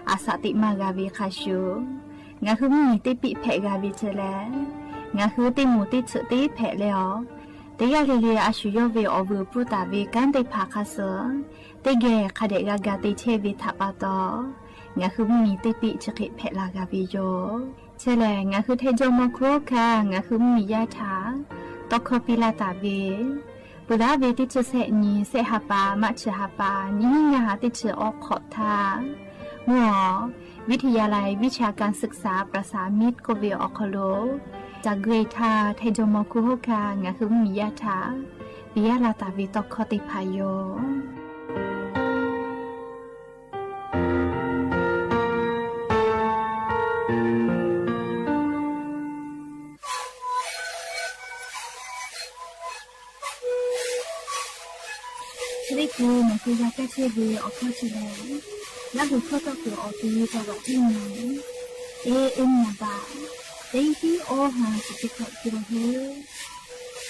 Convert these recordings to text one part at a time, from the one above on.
อาสติมากาบิคาชูงาคือมีติปิเพกาบิเจเลงาคือติมูติสติเพแล้วติยาลีลีอาชุยเวอวูปุตาเวกันติภาคาเสติเกคาเดกากาติเชวิทัปตองาคือมีติปิชกิเพลากาบิโยเชเลงาคือเทจมโครคางาคือมียาถาตอกคปิลาตาเวปุระเวติชเสนีเสหปามัชหปานิงาติชออกขอทามัววิทยาลัยวิชาการศึกษาประสานมิตรโกเวออคโลจากเกรทาเทจมคุโฮคางาคือมียาถาปิยาลาตาวิตอกคติพายโยนี่คือมันคือยาแก้เชื้อวีออกข้อชิแล้วแล้วดูข้อต่อคือออกตีจังหวะที่ไหนเอ็มนาบาเต็งที่โอหาสิบขวบกิโลเฮ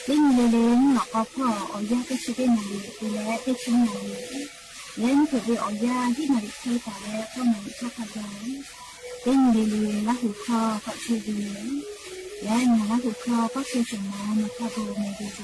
เล่นเล่นหลอกเอาพ่อออกยาแก้เชื้อได้หน่อยดูแลได้ชิ้นหน่อยเล่นถือไปออกยาที่ไหนใช้แต่แล้วก็ไหนชอบขยันเล่นเล่นแล้วหูคอก็เชื้อวีและงานแล้วหูคอก็คือสมองมันก็ดูในดีโด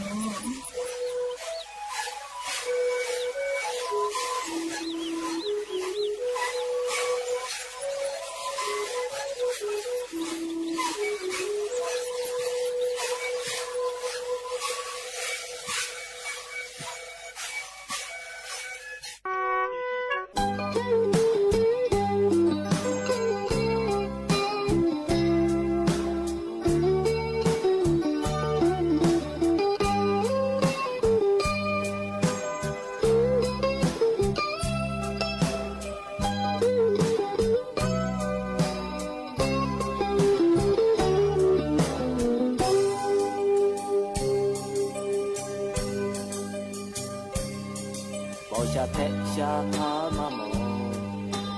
ชาเทชาหามาโม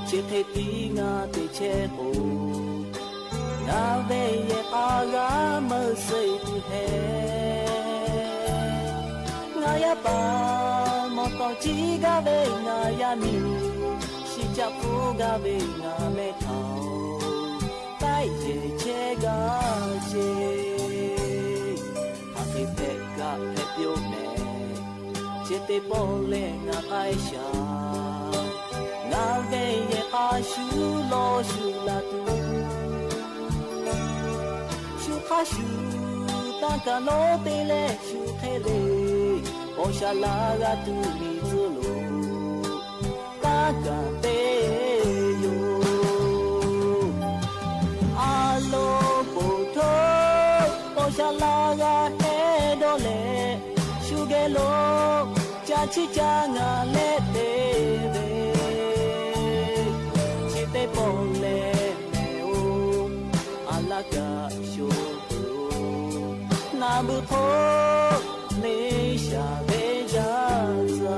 เชเทตีงาเตเชโอนาเวเยอากามาเซตุเฮงายาปามอตอจีกาเวงายามิชิจาฟูกาเวงาเมทาวไตเจเชกาเจอาเทเปกาเปเปียวเมเจเตโปเลงาไอชานาเวเยอาชูโลชูลาตูชูคาชูตากาโลเตเลชูเทเลโอชาลากาตูมิซุโลตากาเตโยอาโลปุโทโอชาลากาเฮโดเลชูเกโลจาชิจางาเลเตเดชิเตปองเลเนโออาลากาโชนาบุโทเนชาเบจาซา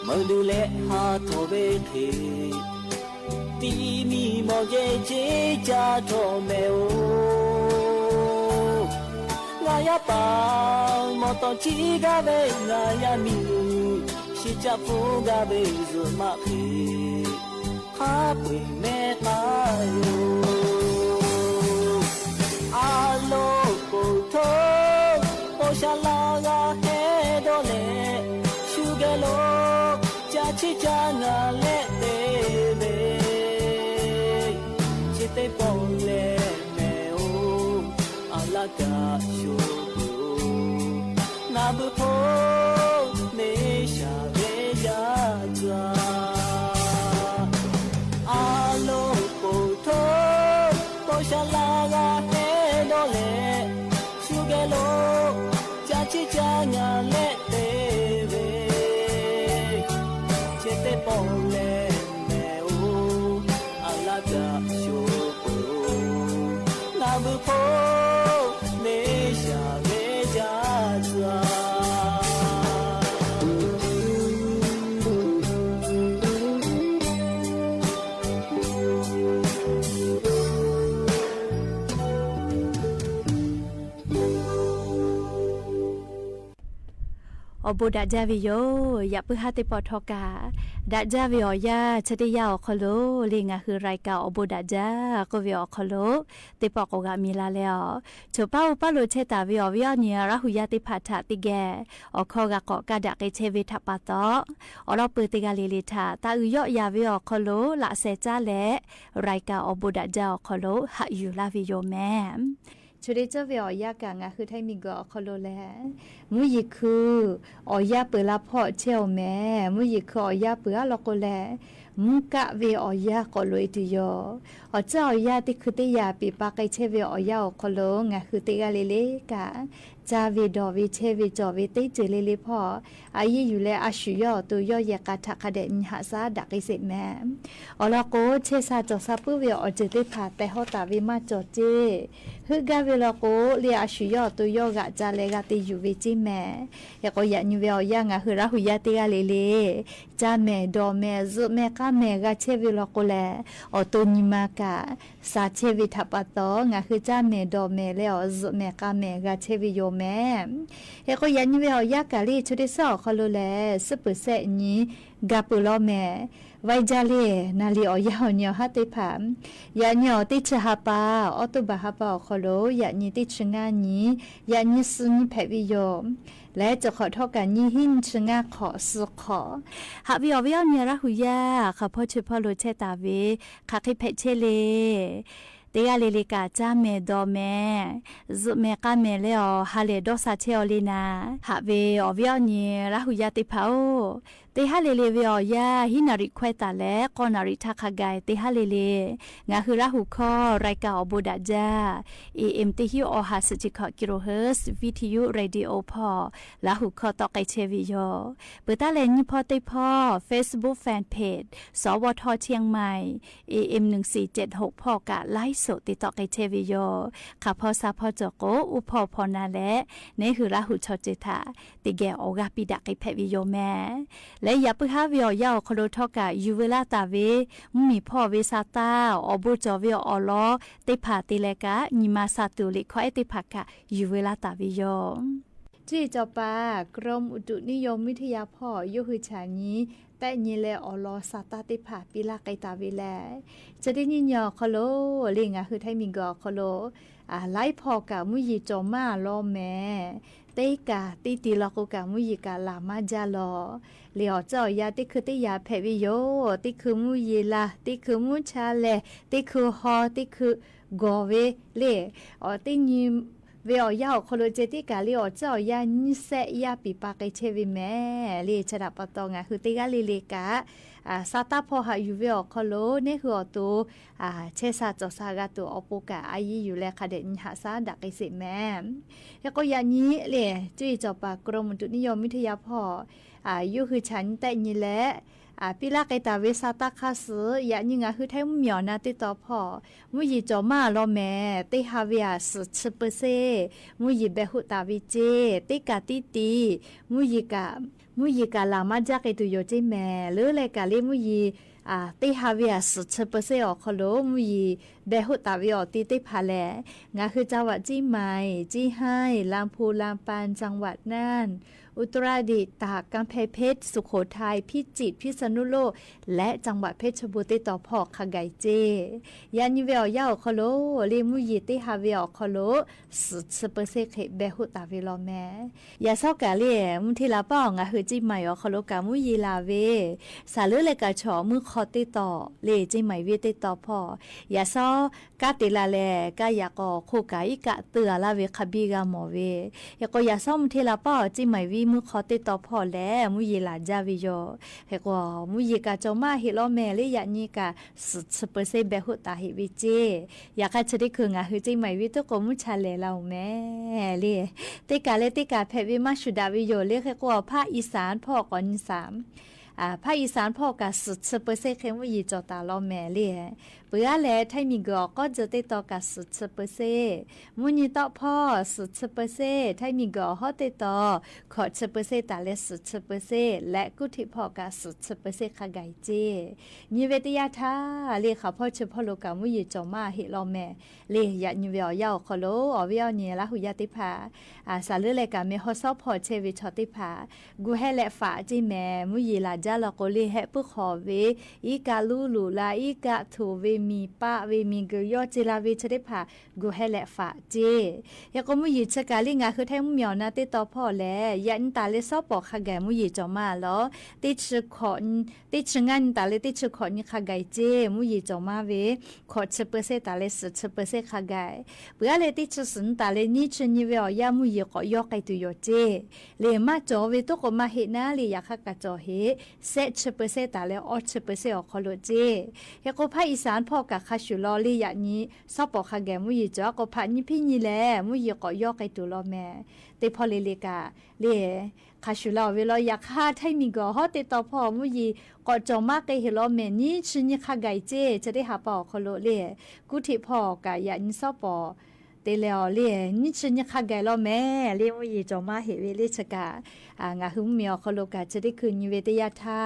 မလူလေဟာတော်ပဲခေတီမီမော်ရဲ့ချေချာတော်မဲအိုငါရပါမတော်ချီကပဲငါရမီရှိချဖို့ကပဲဇမခေဟာပွေမဲတာယောအာလိုကိုထိုးပေါ်ရှာလာကဟဲတော့လေရှုကလို့ကြာချစ်ကြငါလက်သေးပဲချစ်တဲ့ပေါ်လေမဲအိုအလာကရှုနာဘဖို့နေရှာပဲကြကြအာလိုကိုထိုး ရှာလာကဟဲတော့လေရှုခဲ့လို့ကြာချစ်ကြညာနဲ့သေးပဲချစ်တဲ့ပေါ်လေမဲအိုအလာကရှုပ်လာဖို့နေရှာခဲ့ကြစွာอบูดาจาวิโยอย่าเพิ่งหาติปอทอกาดาจาวิโอยาชะติยาอคโลลิงาคือรายกาอบูดาจาก็วิโอคโลติปอกกามีลาแล้วโชป้าอุปาโลเชตาวิโอวิโอเนียราหุยาติพัทธติแกอคอกะกอกะดะเกเชวิทัปปะตออรอปืติกาลิลิทาตาอุยอยาวิโอคโลละเซจาและรายกาอบูดาจาอคโลหะอยู่ลาวิโยแมชุดเจ้าเวียอยากงาคือไทยมีก็คโลแลมุยคืออยาเปิลาพ่อเชลแม่มุยคืออยาเปิลลอกแลมุกะเวียอยากอลอยติโยเจ้าอยาติคือติยาปีปากไอเชเวียอยาคโลงาคือติกาเลเลกาจาวิดอวิเชวิจอวิติเจเลเลพ่ออายุอยู่แลอาชุยอตัวยอยากาทักเดมิหาซาดักอิเสแม่อลโกเชซาจอซาปุเวียอเจติพาแต่ฮอตาวิมาจอเจฮึกาเวลโกเลียอาชุยอตัวยอกะจาเลกาติอยู่วิจิแม่ยากอยานิเวียอยางาคือราหุยาติกาเลเลจาแม่ดอแม่ซุแม่กาแม่กาเชวิลโกแลอตัวนิมากาซาเชวิทัปตองาคือจาแม่ดอแม่แล้วซุแม่กาแม่กาเชวิโยแม่เฮก็ยันเวียอยากาลีชุดที่สองคอโลแลสุปเสนี้กาปุโลแม่ไว้จาลีนาลีอยาเนียวฮัตติพามยาเนียวติชฮาปาออตุบาฮาปาคอโลยานีติชงานี้ยานีสุนีแพวิโยและจะขอโทษกันยี่หินชงาขอสุขอหาวิอวิอเนียระหุยาข้าพ่อชื่อพ่อโลเชตาเวข้าคิเพเชเลเตียเลลิกาจ้าเมดอแม่ซุเมกาเมเลอฮาเลดอซาเชอลีนาหาเวอวิอเนียระหุยาติพาโอเตฮาเลเลเวียาฮินาริควตาและกอนาริทักกายเตฮาเลเลงาคือราหุคอรายการอบูดาจา AM ติฮิโอฮาสจิคกิโลเฮิรตซ์วิทยุเรดิโอพอราหุคอตอไกเชวิโยเปิดตาเลนพอติพอ Facebook Fan Page สวทเชียงใหม่ AM 1476พอกะไลฟ์สดติตอไกเชวิโยข้าพอซาพอจโกอุพอพอนาและนี่คือราหุชอจิตาติแกโอกาปิดะไกเพวิโยแม่และอย่าไปหาวิอยาคโลทอกะยูเวลาตาเวมีพ่อเวซาตาอบูจอวิออลอติผาติเลกะนิมาซาตุลิขอเอติภกะยูเวลาตาวิโยจีจอปากรมอุตุนิยมวิทยาพ่อยุหือฉานี้แต่ยีเลอลอซาตาติผาปิลาไกตาวิแลจะได้ยินยอคโลลิงะคือไทมิงกอคโลไล่พอกะมุยจอมาลอแม่เตกาติติลอกกะมุยกาลามาจาลอเลียวเจ้ายาติคือติยาเพวิโยติคือมุยลาติคือมุชาเลติคือฮอติคือกอเวเลติญิเวียาโคโลเจติกาเลียวเจ้ายานิเซยาปิปากเชวิแม่เลชดาปตองะคือติกาลิเลกาซาตาพอหาอยู่เวียคโลเนี่ยคือตัวเชซาจอซากาตัวอปุกะอายีอยู่แลคาเดนหาซาดักไอเสแม่แล้วก็ยานี้เลยจุยจอปากรมอุตุนิยมวิทยาพ่ออยู่คือฉันแต่นี่แหละปิลาไกตาเวซาตาคาสือยานิงาคือไทยเหมียวนาติต่อพ่อมุยจอมาลอแม่ติฮาเวียสุชเปเซมุยเบหุตาวิเจติกาติตีมุยกาลามาจากไอตุโยจิแม่หรือเลยกาลิมุยติฮาเวียสุชเปเซอคโลมุยเบหุตาวิอติพาแลงาคือจังหวัดจีใหม่จีไฮลำพูลำปานจังหวัดน่านอุตรดิตถ์ตากกำแพงเพชรสุโขทัยพิจิตรพิษณุโลกและจังหวัดเพชรบุรีต่อพอกขไกเจยานิเวลยาคโลลิมุยติฮาเวลคโลสุดสเปเซเคเบหุตาวิลอแมยาซอกาเลียมุทิลาป้องคือจิใหม่คโลกามุยลาเวสาลือเลกาชอมือคอติต่อเลจิใหม่เวติต่อพอยาซอกาติลาเลกายากอโคกาอิกะเตือลาเวคบิกาโมเวยากอยาซอมทิลาป้อจิใหม่วิ มือขอติดต่อพ่อแล้วมุยหลาจาวิโยเฮก็มุยกะจอมาเฮลอแม่เลยอย่างนี้กะสุดเปอร์เซ็นต์แบบหุตาเฮวิเจอยากให้จะได้คืองาฮือใจใหม่วิตุกมุชาเลเราแม่เลยติกาเลติกาแพวิมาชุดาวิโยเลยเฮก็ภาคอีสานพ่อก่อนภาคอีสานพ่อกะสุดเปอร์เซ็นต์เข้มวิจตาเราแม่เลยเปื่อแลไทยมีก็จะติดต่อกับสุดเปอร์เซ็นต์มุนีต่อพ่อสุดเปอร์เซ็นต์ไทยมีฮอติดต่อขอเปอร์เซ็นต์ตาเลสุดเปอร์เซ็นต์และกุฏิพ่อกะสุดเปอร์เซ็นต์ขะไกเจนิเวศยาทาเรียกเขาพ่อเฉพาะโลกามุยจอมาเฮเราแม่เรียอยากนิเวศยาวขอโลอวิยเนี่ยละหุยติภาสาลือเลยกะเมฮอซอพอเชวิชอติภากูให้และฝาจิแม่มุยลาจาลก็เลยให้ผู้ขอเวอีกาลูลาอีกาถูเวมีป้าเวมีกยอจิลาเวชได้ผ่ากูให้แหละฝาเจยาก็มุยชะกาลิงาคือแท้มุยนาติต่อพ่อแลยันตาเลซอปอกขะแกมุยจอมาลอติชขอนติชงานตาเลติชขอนขะไกเจมุยจอมาเวขอเปอร์เซ็นต์ตาเลสุดเปอร์เซ็นต์ขะไกเปื่อเลติชสุนตาเลนี่ชนิเวอยามุยก็ยอไกตุยเจเลมาจอเวตุก็มาเฮนาเลยาคะกะจอเฮเซเปอร์เซ็นต์ตาเลออเปอร์เซ็นต์ขอโลเจยาก็ภาคอีสานพ่อกะคาชุลอลีอย่างนี้ซอปอคาแกมุยจ้าก็พันนี่พี่นี่แหละมุยก็ยอกไอตัวลอแม่แต่พอเลกาเลคาชุลอเวลาอยากหาไทยมีก็ฮอติต่อพ่อมุยก็จอมากไอเฮลอแม่นี่ชินี่คาไกเจจะได้หาปอคโลเลกุฏิพ่อกะอย่างนี้ซอปอเตเลอเลียนี่ฉันยังขัดไกลแม่เลี้ยงวิจอมาเหเวลิชกางาหึมเมียวคโลกาจะได้คืนเวทยาธา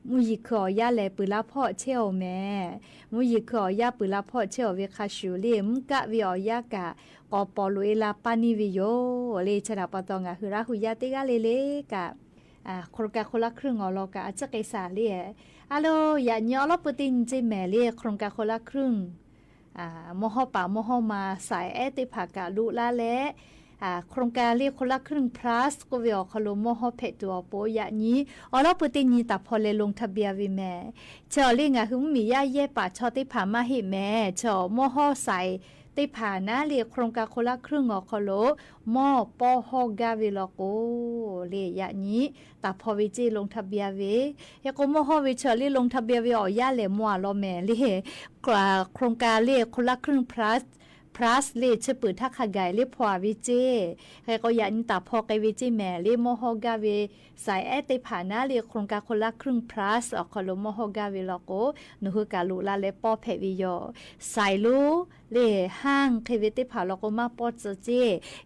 มุยขอยาแลปืลาพ่อเชี่ยวแม่มุยขอยาปืลาพ่อเชี่ยวเวคาชูเลียมกะวิอยากะกอปอลุเอลาปานิวิโยเลชนะปะตองาหือราหุยาติกาเลกะโครกาโคละครึ่งอลอกะจะไกสาเลียอะโลอย่าเนาะลอปตินจิแม่เลียโครงกาโคละครึ่งมหป่ามหมาสายติภากาลุละและโครงการเรียกคนละครึ่ง plus ก็เวอคโลมหเพตัวโปยะนี้อลอปตินีตับพอเลลงทะเบียวิแม่เจอเรียงหึมมีย่าเย่ป่าชอติผามาหิแม่เจอมหใสติผานะเรียกโครงการคนละครึ่งอคโลมปอฮกาวิลโกเรียะนี้ตับพอวิจิลงทะเบียวิยะก็มหวิเชอรี่ลงทะเบียวิออย่าเลมัวลอแม่เรียโครงการเรียกคนละครึ่ง plus เลชปืนทักขไกเลพวาวิเจใครก็ยันตาพอไกวิจิแม่เลโมโฮกาเวสายติผานะเลโครงการคนละครึ่ง plus อคโลโมโฮกาเวลโกนุฮกาลุลาเลปอเพวิโยสายลูเลห้างเควิติผาลโกมาปอเจเจ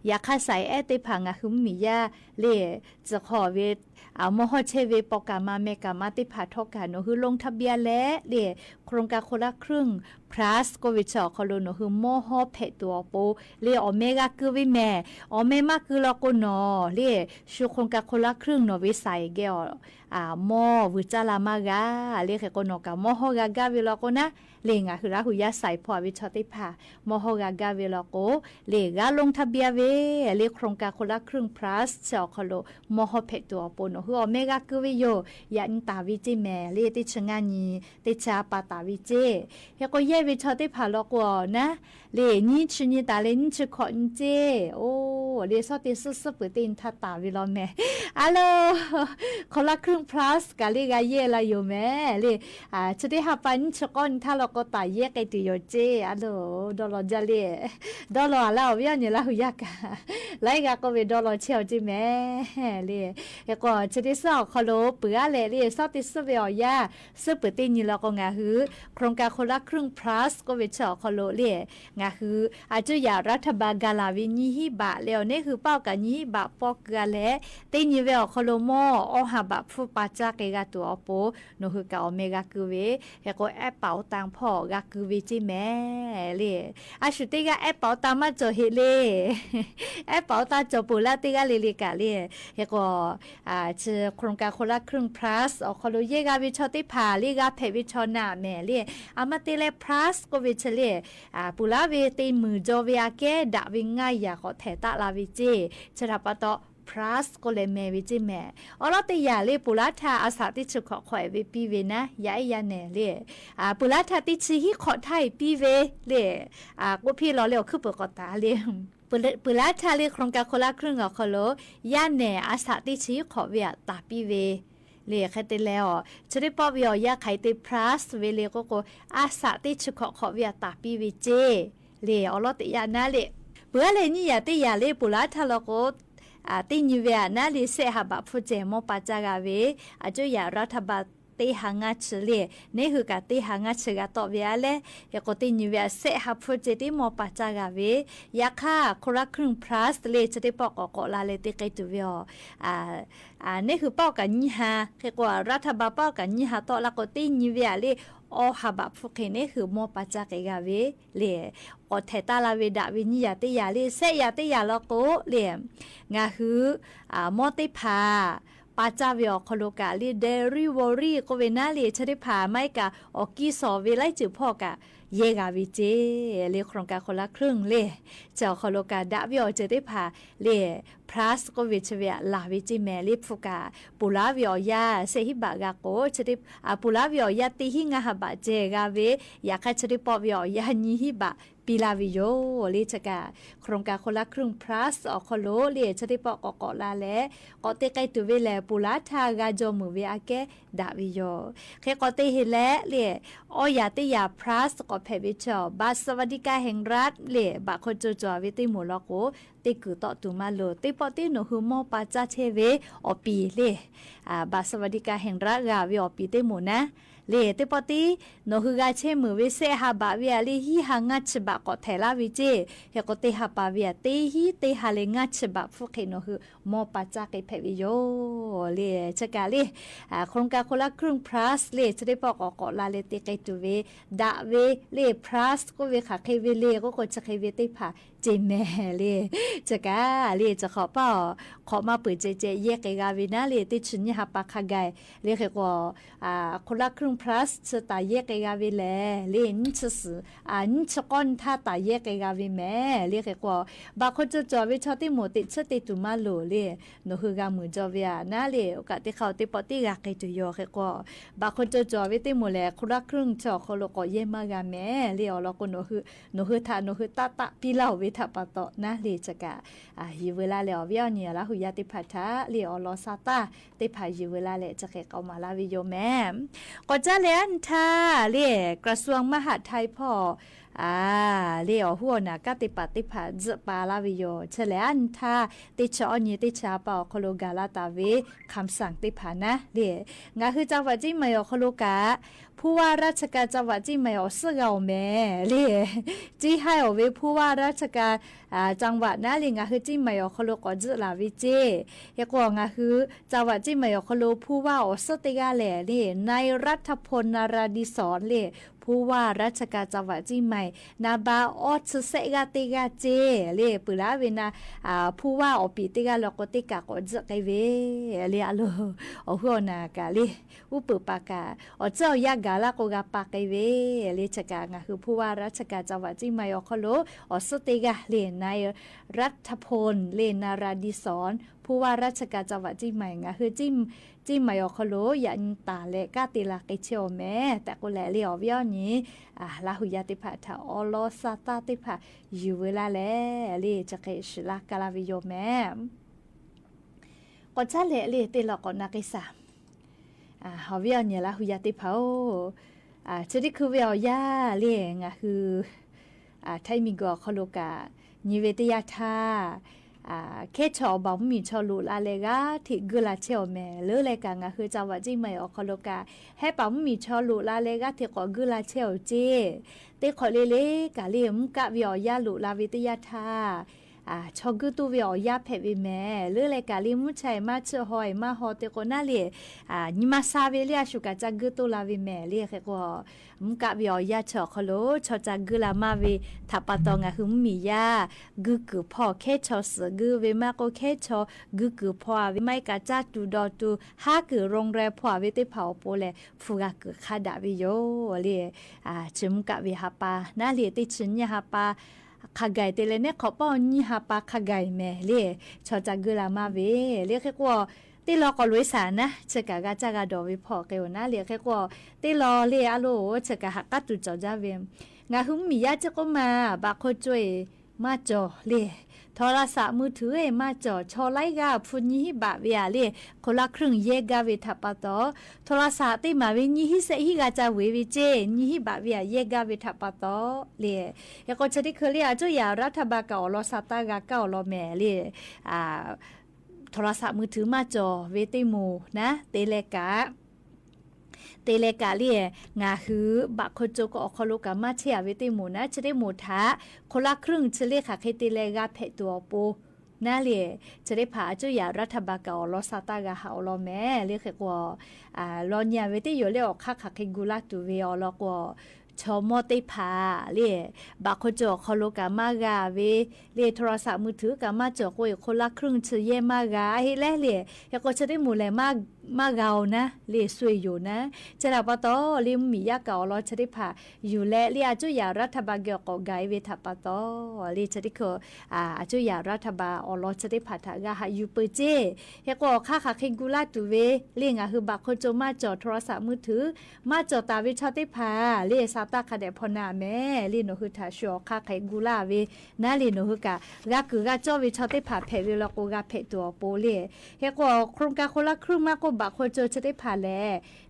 อยากสายติผางะหุมมียาเลจะขอเวมหเชเวปกามาเมกามาติผาทกานุฮือลงทะเบียนและเลโครงการคนละครึ่ง plus ก็วิชอคโลนุฮือโมโฮเพตัวโปเลอเมกาคือวิแม่อเมมาคือลโกนอเลชูโครงการคนละครึ่งนวิสัยเกอมอวิจาลามากาเลขโกนกามโฮกากาวิลโกนะเลงคือราหุยาใส่พอวิชอติผามโฮกากาวิลโกเลกาลงทะเบียนเวเลโครงการคนละครึ่ง plus ชอคโลโมโฮเพตัวโปนฮืออเมกาคือวิโยยันตาวิจิแม่เลติชงานีติชาปาตาวิเจยก็เยวิชอติผาลกวนะเลนี่ชนิตาเลนี่ชขอนเจโอ้เลซอติสุปตินทัตตาวิลอแม่อะโลคนละครึ่ง plus กาเลกาเยละอยู่แม่เลชติหาปันชกอนถ้าเราก็ตายเยกไอติโยเจอะโลดอลจาเลดอลลาวิญญาณละหุยากาไลกาก็เวดอลเชียวจิแม่เลยก็ชติสอคโลเปือเลซอติสเวอยาสุปตินี่เราก็งาหือโครงการคนละครึ่ง plus ก็เวชอคโลเลงาคืออาจจะอยากรัฐบาลกาลาวินีฮิบะแล้วนี่คือเป้ากันนี้บะปอกกะและตีนิเวลคโลโมอหาบะฟุปาจากเกกาตัวโปโนคือกาอเมกาคือเวแล้วก็แอปเป๋าตังพ่อกาคือวิจิแม่เลยอาชุติกาแอปเป๋าตังมาจอเฮเลแอปเป๋าตังจอปุระติกาเลกาเลยแล้วก็ชื่อโครงการคนละครึ่ง plus อคโลเยกาวิชอติผาเลกาเพวิชอนาแม่เลยอามาติเล plus ก็วิชเลปุระเวตีมือจอเวียแกดาวิง่ายอยากขอแถตาลาวิเจชราปะตอ plus ก็เลยแม่วิจิแม่อลอติยาเลปุลาทาอาสาติชุขอข่อยเวปีเวนะยายาแน่เลปุลาทาติชิฮิขอไทยปีเวเลกูพี่รอเร็วคือเปิดกอตาเลปุลาทาเลโครงการคนละครึ่งขอโลยาแน่อาสาติชิขอเวียตาปีเวเลียแค่เตแล้วจะได้ปอบยอยาไข่เต plus เวเลก็อาสาติชุขอเวียตาปีเวเจเลอลอติยานะเลเบื่อเลยนี่อย่าติยาเลปุลาทาโลก็ตินิเวียนาลิเซฮาบะฟูเจโมปาจากาเวจุยารัฐบาลติหางาชเลนี่คือกาติหางาชกาตอเวียเลยกตินิเวียเซฮาฟูเจติโมปาจากาเวยาค่าคนละครึ่ง plus เลจะได้ปอกอลาเลติไกตุเวียนี่คือปอกกันยี่ห้าเรียกว่ารัฐบาลปอกกันยี่ห้าต่อละกตินิเวียเลโอฮาบะฟุกนี่คือโมปาจากกาเวเลอเทตาลาเวดาวินิยาติยาเลเซยาติยาลโกเลงาคือโมติพาปาจาเวอคโลกาลีเดริวอรี่ก็เวนาลีชได้พาไม่กะออกกีสอเวไลจือพ่อกะเยกาวิเจเลโครงการคนละครึ่งเลเจ้าคโลกาดาเวอจะได้พาเลพลัสก็วิชเวลาวิจิแมลิฟุกาปุลาเวอยาเซฮิบากาโกจะได้ปุลาเวอยาติหิงาฮบะเจกาเวอยากให้จะได้ปอเวอยาญิฮิบะปีลาวิโยเลชกาโครงการคนละครึ่ง plus ออกโลเลจะได้ปอกลาและก็เตไกตุเวแลปุลาทากาจอมือเวอาเกดาวิโยแค่ก็เตเฮเลเลออยาติยา plus ก็เพวิชอบาสวัสดิการแห่งรัฐเลบาคนจอวิติหมูลโกติกุตอตุมาโลติปอติโนหุโมปาจาเชเวอปีเลบาสวัสดิการแห่งรัฐกาวิอปีติหมูนะเลติปอติโนหุกาเชมือเวเซฮาบาเวอาลีฮิหางัชบะก็เทลาวิเจเฮก็เตฮาปาเวเตฮิเตฮาเลงัชบะฟุกโนหุโมปาจากเพวิโยเลชกาเลโครงการคนละครึ่ง plus เลจะได้ปอกลาเลติไกตุเวดาเวเล plus ก็เวขาเคเวเลก็จะเคเวติพาเจแม่เลจะกาเลจะขอเป้าขอมาเปิดเจเยกกาวินาเลติชุนยาปาคาไกเลเขก็คนละครึ่ง plus จะตายเยกกาวิเลเลนชสนชก้อนท่าตายเยกกาวิแม่เลเขก็บางคนจะจอวิชอติโมติชติตุมาโลเลโนคือกามือจอวิอานาเลโอกาสที่เขาติปอติกาเกตุโยเขก็บางคนจะจอวิติโมเลคนละครึ่งจอโคโลก็เยมากาแม่เลอเราก็โนคือทาโนคือตาปีเหล่าวิทปะตอนะเลจกะฮิเวลาเลอเวียเนี่ยละหุยาติพัทะเลอลอซาตาติพาฮิเวลาเลจะเกเอามาลาวิโยแม่ก็จะเลอันทาเลกระทรวงมหาดไทยพ่อเลอหัวน่ะกติปฏิภาจปาลาวิโยเฉลอันทาติชอนีติชาปอโคโลกาลาตาเวคำสั่งติภานะเลงาคือจังหวัดจิมายอโคโลกาผู้ว่าราชการจังหวัดจิมายอสึกเอาแม่เลจีให้เอาเวผู้ว่าราชการจังหวัดนะเลงาคือจิมายอโคโลกอจลาวิเจยกว่างาคือจังหวัดจิมายอโคโลผู้ว่าอสติกาแหล่เลในรัฐพลนาราดิศรเลผู้ว่าราชการจังหวัดจีใหม่นาบาออดเซกาติกาเจเลปุลาเวนาผู้ว่าอปีติกาลกติกาก็จะไกเวเลอโลอหัวนากาเลอุปปากาอเจ้ายากาลากกาปากไกเวเลชกางาคือผู้ว่าราชการจังหวัดจีใหม่อคโลอสติกาเลในรัฐพลเลนาราดิศรผู้ว่าราชการจังหวัดจีใหม่งาคือจิมายอคโลยันตาเลกาติลาเกเชโอแม่แต่ก็แลเลียวเวียนี้ลาหุยาติภาทาอโลซาตาติภาอยู่เวลาแลเลจะเกชลากาลาวิโยแม่ก็จะเลติลอกนักษาเฮาเวียเนี่ยลาหุยาติภาจะได้คือเวียยาเลงคือไทยมีกอคโลกานิเวตยาธาเคชอบอมมีชอลูลาเลกาที่กุลาเชลแม่เลือเลกางาคือจังหวัดจีไม่ออกคโลกาให้ปอมมีชอลูลาเลกาที่ก็กุลาเชลเจเตขอเลกาเลียมกะวิอยาลูลาวิทยาธาชอกุตูวิอยาเพวิแม่เลือเลกาลิมุชัยมาเชหอยมาฮอเตโกนาเลนิมาซาเวเลียชุกาจักกุตูลาวิแม่เลียเคก็มุกะวิอยาชอคโลชอจักกุลามาเวทัปตองะหุมมียากุกุพ่อเคชอสกุเวมาโกเคชอกุกุพ่อเวไม่กะจัตูดอตูฮากุโรงแรมพ่อเวติเผาโปเลฟุกะกุคาดาวิโยเลีชิมกะวิฮาปานาเลียติชินยาฮาปา ขะไก่เตเลเนี่ยขอป้อนี่หาปาขะไก่แม่เล่ชอจากกุลามาเวเรียกแค่ว่าตีรอก็ลุยสานะเชกะกะจากะดอวิพอเกวนะเรียกแค่ว่าตีรอเลียอโลเชกะหักกะตุจอจาเวมงาหุมมียาจะก็มาบาโคจวยมาจอเล่โทรศัพท์มือถือมาจอชอไลกาพุนี้บาเวียเล่คนละครึ่งเยกาเวทับปะตอโทรศัพท์ติมาเวนี้ฮิเซฮิกาจาเววิเจนี้บาเวียเยกาเวทับปะตอเล่ยก็จะได้เคลียจุยารัฐบาลกอลอซาตากาเกาลอแม่เล่โทรศัพท์มือถือมาจอเวติโมนะเตเลกาเลียงาฮือบักโคโจก็อคโลกามาเชียเวติโมนะจะได้หมูทะคนละครึ่งเฉลี่ยค่ะเคเตเลกาเพตัวโปน่าเลียจะได้ผาจุยารัฐบาลกอลอซาตากาฮาอลอแม่เรียกกว่าลอนยาเวติโยเลออกค่ะเคกุลาตูเวอลอกว่าชอมอติพาเล่บาโคโจคโลกามากาเวเล่โทรศัพท์มือถือกามาจอกวยคนละครึ่งเฉยมากาเฮแลเล่ยก็จะได้หมู่แลมากานะเล่สวยอยู่นะจะรับปะตอลิมมียากาลอจะได้พาอยู่และเล่อาจุยารัฐบาลเกี่ยวกับไกเวทับปะตอเล่จะได้คืออาจุยารัฐบาลอลอจะได้พาทากาหาอยู่เปเจยก็ค่ะเคกุลาตูเวเล่งาคือบาโคโจมาจอโทรศัพท์มือถือมาจอตาวิชอติพาเล่ตาคาเดพนาแม่ลีโนฮึทาชอคาไขกุลาเวนาลีโนฮึกากะกือกะจอวิชอติผาเพเวลโกกะเพตัวโปเลเฮก็โครงการคนละครึ่งมาก็บักโคโจจะได้ผาแล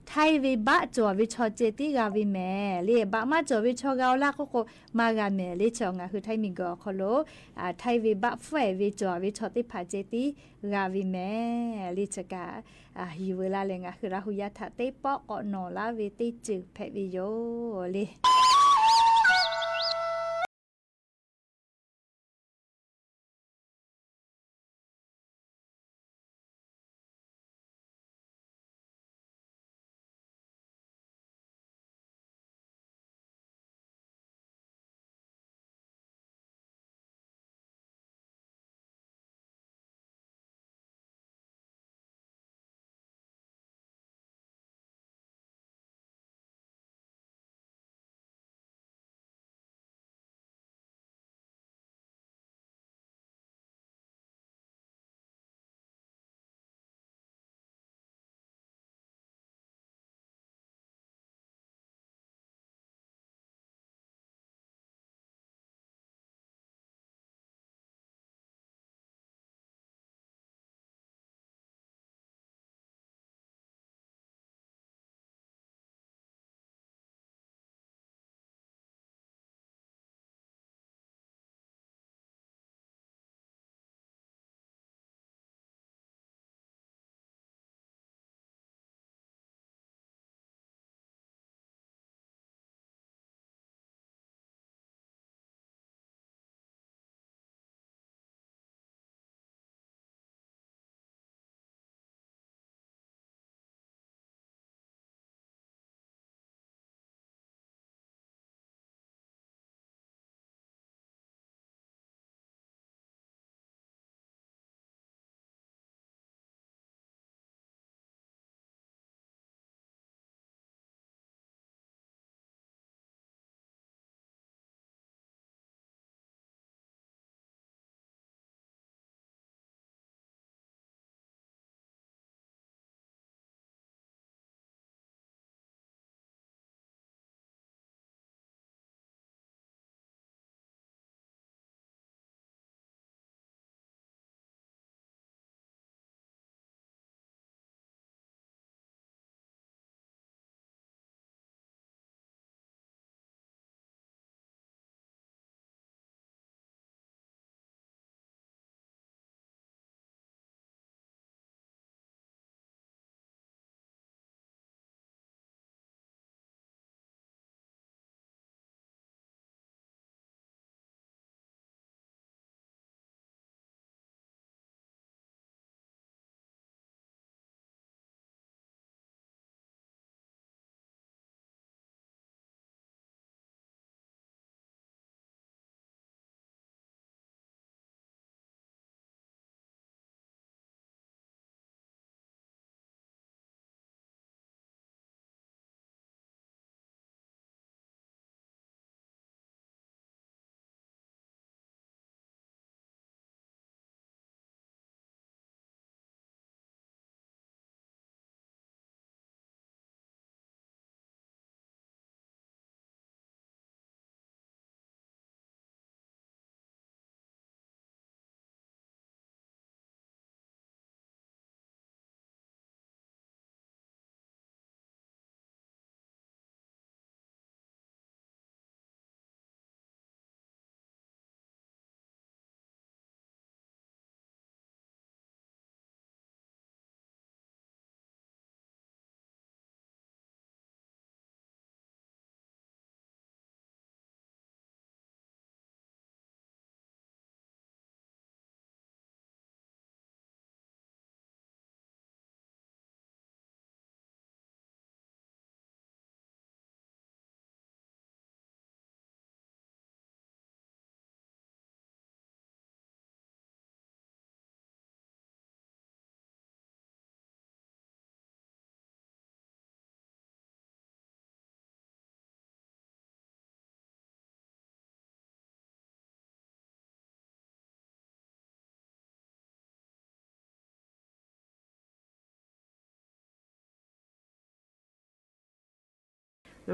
ไทยวิบะจอวิชอเจติกาวิแม่เลบะมาจอวิชอกาลาก็มากาแม่เลจองะคือไทยมิกอคโลไทยวิบะเฟวิจอวิชอติผาเจติกาวิแม่เลจกาฮิเวลาเลงะคือราหุยะทะเตปอกอนอลาเวติจึเพวิโยเล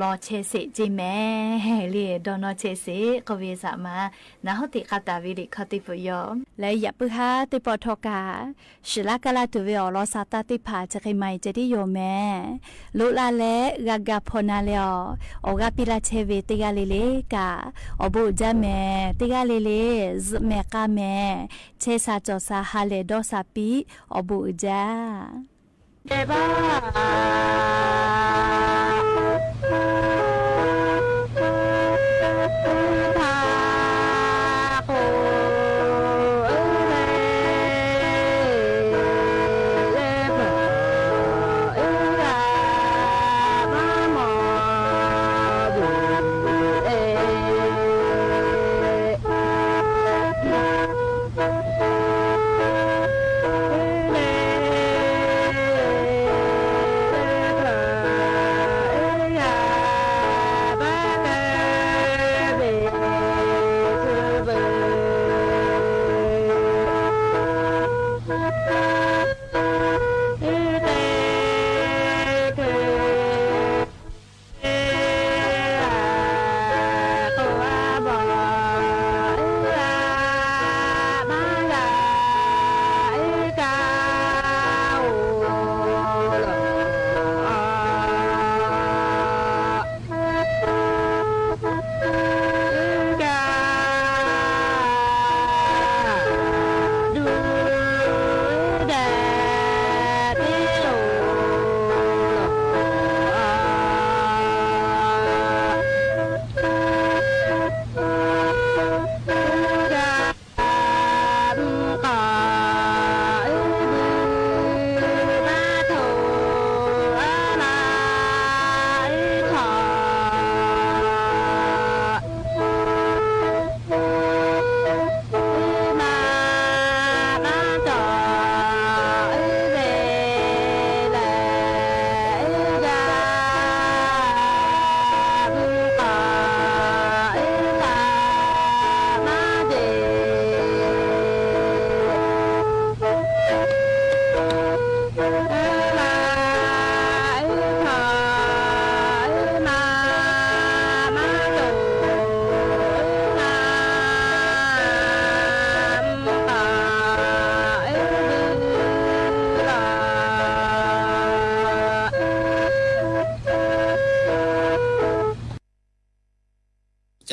รอเชสิจิแม่เรียดอนอเชสิก็เวสามานาฮติคาตาวิริคติปุยอม และอย่าปึฮาติปอทกาชิลากาลาตุเวอลอซาตาติผาจะใครไม่จะได้โยแม่ลุลาเลกากาพนาเลอโอกาปิลาเชเวติกาเลเลกาอบูจาแม่ติกาเลเลซแม่กาแม่เชซาจอซาฮาเลดอซาปีอบูจาเดบ้า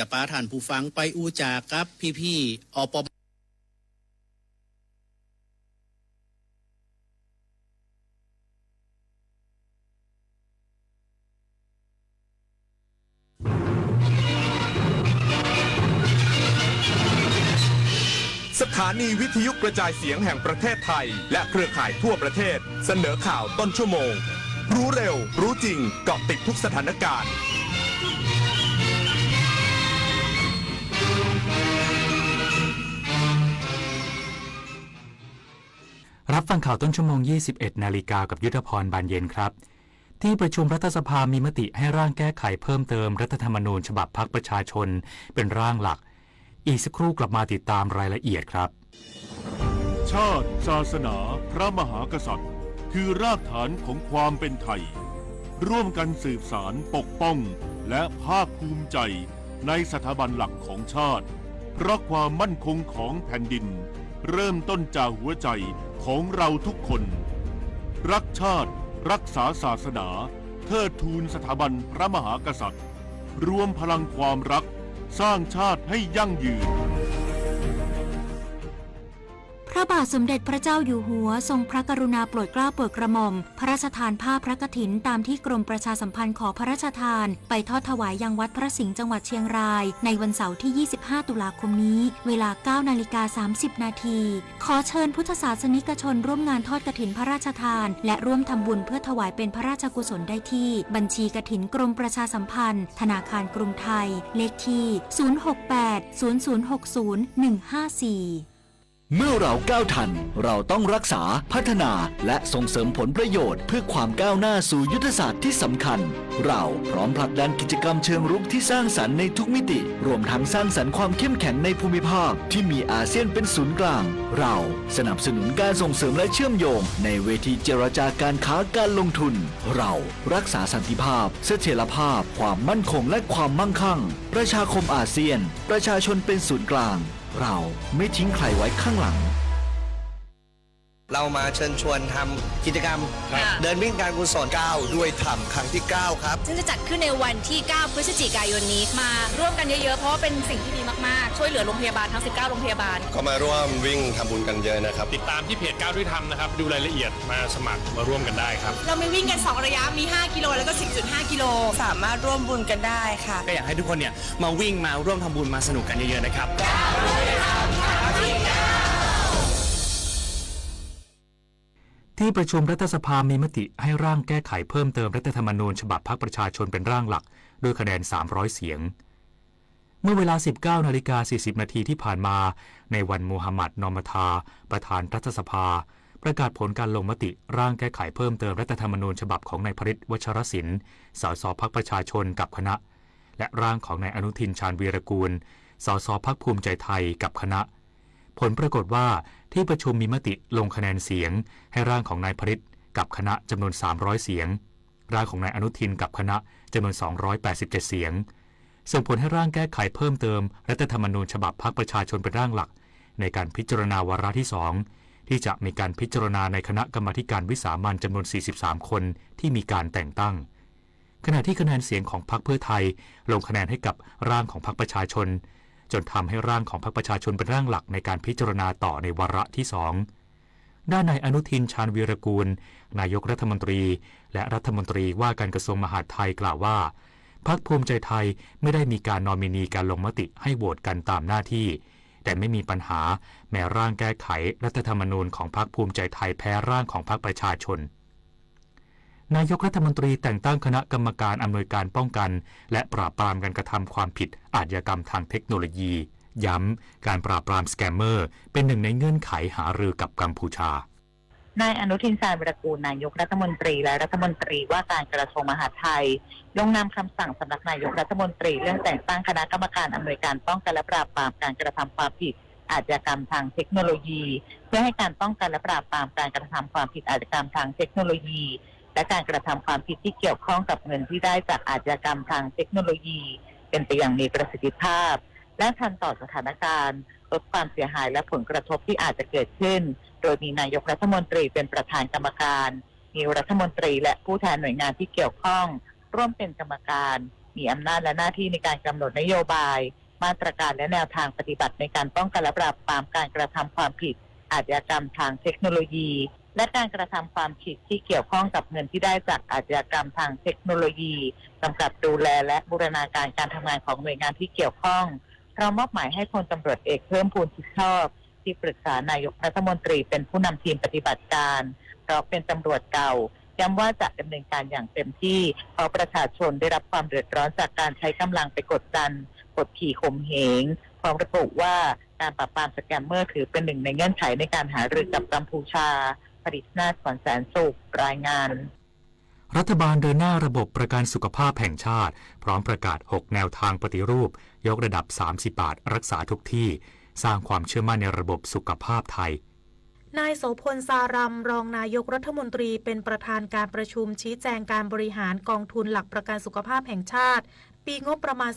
จะปาท่านผู้ฟังไปอูจากกับพี่ๆอปมสถานีวิทยุกระจายเสียงแห่งประเทศไทยและเครือข่ายทั่วประเทศเสนอข่าวต้นชั่วโมงรู้เร็วรู้จริงเกาะติดทุกสถานการณ์รับฟังข่าวต้นชั่วโมง 21 นาฬิกากับยุทธพรบานเย็นครับที่ประชุมรัฐสภามีมติให้ร่างแก้ไขเพิ่มเติมรัฐธรรมนูญฉบับพรรคประชาชนเป็นร่างหลักอีกสักครู่กลับมาติดตามรายละเอียดครับชาติศาสนาพระมหากษัตริย์คือรากฐานของความเป็นไทยร่วมกันสืบสานปกป้องและภาคภูมิใจในสถาบันหลักของชาติเพราะความมั่นคงของแผ่นดินเริ่มต้นจากหัวใจของเราทุกคนรักชาติรักษาศาสนาเทิดทูนสถาบันพระมหากษัตริย์รวมพลังความรักสร้างชาติให้ยั่งยืนพระบาทสมเด็จพระเจ้าอยู่หัวทรงพระกรุณาโปรดเกล้าโปรดกระหม่อมพระราชทานผ้าพระกฐินตามที่กรมประชาสัมพันธ์ขอพระราชทานไปทอดถวายยังวัดพระสิงห์จังหวัดเชียงรายในวันเสาร์ที่ 25 ตุลาคมนี้เวลา 9:30 นาทีขอเชิญพุทธศาสนิกชนร่วมงานทอดกฐินพระราชทานและร่วมทำบุญเพื่อถวายเป็นพระราชกุศลได้ที่บัญชีกฐินกรมประชาสัมพันธ์ธนาคารกรุงไทยเลขที่ 068 0060 154 เมื่อเราก้าวทันเราต้องรักษาพัฒนาและส่งเสริมผลประโยชน์เพื่อความก้าวหน้าสู่ยุทธศาสตร์ที่สำคัญเราพร้อมผลักดันกิจกรรมเชิงรุกที่สร้างสรรค์ในทุกมิติรวมทั้งสร้างสรรค์ความเข้มแข็งในภูมิภาคที่มีอาเซียนเป็นศูนย์กลางเราสนับสนุนการส่งเสริมและเชื่อมโยงในเวทีเจรจาการค้าการลงทุนเรารักษาสันติภาพเสถียรภาพความมั่นคงและความมั่งคั่งประชาคมอาเซียนประชาชนเป็นศูนย์กลางเราไม่ทิ้งใครไว้ข้างหลังเรามาเชิญชวนทำกิจกรรมเดินวิ่งการกุศล9ด้วยธรรมครั้งที่9ครับซึ่งจะจัดขึ้นในวันที่9พฤศจิกายนนี้มาร่วมกันเยอะๆเพราะว่าเป็นสิ่งที่ดีมากๆช่วยเหลือโรงพยาบาลทั้ง19โรงพยาบาลก็มาร่วมวิ่งทำบุญกันเยอะนะครับติดตามที่เพจ9ด้วยธรรมนะครับดูรายละเอียดมาสมัครมาร่วมกันได้ครับเรามีวิ่งกัน2ระยะมี5กิโลแล้วก็ 10.5 กิโลสามารถร่วมบุญกันได้ค่ะก็อยากให้ทุกคนเนี่ยมาวิ่งมาร่วมทำบุญมาสนุกกันเยอะๆนะครับที่ประชุมรัฐสภามีมติให้ร่างแก้ไขเพิ่มเติมรัฐธรรมนูญฉบับพรรคประชาชนเป็นร่างหลักด้วยคะแนน300เสียงเมื่อเวลา 19:40 นาทีที่ผ่านมาในวันมูฮัมหมัดนอมทาประธานรัฐสภาประกาศผลการลงมติร่างแก้ไขเพิ่มเติมรัฐธรรมนูญฉบับของนายพฤทธิ์วชรศิลป์สสพรรคประชาชนกับคณะและร่างของนายอนุทินชาญวีรกูลสสพรรคภูมิใจไทยกับคณะผลปรากฏว่าที่ประชุมมีมติลงคะแนนเสียงให้ร่างของนายพฤทธิ์กับคณะจำนวน300เสียงร่างของนายอนุทินกับคณะจำนวน287เสียงส่งผลให้ร่างแก้ไขเพิ่มเติมรัฐธรรมนูญฉบับพรรคประชาชนเป็นร่างหลักในการพิจารณาวาระที่2ที่จะมีการพิจารณาในคณะกรรมาธิการวิสามัญจำนวน43คนที่มีการแต่งตั้งขณะที่คะแนนเสียงของพรรคเพื่อไทยลงคะแนนให้กับร่างของพรรคประชาชนจนทำให้ร่างของพรรคประชาชนเป็นร่างหลักในการพิจารณาต่อในวาระที่2ด้านนายอนุทินชาญวีรกูลนายกรัฐมนตรีและรัฐมนตรีว่าการกระทรวงมหาดไทยกล่าวว่าพรรคภูมิใจไทยไม่ได้มีการนอมินีการลงมติให้โหวตกันตามหน้าที่แต่ไม่มีปัญหาแม้ร่างแก้ไขรัฐธรรมนูญของพรรคภูมิใจไทยแพ้ร่างของพรรคประชาชนนายกรัฐมนตรีแต่งตั้งคณะกรรมการอำนวยการป้องกันและปราบปรามการกระทำความผิดอาชญากรรมทางเทคโนโลยีย้ำการปราบปรามสแกมเมอร์เป็นหนึ่งในเงื่อนไขหารือกับกัมพูชานายอนุทินชาญวีรกูลนายกรัฐมนตรีและรัฐมนตรีว่าการกระทรวงมหาดไทยลงนามคำสั่งสำนักนายกรัฐมนตรีเรื่องแต่งตั้งคณะกรรมการอำนวยการป้องกันและปราบปรามการกระทำความผิดอาชญากรรมทางเทคโนโลยีเพื่อให้การป้องกันและปราบปรามการกระทำความผิดอาชญากรรมทางเทคโนโลยีและการกระทำความผิดที่เกี่ยวข้องกับเงินที่ได้จากอาชญากรรมทางเทคโนโลยีเป็นไปอย่างมีประสิทธิภาพและทันต่อสถานการณ์ลดความเสียหายและผลกระทบที่อาจจะเกิดขึ้นโดยมีนายกรัฐมนตรีเป็นประธานกรรมการมีรัฐมนตรีและผู้แทนหน่วยงานที่เกี่ยวข้องร่วมเป็นกรรมการมีอำนาจและหน้าที่ในการกำหนดนโยบายมาตรการและแนวทางปฏิบัติในการป้องกันและปราบปรามการกระทำความผิดอาชญากรรมทางเทคโนโลยีและการกระทำความผิดที่เกี่ยวข้องกับเงินที่ได้จากอาชญากรรมทางเทคโนโลยีกำกับดูแลและบูรณาการการทำงานของหน่วยงานที่เกี่ยวข้องเรามอบหมายให้พลตำรวจเอกเพิ่มพูนชิดชอบที่ปรึกษานายกรัฐมนตรีเป็นผู้นำทีมปฏิบัติการเพราะเป็นตำรวจเก่าย้ำว่าจะดำเนินการอย่างเต็มที่เพราะประชาชนได้รับความเดือดร้อนจากการใช้กำลังไปกดดันกดขี่ข่มเหงพร้อมระบุว่าการปราบปรามสแกมเมอร์ถือเป็นหนึ่งในเงื่อนไขในการหารือกับกัมพูชาผลิตนาถ ขวัญแสนสุขรายงานรัฐบาลเดินหน้าระบบประกันสุขภาพแห่งชาติพร้อมประกาศ6แนวทางปฏิรูปยกระดับ30 บาทรักษาทุกที่สร้างความเชื่อมั่นในระบบสุขภาพไทยนายโสพลซารัมรองนายกรัฐมนตรีเป็นประธานการประชุมชี้แจงการบริหารกองทุนหลักประกันสุขภาพแห่งชาติปีงบประมาณ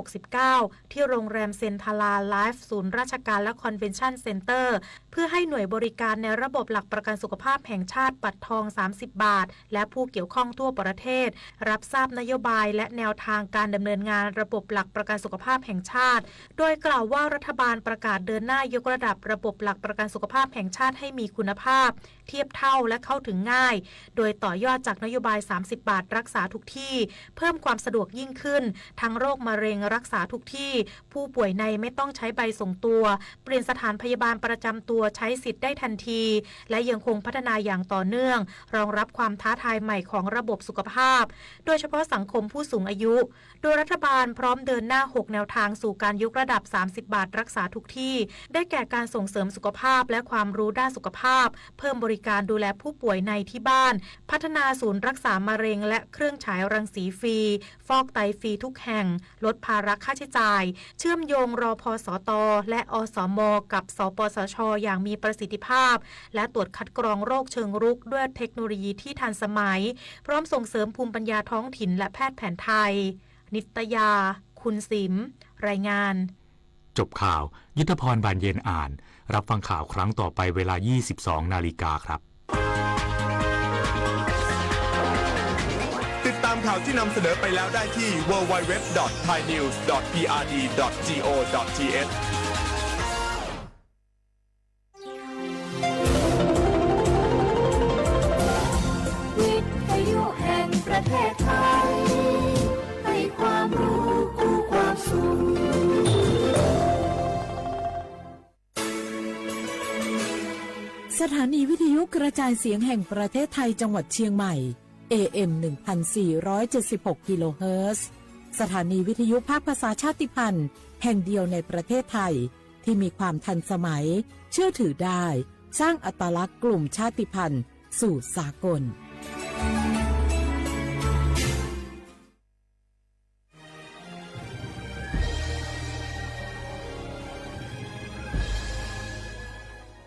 2569 ที่โรงแรมเซนทาราไลฟ์ศูนย์ราชการและคอนเวนชั่นเซ็นเตอร์เพื่อให้หน่วยบริการในระบบหลักประกันสุขภาพแห่งชาติบัตรทอง30 บาทและผู้เกี่ยวข้องทั่วประเทศรับทราบนโยบายและแนวทางการดำเนินงานระบบหลักประกันสุขภาพแห่งชาติโดยกล่าวว่ารัฐบาลประกาศเดินหน้ายกระดับระบบหลักประกันสุขภาพแห่งชาติให้มีคุณภาพเทียบเท่าและเข้าถึงง่ายโดยต่อยอดจากนโยบาย30 บาทรักษาทุกที่เพิ่มความสะดวกยิ่งขึ้น ขึ้นทั้งโรคมะเร็งรักษาทุกที่ผู้ป่วยในไม่ต้องใช้ใบส่งตัวเปลี่ยนสถานพยาบาลประจำตัวใช้สิทธิ์ได้ทันทีและยังคงพัฒนาอย่างต่อเนื่องรองรับความท้าทายใหม่ของระบบสุขภาพโดยเฉพาะสังคมผู้สูงอายุโดยรัฐบาลพร้อมเดินหน้า6แนวทางสู่การยกระดับ30 บาทรักษาทุกที่ได้แก่การส่งเสริมสุขภาพและความรู้ด้านสุขภาพเพิ่มบริการดูแลผู้ป่วยในที่บ้านพัฒนาศูนย์รักษามะเร็งและเครื่องฉายรังสีฟรีฟอกไตฟรีทุกแห่งลดภาระค่าใช้จ่ายเชื่อมโยงรพสตและอสมกับสปสชอย่างมีประสิทธิภาพและตรวจคัดกรองโรคเชิงรุกด้วยเทคโนโลยีที่ทันสมัยพร้อมส่งเสริมภูมิปัญญาท้องถิ่นและแพทย์แผนไทยนิตยาคุณสิมรายงานจบข่าวยุทธพรบานเย็นอ่านรับฟังข่าวครั้งต่อไปเวลา 22:00 น.ครับ ติดตามข่าวที่นำเสนอไปแล้วได้ที่ www.thainews.prd.go.thวิทยุแห่งประเทศไทยให้ความรู้คู่ความสุขสถานีวิทยุกระจายเสียงแห่งประเทศไทยจังหวัดเชียงใหม่ AM 1476 กิโลเฮิรตซ์สถานีวิทยุภาคภาษาชาติพันธุ์แห่งเดียวในประเทศไทยที่มีความทันสมัยเชื่อถือได้สร้างอัตลักษณ์กลุ่มชาติพันธุ์สู่สากล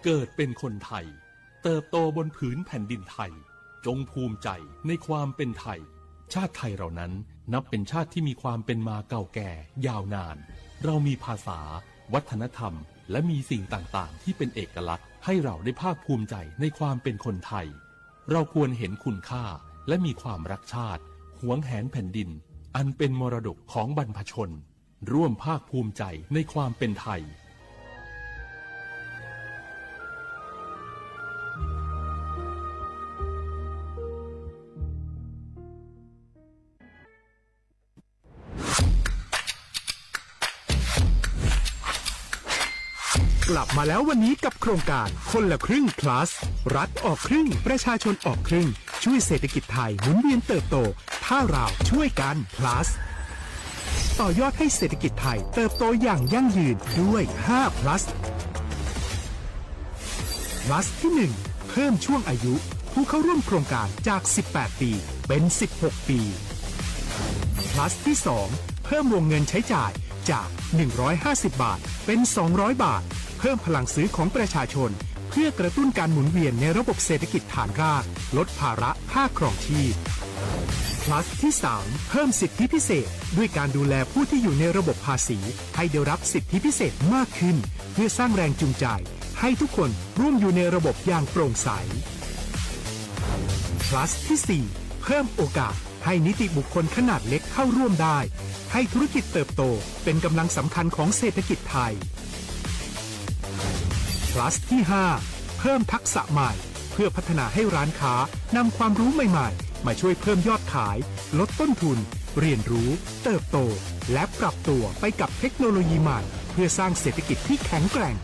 เกิดเป็นคนไทยเติบโตบนผืนแผ่นดินไทยจงภูมิใจในความเป็นไทยชาติไทยเรานั้นนับเป็นชาติที่มีความเป็นมาเก่าแก่ยาวนานเรามีภาษาวัฒนธรรมและมีสิ่งต่างๆที่เป็นเอกลักษณ์ให้เราได้ภาคภูมิใจในความเป็นคนไทยเราควรเห็นคุณค่าและมีความรักชาติหวงแหนแผ่นดินอันเป็นมรดกของบรรพชนร่วมภาคภูมิใจในความเป็นไทยกลับมาแล้ววันนี้กับโครงการคนละครึ่ง plus รัฐออกครึ่งประชาชนออกครึ่งช่วยเศรษฐกิจไทยหมุนเวียนเติบโตถ้าเราช่วยกัน plus ต่อยอดให้เศรษฐกิจไทยเติบโตอย่างยั่งยืนด้วย5 plus plus ที่1เพิ่มช่วงอายุผู้เข้าร่วมโครงการจาก18ปีเป็น16ปี plus ที่2เพิ่มวงเงินใช้จ่ายจาก150 บาทเป็น200 บาทเพิ่มพลังซื้อของประชาชนเพื่อกระตุ้นการหมุนเวียนในระบบเศรษฐกิจฐานรากลดภาระค่าครองชีพ plus ที่3เพิ่มสิทธิพิเศษด้วยการดูแลผู้ที่อยู่ในระบบภาษีให้ได้รับสิทธิพิเศษมากขึ้นเพื่อสร้างแรงจูงใจให้ทุกคนร่วมอยู่ในระบบอย่างโปร่งใส plus ที่4เพิ่มโอกาสให้นิติบุคคลขนาดเล็กเข้าร่วมได้ให้ธุรกิจเติบโตเป็นกำลังสำคัญของเศรษฐกิจไทย plus ที่5เพิ่มทักษะใหม่เพื่อพัฒนาให้ร้านค้านำความรู้ใหม่ๆมาช่วยเพิ่มยอดขายลดต้นทุนเรียนรู้เติบโตและปรับตัวไปกับเทคโนโลยีใหม่เพื่อสร้างเศรษฐกิจที่แข็งแกร่ง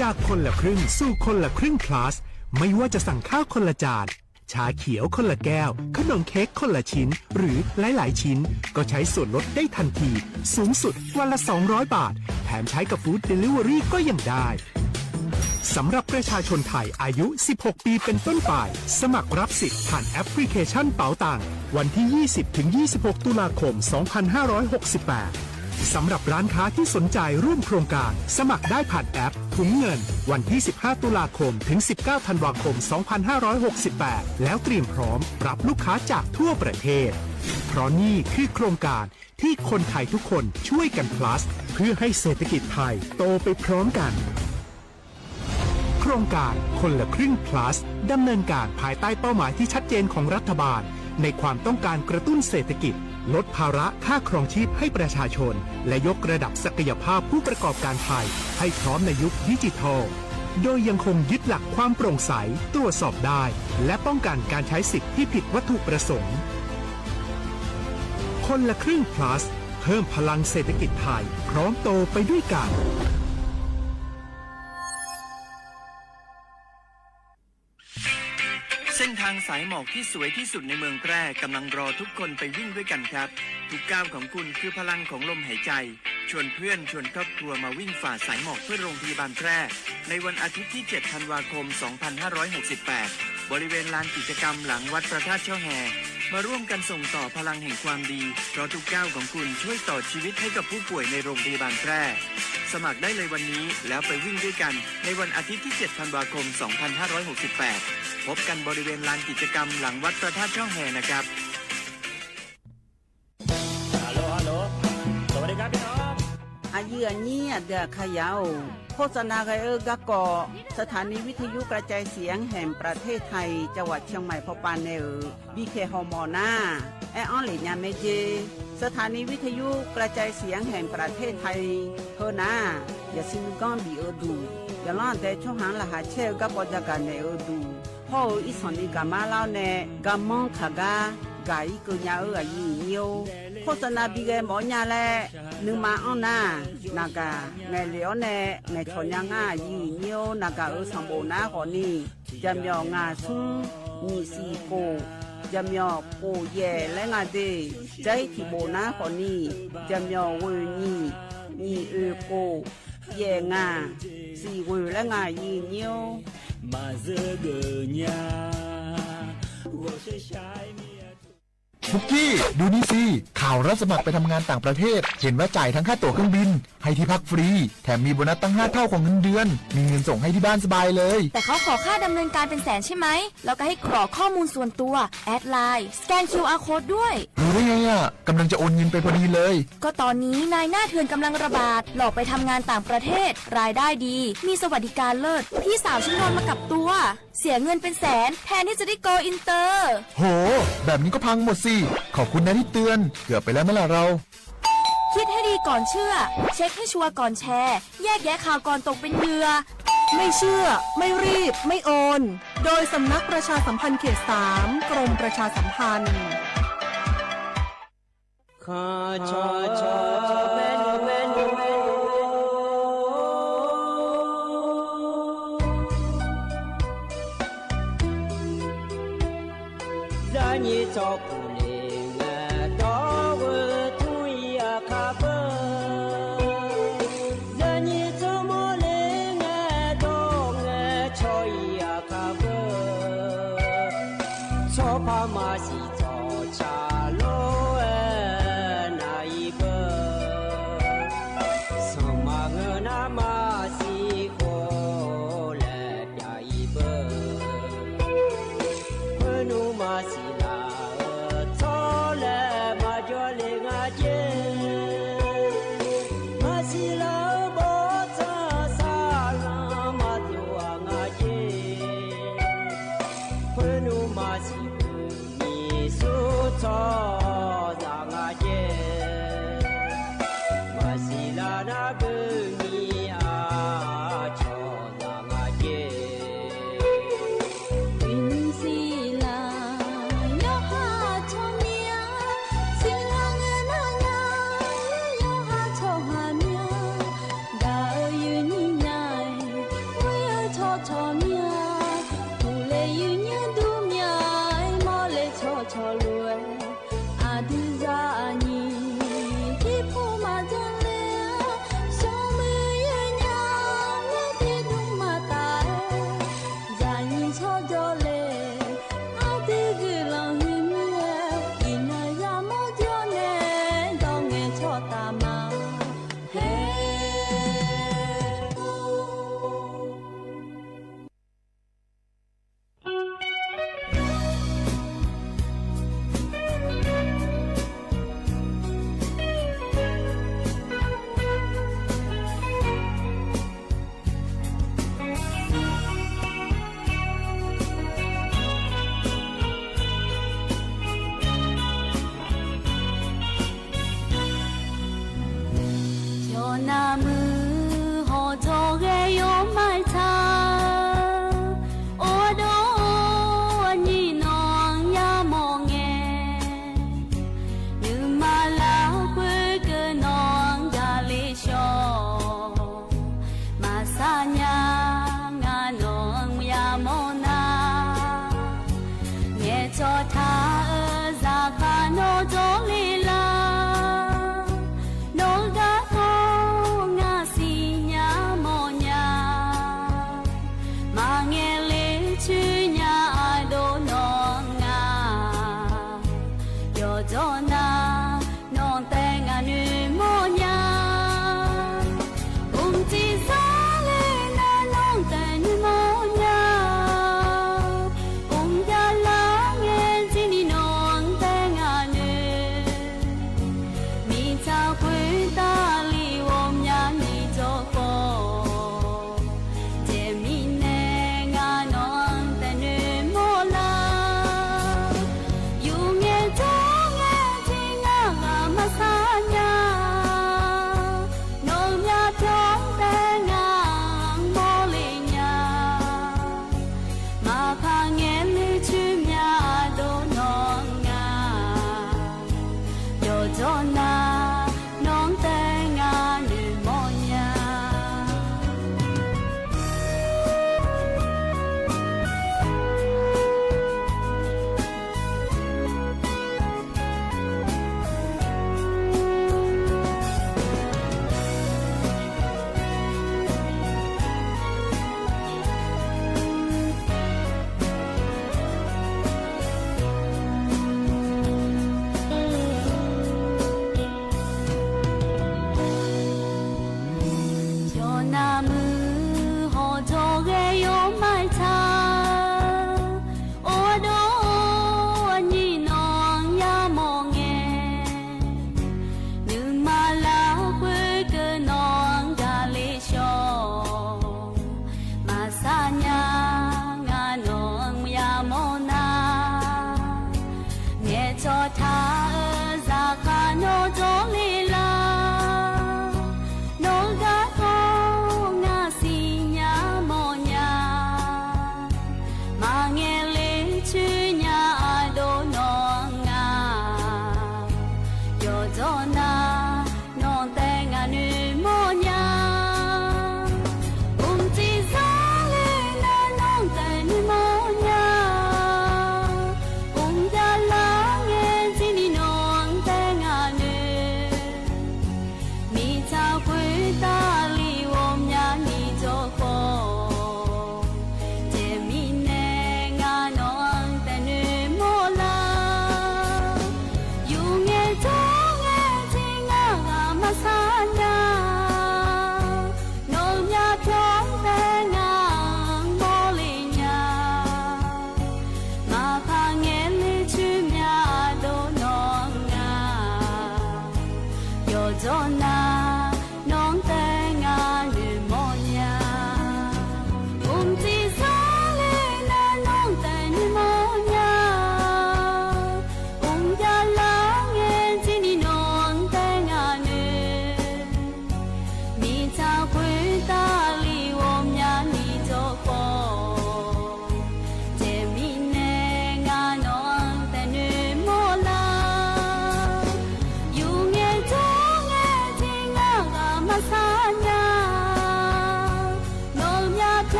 จากคนละครึ่งสู่คนละครึ่ง plus ไม่ว่าจะสั่งข้าวคนละจานชาเขียวคนละแก้วขนมเค้กคนละชิ้นหรือหลายๆชิ้นก็ใช้ส่วนลดได้ทันทีสูงสุดวันละ200 บาทแถมใช้กับฟู้ดเดลิเวอรี่ก็ยังได้สำหรับประชาชนไทยอายุ16ปีเป็นต้นไปสมัครรับสิทธิ์ผ่านแอปพลิเคชันเป๋าตังวันที่ 20-26 ตุลาคม 2568 สำหรับร้านค้าที่สนใจร่วมโครงการสมัครได้ผ่านแอปถุงเงินวันที่ 15 ตุลาคมถึง 19 ธันวาคม 2568 แล้วเตรียมพร้อมรับลูกค้าจากทั่วประเทศเพราะนี่คือโครงการที่คนไทยทุกคนช่วยกัน plus เพื่อให้เศรษฐกิจไทยโตไปพร้อมกันโครงการคนละครึ่ง plus ดำเนินการภายใต้เป้าหมายที่ชัดเจนของรัฐบาลในความต้องการกระตุ้นเศรษฐกิจลดภาระค่าครองชีพให้ประชาชนและยกระดับศักยภาพผู้ประกอบการไทยให้พร้อมในยุคดิจิทัลโดยยังคงยึดหลักความโปร่งใสตรวจสอบได้และป้องกันการใช้สิทธิที่ผิดวัตถุประสงค์ คนละครึ่ง plus เพิ่มพลังเศรษฐกิจไทยพร้อมโตไปด้วยกัน เส้นทางสายหมอกที่สวยที่สุดในเมืองแพร่กำลังรอทุกคนไปวิ่งด้วยกันครับทุกก้าวของคุณคือพลังของลมหายใจชวนเพื่อนชวนครอบครัวมาวิ่งฝ่าสายหมอกเพื่อโรงพยาบาลแพร่ในวันอาทิตย์ที่ 7 ธันวาคม 2568 บริเวณลานกิจกรรมหลังวัดพระธาตุช่อแฮมาร่วมกันส่งต่อพลังแห่งความดีเพราะทุกก้าวของคุณช่วยต่อชีวิตให้กับผู้ป่วยในโรงพยาบาลแพร่สมัครได้เลยวันนี้แล้วไปวิ่งด้วยกันในวันอาทิตย์ที่ 7 ธันวาคม 2568 พบกันบริเวณลานกิจกรรมหลังวัดพระธาตุช่อแฮนะครับฮัลโหลสวัสดีครับพี่น้อง อายุอันนี้เดือขยาวโฆษณาไกกะกอสถานีวิทยุกระจายเสียงแห่งประเทศไทยจังหวัดเชียงใหม่พอปานเนอบีเคฮอมอนาแอออนหลิญาเมเจสถานีวิทยุกระจายเสียงแห่งประเทศไทยเฮนาอย่าซิมก้อนบีเอดูอย่าล่อนแต่ช่วงหางละหาเชลกับปอจาการเนอดูพ่ออีสอนอีกามาเล่าเนกามองขากากาอีกญาอายุเนียวโฆษณาบีเกหมอญาแลนึงมาอ้อนนานากาแม่เหลียวแน่แม่ชอนยังอายุเนียวนากาสัมโบนาขอนี่จำยองาซุงมีสีโกจำยอโกเย่และงาเดใจที่โบนาขอนี่จำยอเวนี่มีโกเย่งาสีเวและงายีเนียวมาเจอเกญา我是ชายพุกกี้ดูนี่สิข่าวรับสมัครไปทำงานต่างประเทศเห็นว่าจ่ายทั้งค่าตั๋วเครื่องบินให้ที่พักฟรีแถมมีโบนัสตั้ง5 เท่าของเงินเดือนมีเงินส่งให้ที่บ้านสบายเลยแต่เขาขอค่าดำเนินการเป็นแสนใช่ไหมแล้วก็ให้กรอกข้อมูลส่วนตัวแอดไลน์สแกน QR Code ด้วยรู้ได้ไงอ่ะกำลังจะโอนเงินไปพอดีเลยก็ตอนนี้นายหน้าเถื่อนกำลังระบาดหลอกไปทำงานต่างประเทศรายได้ดีมีสวัสดิการเลิศพี่สาวฉันโดนมากับตัวเสียเงินเป็นแสนแทนที่จะได้โกอินเตอร์โหแบบนี้ก็พังหมดสิขอบคุณนะที่เตือนเกือบไปแล้วเมื่อไหร่เราคิดให้ดีก่อนเชื่อเช็คให้ชัวร์ก่อนแชร์แยกแยะข่าวก่อนตกเป็นเหยื่อไม่เชื่อไม่รีบไม่โอนโดยสำนักประชาสัมพันธ์เขต 3กรมประชาสัมพันธ์你照顾你我到我土呀卡不让你怎么来我到我朝呀卡不错怕马西早茶路那一个什么我那马西过来呀一个我努马西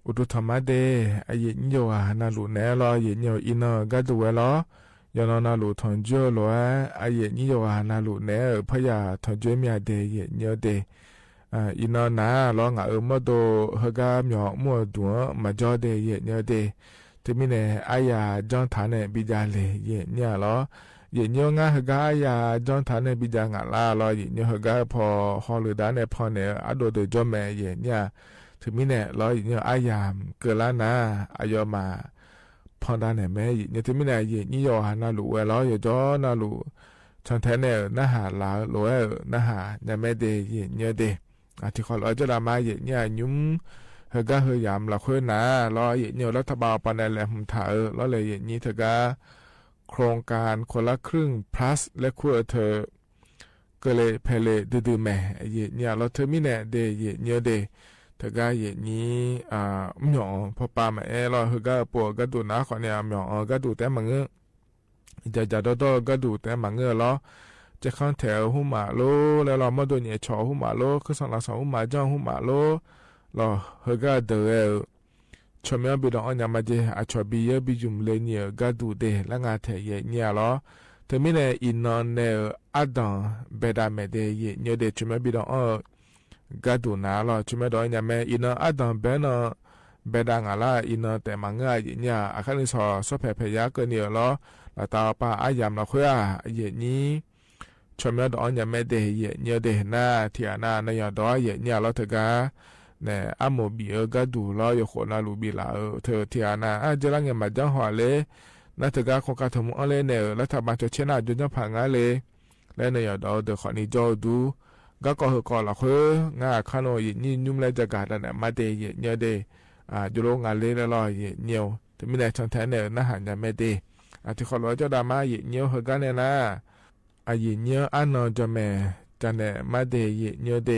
อุตุธรรมะเดอเย็นโยอานาลุแนลอเย็นโยอินกัดเวลอยอนนาลุทอนโจโลอเย็นโยอานาลุแนพยาทอนโจเมียเดเย็นโยเดอินนาลองามโดฮกาหมอมัวดัวมาจอเดเย็นโยเดทมิเนอายาจอนฐานเนบิจาเลเย็นเนี่ยลอเย็นโยงาฮกาอายาจอนฐานเนบิจางาลาลอเย็นโยฮกาพอฮอลดาเนพอเนอโดเดจอมแมเย็นเนี่ยถึงมิเนี่ยร้อยเนี่ยอายามเกิดล้านนะอายอมาพอได้เนี่ยแม่เนี่ยถึงมิเนี่ยยี่ยอหานาลูเวล้อยจอนาลูชันแทนเนี่ยนาหาลาโลเอนาหาเนี่ยแม่เดยเนี่ยเดที่ขอร้อยจะลามาเนี่ยยุ่มเฮก็เฮยามละคุยนะร้อยเนี่ยรัฐบาลปนแหลมถ่าแล้วเลยนี่เธอก็โครงการคนละครึ่ง plus และคู่เธอก็เลยเพลดื้อแม่เนี่ยเราเธอมิเนี่ยเดยเนี่ยเดเธอก็อย่างนี้หมอพอปามาเราเฮก็ปวดก็ดูนะขอเนี่ยหมอก็ดูแต่มังเงจะโดก็ดูแต่มังเงล้อจะข้างแถวหุ่มมาโลแล้วเรามาโดนเนี่ยชอหุ่มมาโลคือสั่งเราสองหุ่มมาจ้องหุ่มมาโลเราเฮก็เดือชมยังบิดอนยามาเจอาชอบบีเยบิจุมเลเนียก็ดูเดแล้วงาเทียเนี่ยล้อเธอไม่เนี่ยอินนอนเนี่ยอัดดอนเบดาเมเดยเนี่ยเดชมยังบิดอนกัดูนาลชุมดอยเนี่ยแม่อินอัดดังเบนเบดังอะไรอินแต่มังเงยเนี่ยอาคาริสอสเปเพยาเกเนียล้อแล้วตาป้าอายามเราคุยเย็นนี้ชุมดอยเนี่ยแม่เดยเนี่ยเดหน้าเทียนาในยอดอยเนี่ยเราเถอะกันเนี่ยอาโมบีกัดูล้อยคนนาลูบีลาเธอเทียนาเจรังเงี้ยมาจังหัวเลยนั่นเถอะกันคนการทำอะไรเนี่ยแล้วถ้ามาจะเชนะจุนจะพังอะไรแล้วในยอดเดขอนิจอดูก็เฮก็ละเฮืองาคานอยนี่ยุ่มเลยจะกาดนะมาเดยเนี่ยเดจุโรงานเลยละลอยเนี่ยถึงมีแต่ชันแทนเนี่ยนะหันจะไม่เดที่ขอร้อยเจ้าดามาเนี่ยเฮกันเนี่ยนะเนี่ยอันนอจะแม่จันเนี่ยมาเดยเนี่ยเด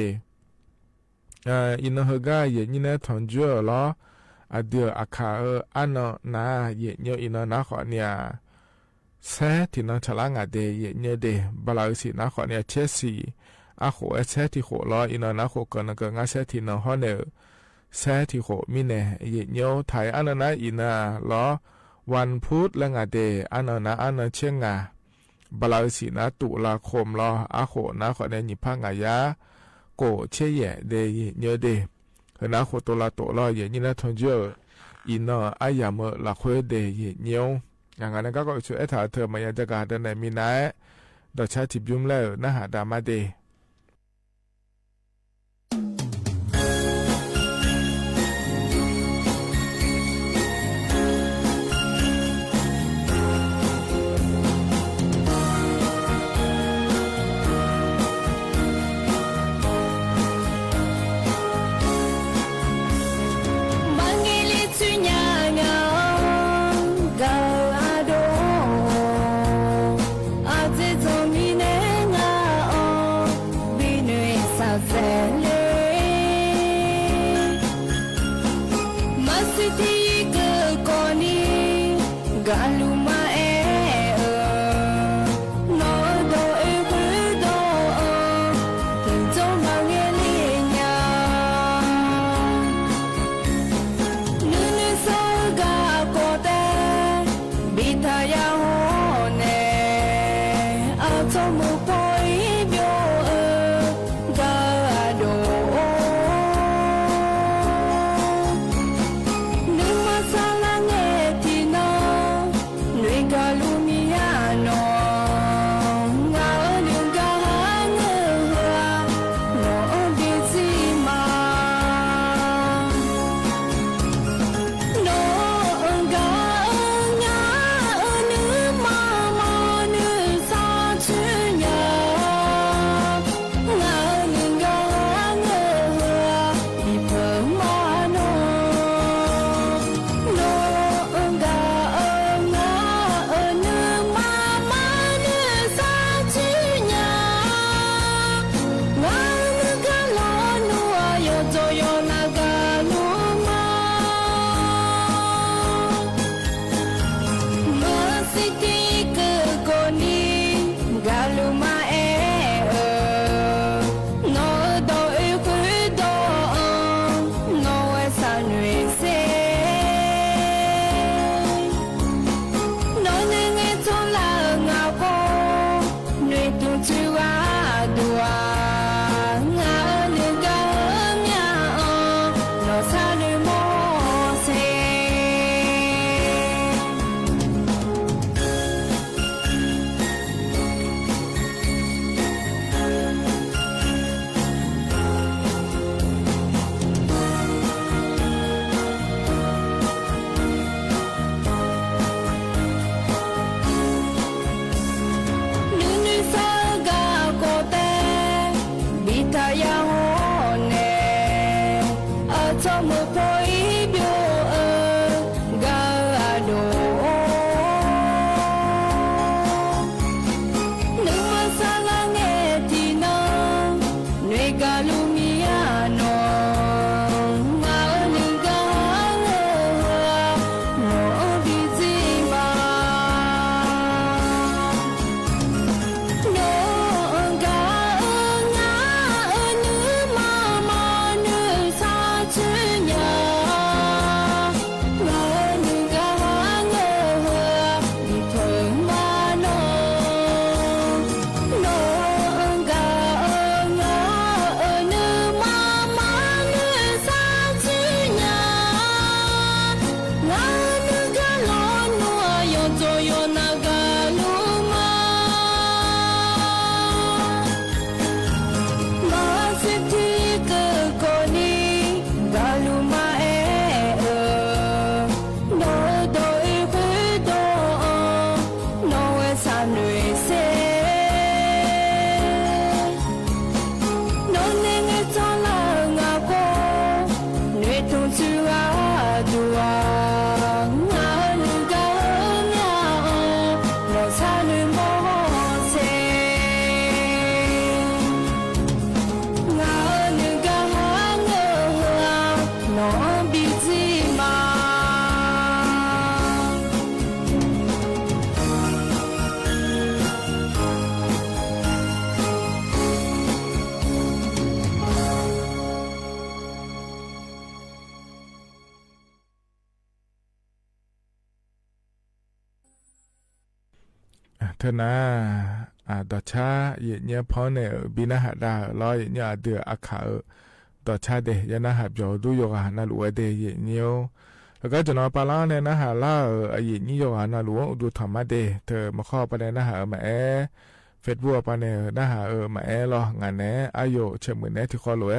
อินเฮกันนี่เนี่ยทอนจัวล้อเดียวอาคาอันนอนาเนี่ยอินนาขอเนี่ย แซ่ที่น้องฉลางาเดยเนเดบลาสินะขอเนี่ยเชสีอาโขแซ่ที่โขรออีนนะโขกันก็งาแซ่ที่น้องฮอเนอแซ่ที่โขมิเนเยเนียวไทยอันนั้นอีนาล้อวันพุธและงาเดอันนั้นอันนั้นเชียงงาบลาสินะตุลาคมล้ออาโขนะขอเนี่ยหยิบผ้างายาโกเชเยเดยเนเดเฮนะโขตัวละตัวล้อเยนี่นะทงเจออีนาอายามละคุยเดยเนียวอย่างนั้นก็ช่วยถ่ายเธอมายังจะการเดินในมีนายดอกชาติบุ้มแล้วนะฮะดามาเดน เธอนะดอชาเยเนียพอเนี่ยบินาหาดาลอยเนี่ยเดืออาขาดอชาเดยนะหาบยอดูโยกานาลัวเดเยเนียวแล้วก็จะนอปาลาเนี่ยนะหาล่าเยนี่โยกานาลัวดูธรรมะเดเธอมาข้อประเด็นนะหามาเฟซบุ๊กปะเนี่ยนะหามารองานเนี่ยอายุเชื่อมือเนี่ยที่ข้อลัว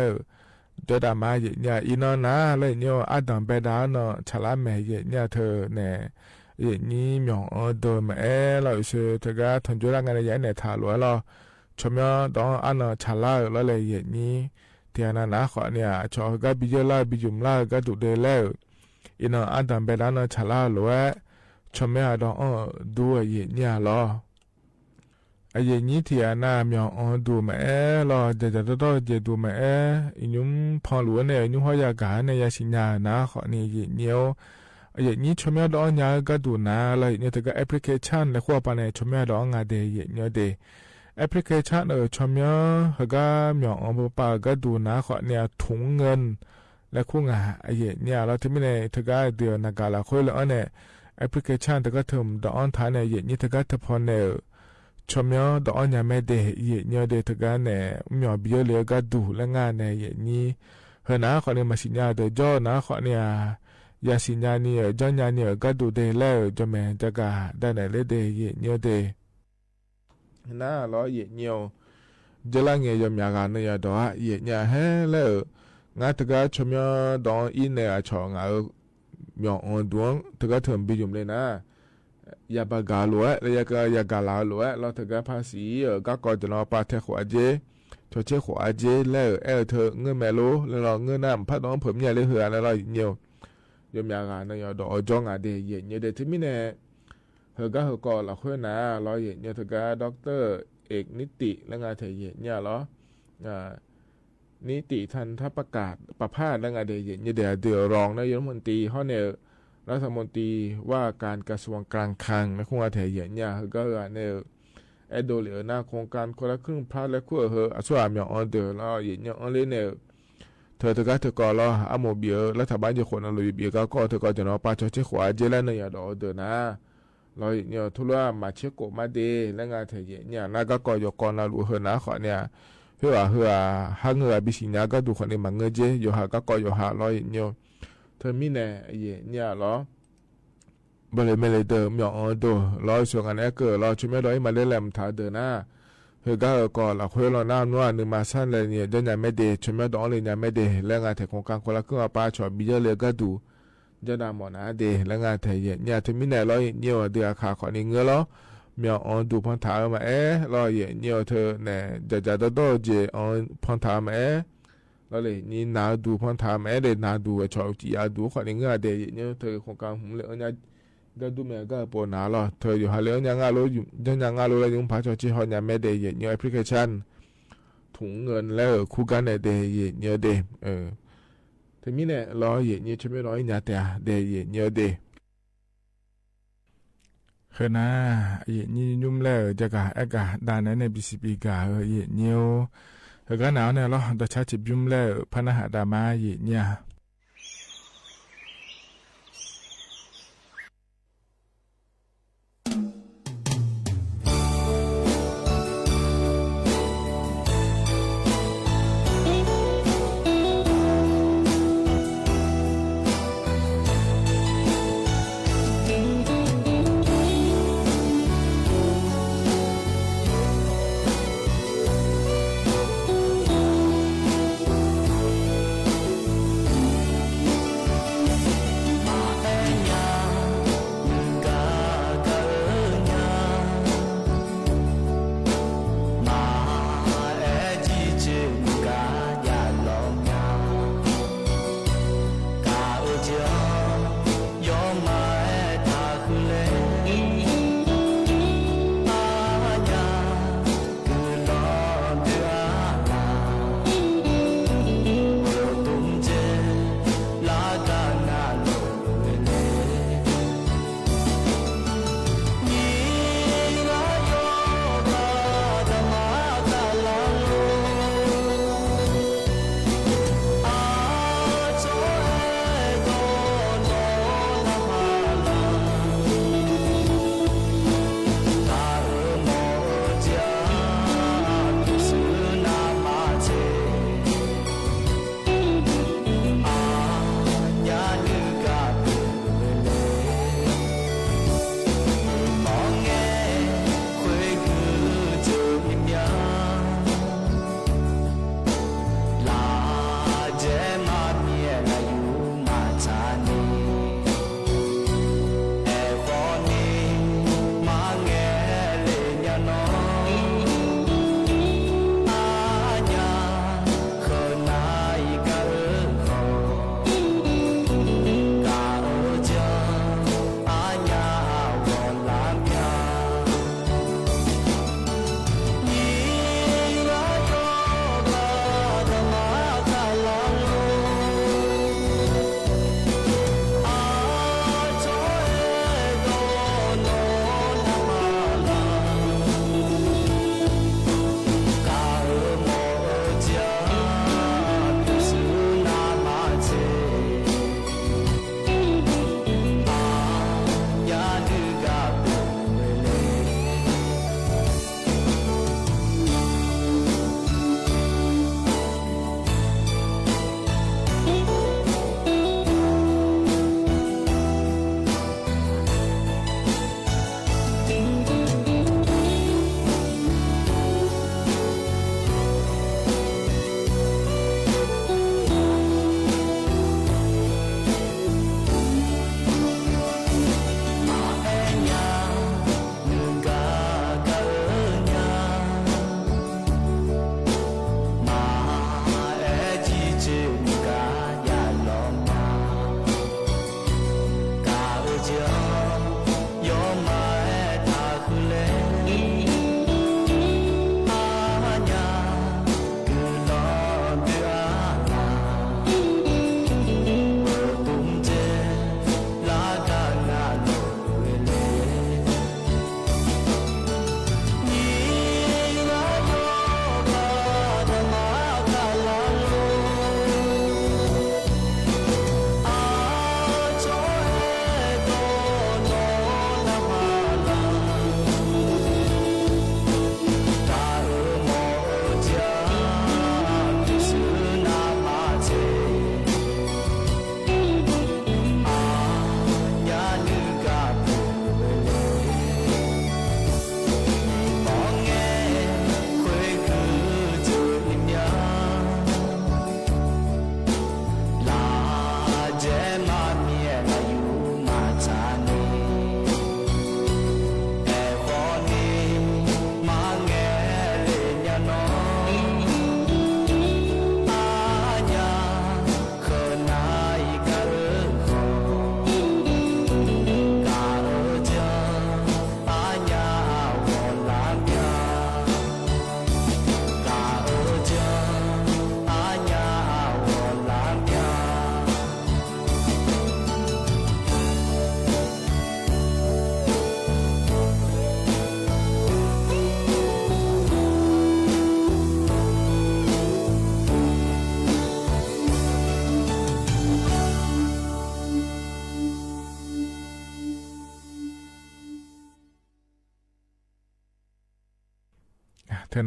เดดามาเยเนี่ยอีนอนะเลยเนี่ยอาดัมเบดาเนาะชลาเมเยเนี่ยเธอเนี่ยเยนี่มองโดมาเราชื่อเธอก็ทนจุดงานเนี่ยเนี่ยทาลัวเราชมยอดองอันชลาแล้วเลยเยนี่เทียนนะขอเนี่ยชอก็บิจลาบิจุมลาก็ดูเดแล้วอีนออาดัมเบดาเนาะชลาลัวชมยอดองดูเยเนี่ยล้อไอ้เยนี่ที่น่ามองดูมารอจะต้องเจดูมาอินุมพอหลวงเนี่ยอินุมหอยากาเนี่ยยาสิญญานะขอนี่เนียวไอ้เยนี่ชมยอดองยาก็ดูนะเลยเนี่ยแต่ก็แอปพลิเคชันและขั้วปานเนี่ยชมยอดองงาเดยเนี่ยเดแอปพลิเคชันชมยอดก็มองบุปผาก็ดูนะขอเนี่ยถุงเงินและคู่งาไอ้เยเนี่ยเราที่ไม่เนี่ยแต่ก็เดือนนักการละคุยแล้วเนี่ยแอปพลิเคชันแต่ก็ถึงดอนทานเนี่ยเยนี่แต่ก็ทพอเนี่ยชมยอดอนยาไม่เดยเนี่ยเดทกันเนี่ยมีอบิโอเลียก็ดูและงานเนี่ยนี่เฮนะขอเนี่ยมาสิญญาเดจอนะขอเนี่ยยาสิญญาเนี่ยจอนยาเนี่ยก็ดูเดแล้วจะแม่จะกะได้ไหนเลยเดยเนี่ยเดนะล้อเนี่ยเจลังเงียมยากันเนี่ยดอเนี่ยเฮแล้วงาตกะชมยอดอนอินเนี่ยชองเอามีออนดวงตกะถึงบิจุมเลยนะยาบากาลัวยากาลาลัวเราถึงกับภาษีก็ก่อนจะนอปาเทขวาเจชดเชขวาเจแล้วเธอเงินแม่รู้แล้วเราเงินน้ำพัดน้องผมเนี่ยเลยเหือแล้วเราเงียวยมยากาเนี่ยดอกจงเดยเนี่ยเดที่มิเนี่ยเฮก็เฮก่อนเราค่อยนะเราเนี่ยถึงกับด็อกเตอร์เอกนิติแล้วงานเธอเนี่ยเหรอนิติทันทัประกาศประพาสแล้วงานเดยเนี่ยเดี๋ยวรองนายกรัฐมนตรีเขาเนี่ยรัฐมนตรีว่าการกระทรวงการคลังในโครงการแถเหยียนเนี่ยก็เนี่ยโดเหลือหน้าโครงการคนละครึ่งพลาดและขั้วส่วนอย่างอันเดอร์แล้วเหยียนเนี่ยอันเลยเนี่ยเธอก็รออาโมเบียรัฐบาลจะคนอะไรเบียก็เธอก็จะนอปาชเชขวาเจแล้วเนี่ยดอเดอร์นะเราเนี่ยทุลัวมาเชโกมาเดและงานแถเหยียนเนี่ยน่าก็ยกรเราลูเฮนะขอเนี่ยเพื่อหาเงือบิสิญญาก็ดูคนนี้มาเงือเจอยู่หาก็อยู่หาเราเนี่ยเธอมีเนี่ยเนี่ยหรอบริเวณเดิมอย่างดูรอช่วงอันนี้เกิดรอช่วยไม่ได้มาเล่นแหลมถาเดินหน้าเฮก็ก่อนเราคุยเราหน้านัวหนึ่งมาสั้นเลยเนี่ยเดินยังไม่ดีช่วยไม่ได้เลยยังไม่ดีแล้วงานแถวโครงการคนละครึ่งป้าชอบบิเยเลยก็ดูจะนำหมอนะดีแล้วงานแถวเนี่ยเธอมีเนี่ยรอเนี่ยเดือขาขอนี่เงือแล้วมีดูพันธะมารอเนี่ยเธอเนี่ยจะโดเจพันธะมาแล้วเลยนี่นาดูพันธะเลยนาดูชอบจีอาดูขอนี่เงือเดียเนี่ยเธอโครงการผมเลยเนี่ยก็ดูแม่ก็ปวดหนาแล้วเธออยู่หาเรื่องยังงารู้อยู่ยังงารู้อะไรยังพาชจีฮอนยังไม่ได้เยอะแอปพลิเคชันถุงเงินแล้วคู่กันเนี่ยเดย์เยอะเดทีนี้เนี่ยรอเยอะใช่ไหมรออีกเนี่ยแต่เดย์เยอะเดคือนะเยอะนี่ยุ่มแล้วจะกะเอกะด้านนั้นในบีซีพีกะเยอะเนียวคือกันหนาวเนี่ยเราแต่ชาจิบยุ่มแล้วพนักหาดามาเยอะเนี่ย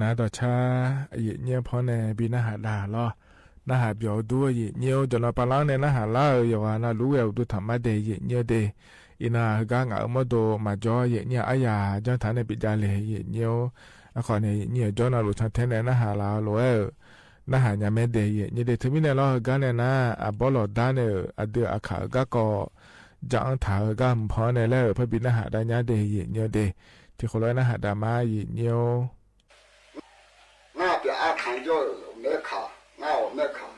นาต่อชาเย่เนี่ยพอในบีนาหาดาล้อนาหาเบียวด้วยเย่เนี่ยจนเราปลาในนาหาล่าอยู่ว่านารู้เอวดูธรรมะเดเย่เนี่ยเดอินาก้างเอามาดูมาจ่อเย่เนี่ยอายาจังฐานในปิจาเลเย่เนี่ยขอเนี่ยเนี่ยจ่อนารู้ทันเทนนาหาลาโลเอนาหายาเมเดเย่เนี่ยเดทมินล้อก้างเนี่ยนะบอลดานเนี่ยเดือขาก้าก็จังถาก้ามพอในแล้วพระบินาหาดาญาเดเย่เนี่ยเดที่คนร้อยนาหาดามาเย่เนี่ย那边阿看就没考，那我没考，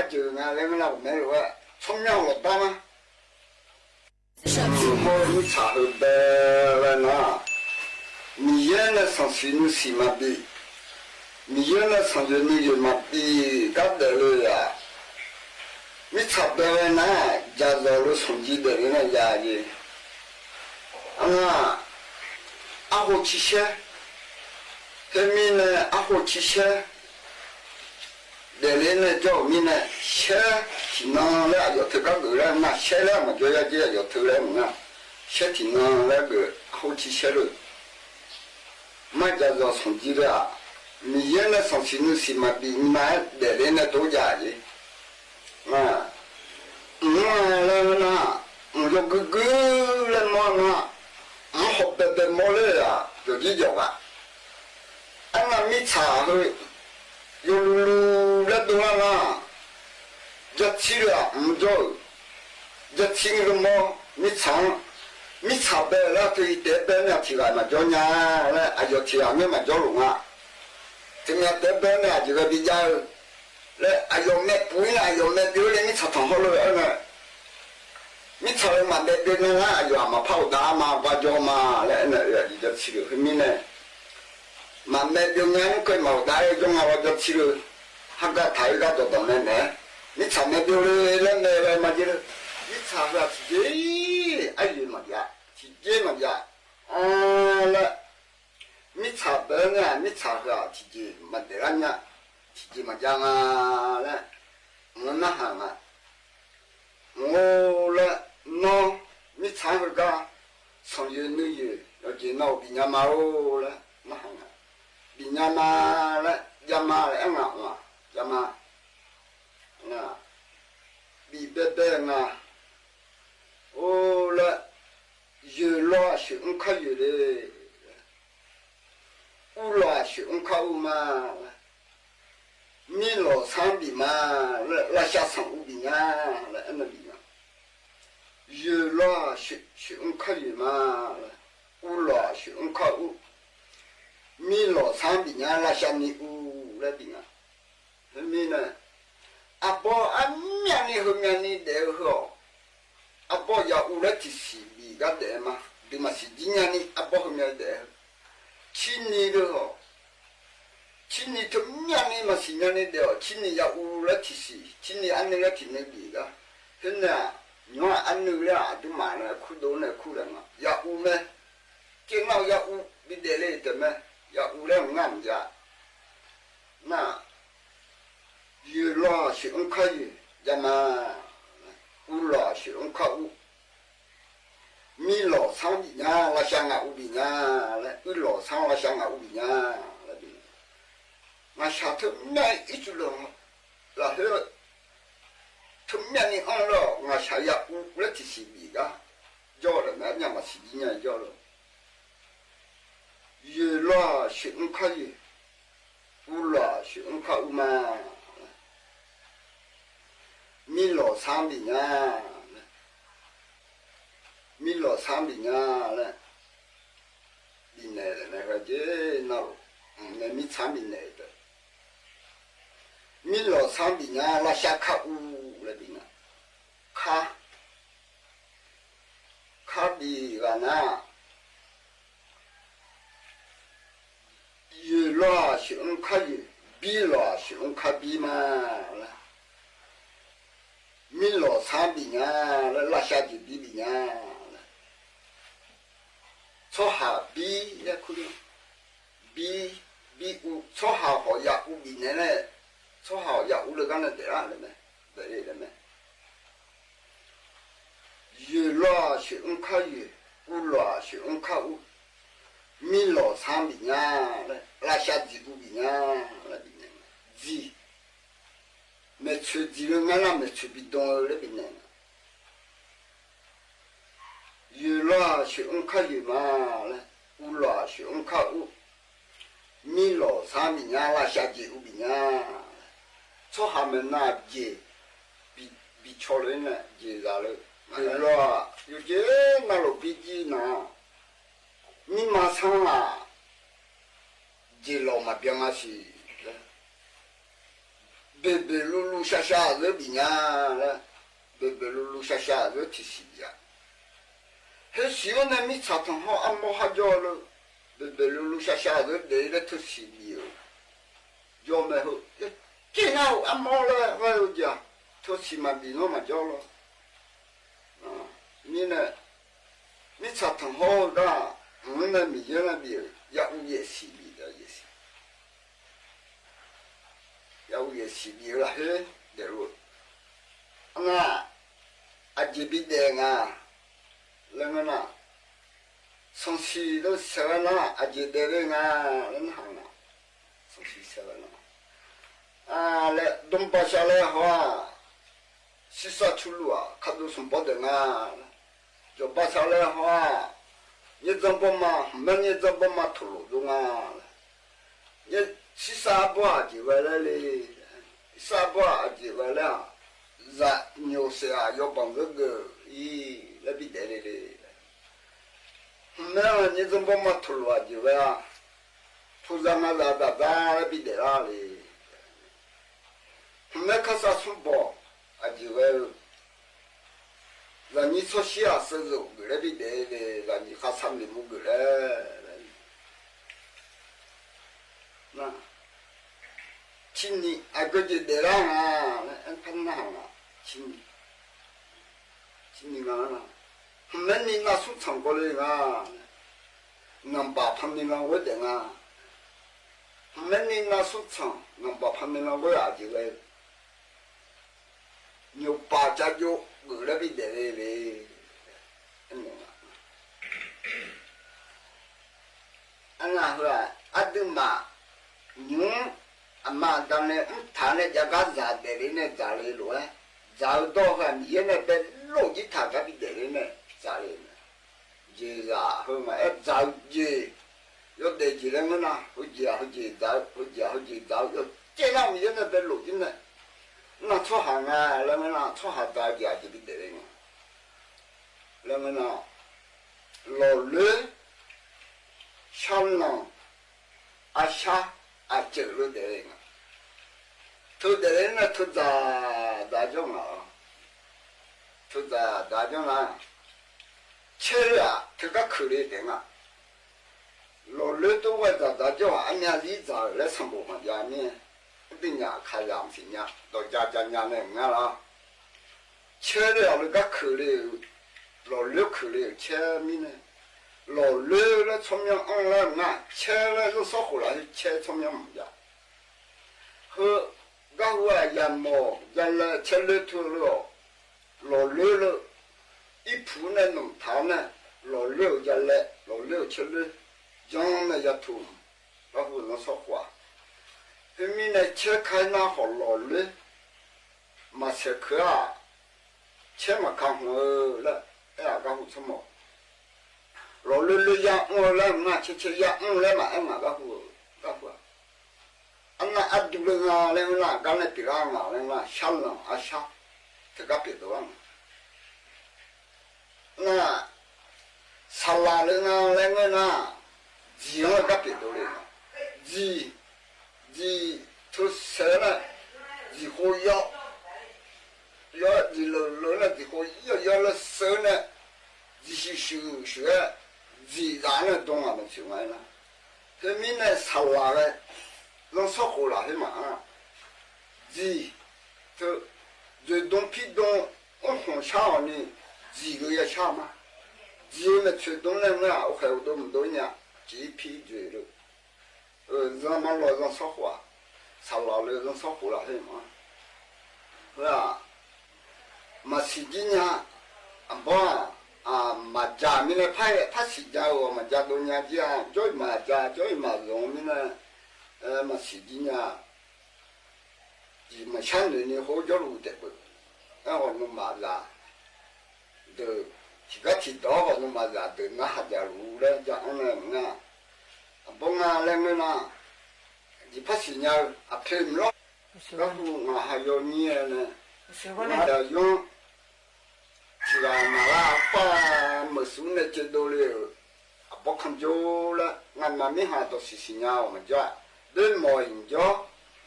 就俺那个没有冲量我大吗？之后你查后边了那，你原来上学你是嘛的，你原来上学你就嘛的搞得了呀，你查边了那，家长都送几的那家的，阿我去写。后面呢，阿伙去写，来来呢叫我们呢写，听那了要投个个了，那写了嘛就要投了嘛，写听那那个好去写了，嘛家长送几了，你原来上学你是嘛比你那来来呢多家的，了那，我就个了嘛那，我好白白毛了呀，就这叫啊。那没查后，有路了多了，这去了唔做，这去了么？没查白了，对得白了去了嘛，叫伢了，就去了没嘛叫龙啊，这伢得白了这个比较，了有没不呢？有没丢了？没查通好了呢？没查嘛得丢了，有嘛跑大嘛，把叫嘛，了那就去了后面呢。mà mẹ điều ngắn coi màu đá trong ngào cho chị được hàng cả thái cả tổ tổng này nè nít chả mẹ điều lên này mà chứ nít chả ra chị dễ ai gì mà dạ chị dễ mà dạ là nít chả bé nè nít chả ra chị dễ mà để ăn nhá chị dễ mà dạ là nó hàng à ngô là nó nít chả ra cả xong rồi nữa gì rồi chị nó bị nhà máu là nó hàng à bị nhà mà là em ngạo mà nhà mà bị bé bé mà ô là giờ lo sự ông khai giờ đấy u lo sự ông khai mà mi lo sang bị mà là xa sang u bị nhà là em là bị nhà giờ lo sự ông khai giờ mà u lo sự ông khai u mi lo sang bị nhà là sang ni u là bị nhà thế mi nè apo amia ni humia ni de ho apo ya u là chỉ si bị cái de mà đi mà si dinya ni apo humia de chini de ho chini to mia ni mà si nya ni de ho chini ya u là chỉ si chini ăn ni là chỉ ni bị cái thế nè nó ăn ni là tu mà là khu đồ này khu là mà ya u nè cái nào ya u bị de lên de mà ya u là ngang ja na yu lo shi ông khai ya ma u lo shi ông khai u mi lo sang bi nya la sang a u bi nya la u lo sang la sang a u bi nya la bi ma sha tu nai i tu lo la he tu nya ni on lo ma sha ya u la ti si bi ga jo la ma nya ma si bi nya jo lo yu lo shi ông khai u lo shi ông khai u ma mi lo sang bi nya mi lo sang bi nya la bi ne la ga je na ne mi sang bi ne de mi lo sang bi nya la sha kha u la bi na kha bi ga na yu lo shi un kha yu bi lo shi un kha bi ma la mi lo sang bi nya la sha ji bi bi nya cho hà bi ya khu bi u cho hà họ ya u bi này cho hà ya u được cái này để ra này để này yu lo shi un kha yu u lo shi un kha u mi lo sang bi nya 拉下几步比呢，那比呢，几，没出几个俺那没出比多那比呢，有了是我看有嘛了，有了是我看有，米了三比呢拉下几步比呢，从他们那接，比超人呢接下来，有了有些那路比几呢，你马上啊。接老嘛边啊是，白白露露下下热比呀了，白白露露下下热提西呀。还喜欢那米茶汤好按摩下脚了，白白露露下下热来了提西比哦，脚没好，今后按摩了我有讲，提西嘛比我嘛脚了，啊，你呢？米茶汤好的，我那米就那比要五也西比。要也是比了嘿，对不？那这边的啊，那个呢，从西到西那这边啊，那行啊，从西西那，来东北下来的话，西沙出路啊，看到什么的啊，就北下来的话，你怎么嘛，没你怎么嘛吐露中啊，你。是沙巴就完了嘞，沙巴就完了，热牛舌啊要帮这个，咦，那边得嘞嘞。那你怎么嘛吐露啊就完了，吐上那那边得啦嘞。那看啥出包啊就完了，让你出西啊是肉个那边得嘞，让你还上面木个嘞。那。今年个就得了啊，看那啊，今年啊，那你那出场过来啊，能把旁边那我等啊，那你那出场能把旁边那我啊就来，牛八家就我那边得嘞，那会啊都嘛，牛。mà đằng này thằng này giờ cả già để đến này già lên rồi, già to hơn hiện nay bên lô chỉ thằng cái bị để đến này già lên, gì già hơn mà ép già gì, rồi để gì lên nữa nè, hồi gì già, rồi cái nào hiện nay bên lô chỉ này, nó cho hàng à, lên nữa cho hàng già già chỉ bị để đến, lên nữa, lò lưới, chăn nòng, sa chữ luôn để đấy, thôi để đấy là thôi già trong nào, thôi già trong nào, chơi à, thì các khử đi đấy mà, lò lưới tôi quay già trong anh nhà lý già lấy sang bộ mà già nè, cái nhà khai làm gì nhá, đồ già nhà này nghe là, chơi đi là các khử đi, lò lưới khử đi chơi mi nè. lò lưới là trong nhà ăn là ngã chơi là nó sót lại chơi trong nhà mình vậy, hơ các hoa yam mò yam là chơi lưới thua lò lưới là ít phụ này nông thảo này lò lưới yam là lò lưới chơi lưới giang này yam thua các hoa nó sót qua, thì mình này chơi khai na họ lò lưới mà chơi khơi à chơi mà không là các hoa sao mò rồi lưới giang lên mà chơi giang lên mà em mà các hoa anh là ăn được lên là cái này bị ra mà lên là săn là săn thì các bị đồ ăn là săn là lên là gì là các bị đồ lên gì thứ sẽ là gì khôi yếu gì là gì khôi yếu là sớ này gì sửa gì ra là đông à mình chịu ngay là thế mình này sầu là cái nó sốc khổ là thế mà gì thế rồi đông phi đông ông không sao này gì cái gì sao mà gì mà chuyện đông này mà ở khẩu đông đông nhà chỉ phi rồi rồi ra mà lo ra sốc khổ sầu là ra sốc khổ là thế mà là mà xí nhà anh bảo mà cha mình này phải xí giàu mà cha đông nhà cha chơi mà cha chơi mà giống mình này 嘛是的呀，你们乡里呢好叫路的不？我弄嘛啦，都几个提到我弄嘛啦，都那下家路了，讲那啊，不啊那个那，你怕是呀啊偏了，然后我还有你呢，我要用。是啊，那啦，把没收那接到了，不看就了，俺妈咪哈都是新呀，我们家，人没人家，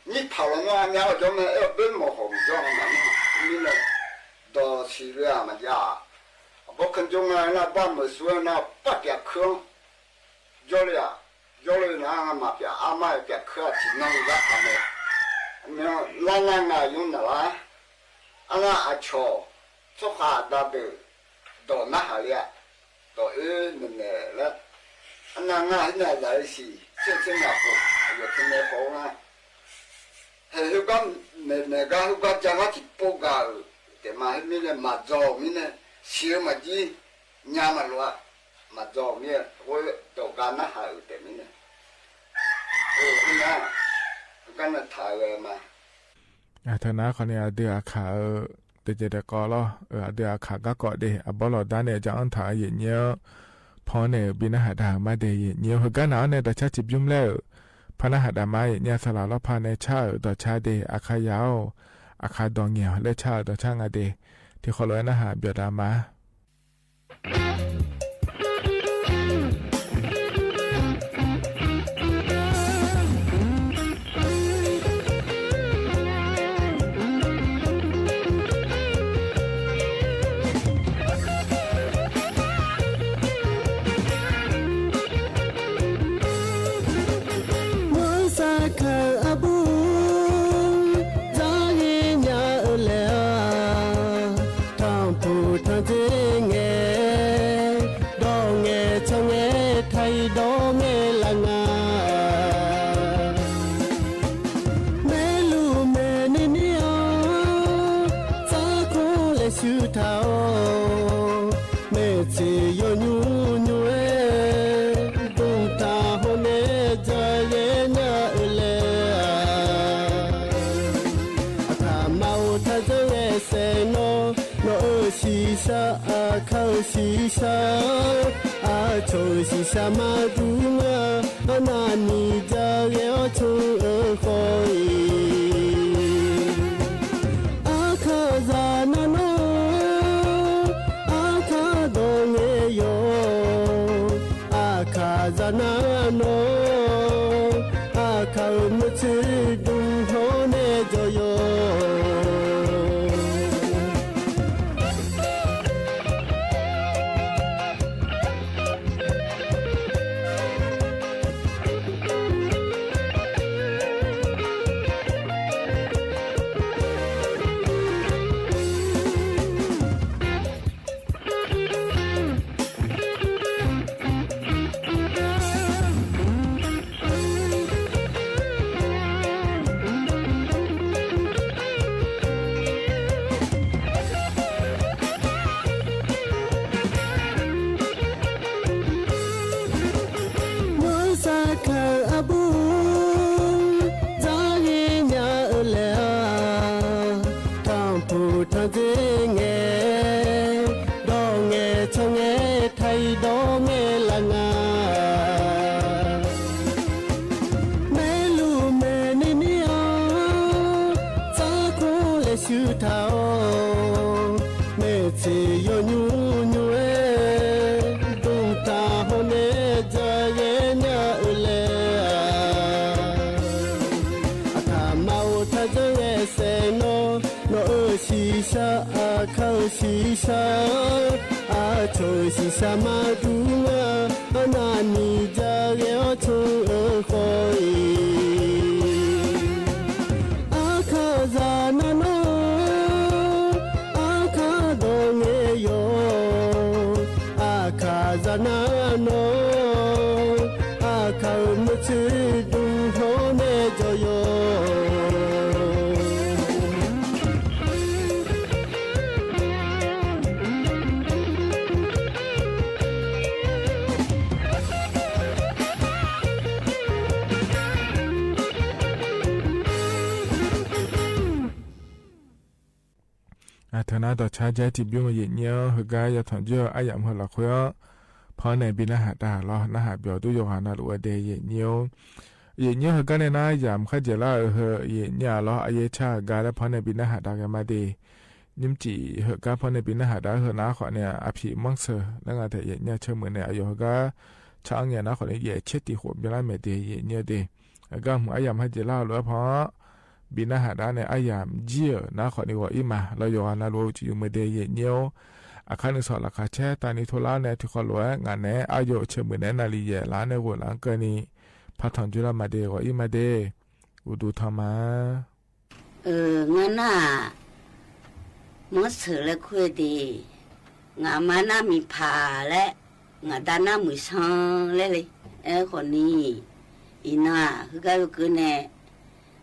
你跑了我娘我家么要人没好家，我妈咪哈，你呢，都是了嘛家，不看就俺那把没收那八点课，叫了，叫了那俺妈边阿妈边课只能一个阿妹，那用的啦，俺那阿巧。说话那边到那哈里，到那了，那来是新加坡，有听没好啊？还有讲那个有讲讲话是不高，对嘛？那边马早面呢，小嘛子，伢嘛罗，马早面我到干那还有对面呢，那干那台湾嘛。ท่านั้นคนนี้เดือขาแต่จะได้ก่อล้อเดือขาก็ก่อเดอบอลด้านเนี่ยจะอันถ่ายอย่างเงี้ยพอเนี่ยบินหาดามาเดอย่างเงี้ยหัวกันหนาวเนี่ยแต่ชาจิบยุ่มแล้วพนักหาดามาอย่างเงี้ยสลาล้อพาในชาต่อชาเดอาคายาวอาคาดองเงี้ยและชาต่อช่างอาเดที่เขาเลยนะหาเบียดามา西沙啊，从西沙马杜啊，那你家要从何以？阿卡扎那诺，阿卡东耶哟，阿卡扎那诺，阿卡木吃东后呢就哟。西沙啊，从西沙马杜啊，那你家要从何以？阿卡扎那诺，阿卡东耶哟，阿卡扎那诺，阿卡木吃东后呢就哟。เธอหน้าต่อชาใจที่บิ้วเย็นเนี้ยเฮกายาถอนเยอะอายามเฮละคุยพอในบินหาตาล้อหน้าหาเบียวตุยหานาลัวเดเย็นเนี้ยเย็นเนี้ยเฮกันในน้ายามข้าเจล่าเฮเย็นเนี้ยล้ออายชากาแล้วพอในบินหาตากันมาดีนิมจีเฮกาพอในบินหาตาเฮน้าขอเนี่ยอภิมังเซแล้วงานแต่เย็นเนี้ยเชื่อมือเนี่ยอายุเฮกาช่างเนี่ยน้าขอเนี่ยเย่เช็ดตีหัวเบลาเมเดเย็นเนี้ยเดก็หมู่อายามให้เจล่าหรือเพราะบินหาตาเนี่ยอายามเจี๋ยน้าขอเนี่ยว่าอีมาเราอยู่นาลัวจีอยู่เมเดเย็นเนี้ยอาคารนึกสอนราคาแช่ตานิทุลาเนี่ยที่ขอหลวงงานเนี่ยอายุเชื่อมือเนี่ยนาลีเย่ล้านเนี่ยหัวหลังเกินนี้พัฒนจุลมาเดว่าอีมาเดอุดูธรรมางั้นน่ะมันเสือเลยคุยดีงามาน่ามีผ่าและงาด้านหน้ามือช่างเลยคนนี้อีน่าคือก็คือเนี่ย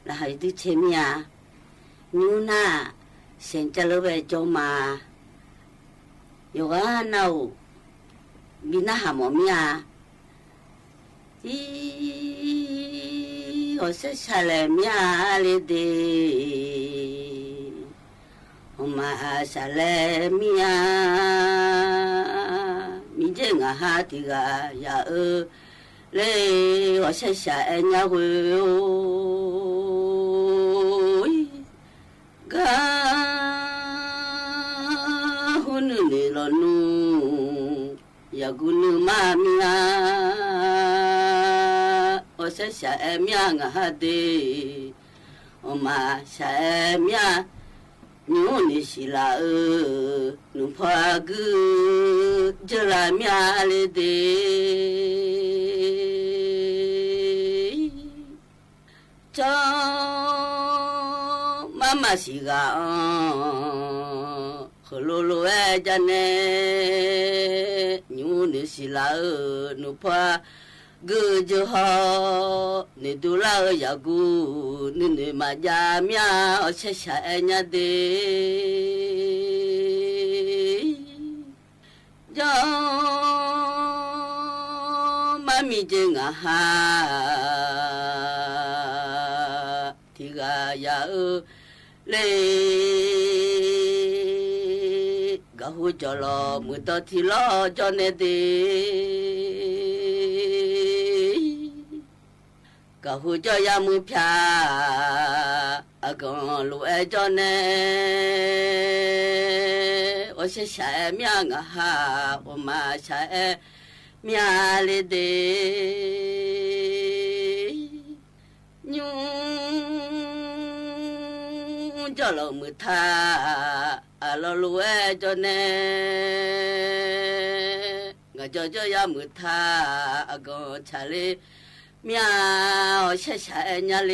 แล้วให้ดูเชมีอ่ะยูน่าเสียงจะเลิกไปจงมาอยู่ว่าเราบินหาหมอมีอ่ะ我是下来面里的，我妈下来面，明天我哈的个呀嘞，我是下人家会哦，个我努力了努，呀姑娘妈咪啊。我是下面啊的，我妈下面牛的是啦弄破个就啦面里的，叫妈妈是个和露露爱家呢，牛的是啦弄破。个就好，你都老呀姑，你嘛家面我吃下人家的，叫妈咪这个哈，提个呀嘞，个胡叫了，没到提了叫你的。个胡叫呀木片，阿公路爱叫呢，我是下面个哈，我妈下面里的牛叫了木他，阿老路爱叫呢，我叫呀木他，阿公下里。面我吃下人家哩，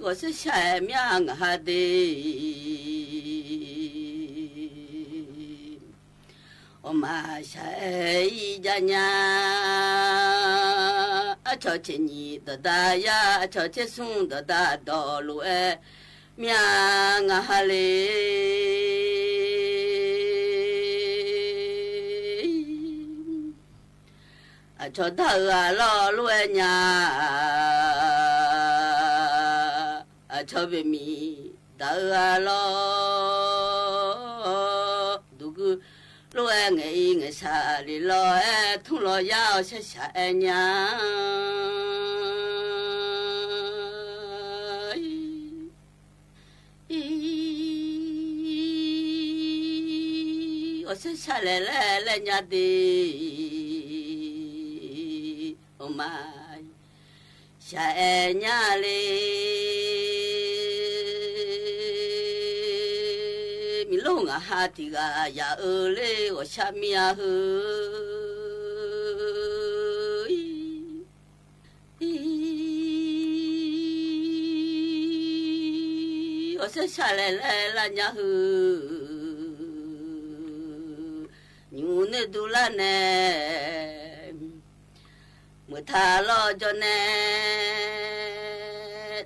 我是下面啊的，我妈下一家娘，朝前你的大呀，朝前送的大道路哎。面啊哈嘞，啊朝头啊老路呀，啊朝北面头啊老，都个路哎哎啥哩老哎，通老要下下哎娘。我是下来人家的，我妈下人家嘞，米龙啊哈的个呀嘞，我下面啊我是下来人家牛呢都啦呢，木塔老着呢，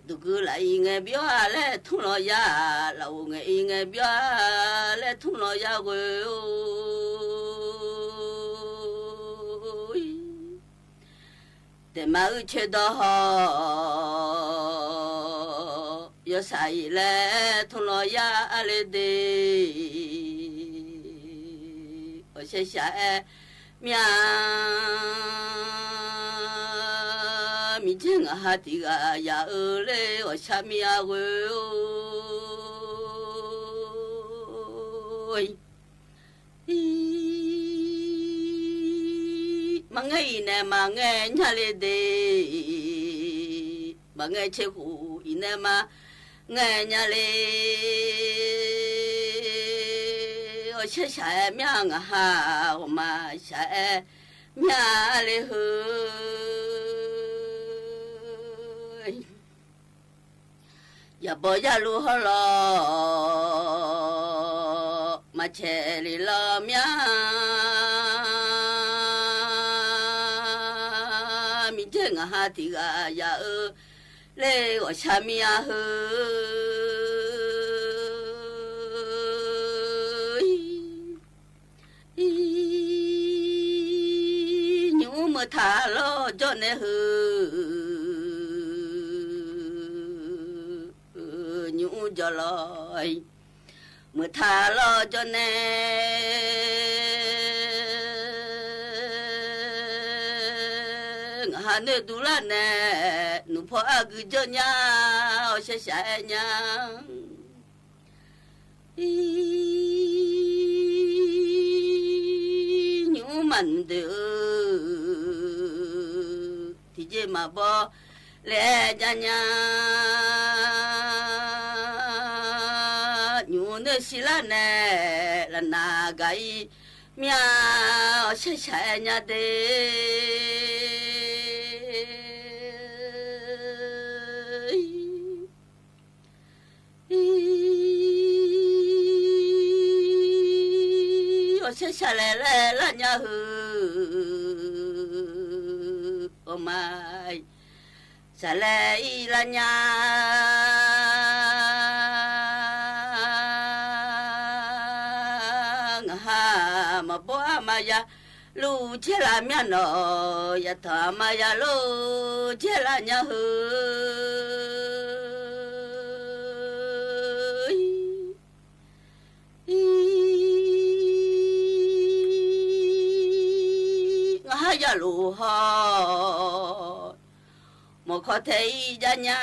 都个来应该表来通了呀，老个应该表来通了呀个哟， แต่มาเชดฮอยสายแลทุลอยาอะไรเดโอเชชาเมียมีเจงหาติกายาเลโอชามีอาเวมังไงเนี่ยมังไงญาเลเดมังไงเชหูอิเนี่ยมาไงญาเลโอเชชาเมียงหาโอมาชาเมียเลหูอย่าบอกอย่ารู้ฮะลอมาเชลิลาเมียมีเจงหาติกายาเลวชามีอาเฮยูมาทาโลจนเนฮยูจลอยเมื่อทาโลจนเนหาเนดูแลเนหนูพออากุจญาโอเชชายญาหนูมันเดือที่เจมาบอเลญญาหนูเนสิลาเนละนาไกเมียโอเชชายญาเดชะชะเลเลละญาฮูโอมายชะเลอีละญางหามาบ่มายาลูเชลาเมียนอยะทามายาลูเชลาญาฮูยาลูฮอมขอเทยญาญา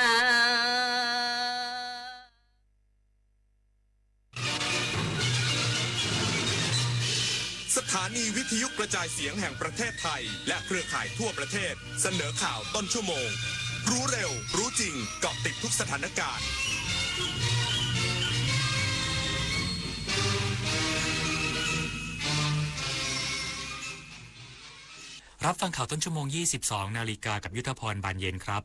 สถานีวิทยุกระจายเสียงแห่งประเทศไทยและเครือข่ายทั่วประเทศเสนอข่าวต้นชั่วโมงรู้เร็วรู้จริงเกาะติดทุกสถานการณ์รับฟังข่าวต้นชั่วโมง 22 นาฬิกากับยุทธพร บานเย็นครับ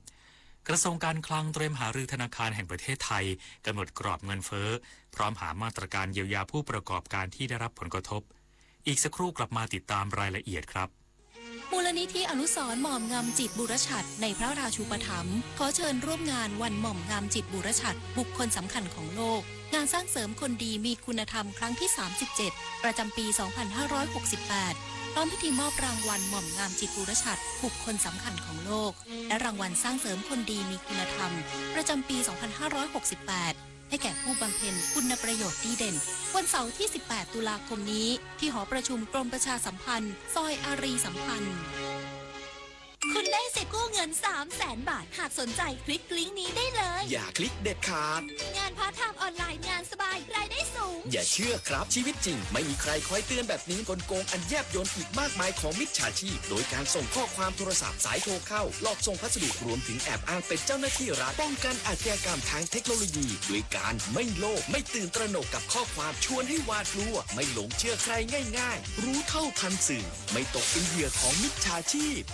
กระทรวงการคลังเตรียมหารือธนาคารแห่งประเทศไทยกำหนดกรอบเงินเฟ้อพร้อมหามาตรการเยียวยาผู้ประกอบการที่ได้รับผลกระทบอีกสักครู่กลับมาติดตามรายละเอียดครับ มูลนิธิอนุสรณ์หม่อมงามจิตบุรชัดในพระราชูปถัมภ์ขอเชิญร่วมงานวันหม่อมงามจิตบุรชัดบุคคลสำคัญของโลกงานสร้างเสริมคนดีมีคุณธรรมครั้งที่ 37 ประจำปี 2568 พร้อมพิธีมอบรางวัลหม่อมงามจิตบุรชัดบุคคลสำคัญของโลกและรางวัลสร้างเสริมคนดีมีคุณธรรมประจำปี 2568 ให้แก่ผู้บำเพ็ญคุณประโยชน์ดีเด่นวันเสาร์ที่ 18 ตุลาคมนี้ที่หอประชุมกรมประชาสัมพันธ์ซอยอารีสัมพันธ์คุณได้สิทธิ์กู้เงิน 300,000 บาทหากสนใจคลิกลิงก์นี้ได้เลยอย่าคลิกเด็ดขาดงานพาร์ทไทม์ออนไลน์งานสบายรายได้สูงอย่าเชื่อครับชีวิตจริงไม่มีใครคอยเตือนแบบนี้กลโกงอันแยบยลอีกมากมายของมิจฉาชีพโดยการส่งข้อความโทรศัพท์สายโทรเข้าหลอกส่งพัสดุรวมถึงแอบอ้างเป็นเจ้าหน้าที่รัฐป้องกันอาชญากรรมทางเทคโนโลยีด้วยการไม่โลภไม่ตื่นตระหนกกับข้อความชวนให้หวาดกลัวไม่หลงเชื่อใครง่ายๆรู้เท่าทันสื่อไม่ตกเป็นเหยื่อของมิจฉาชีพ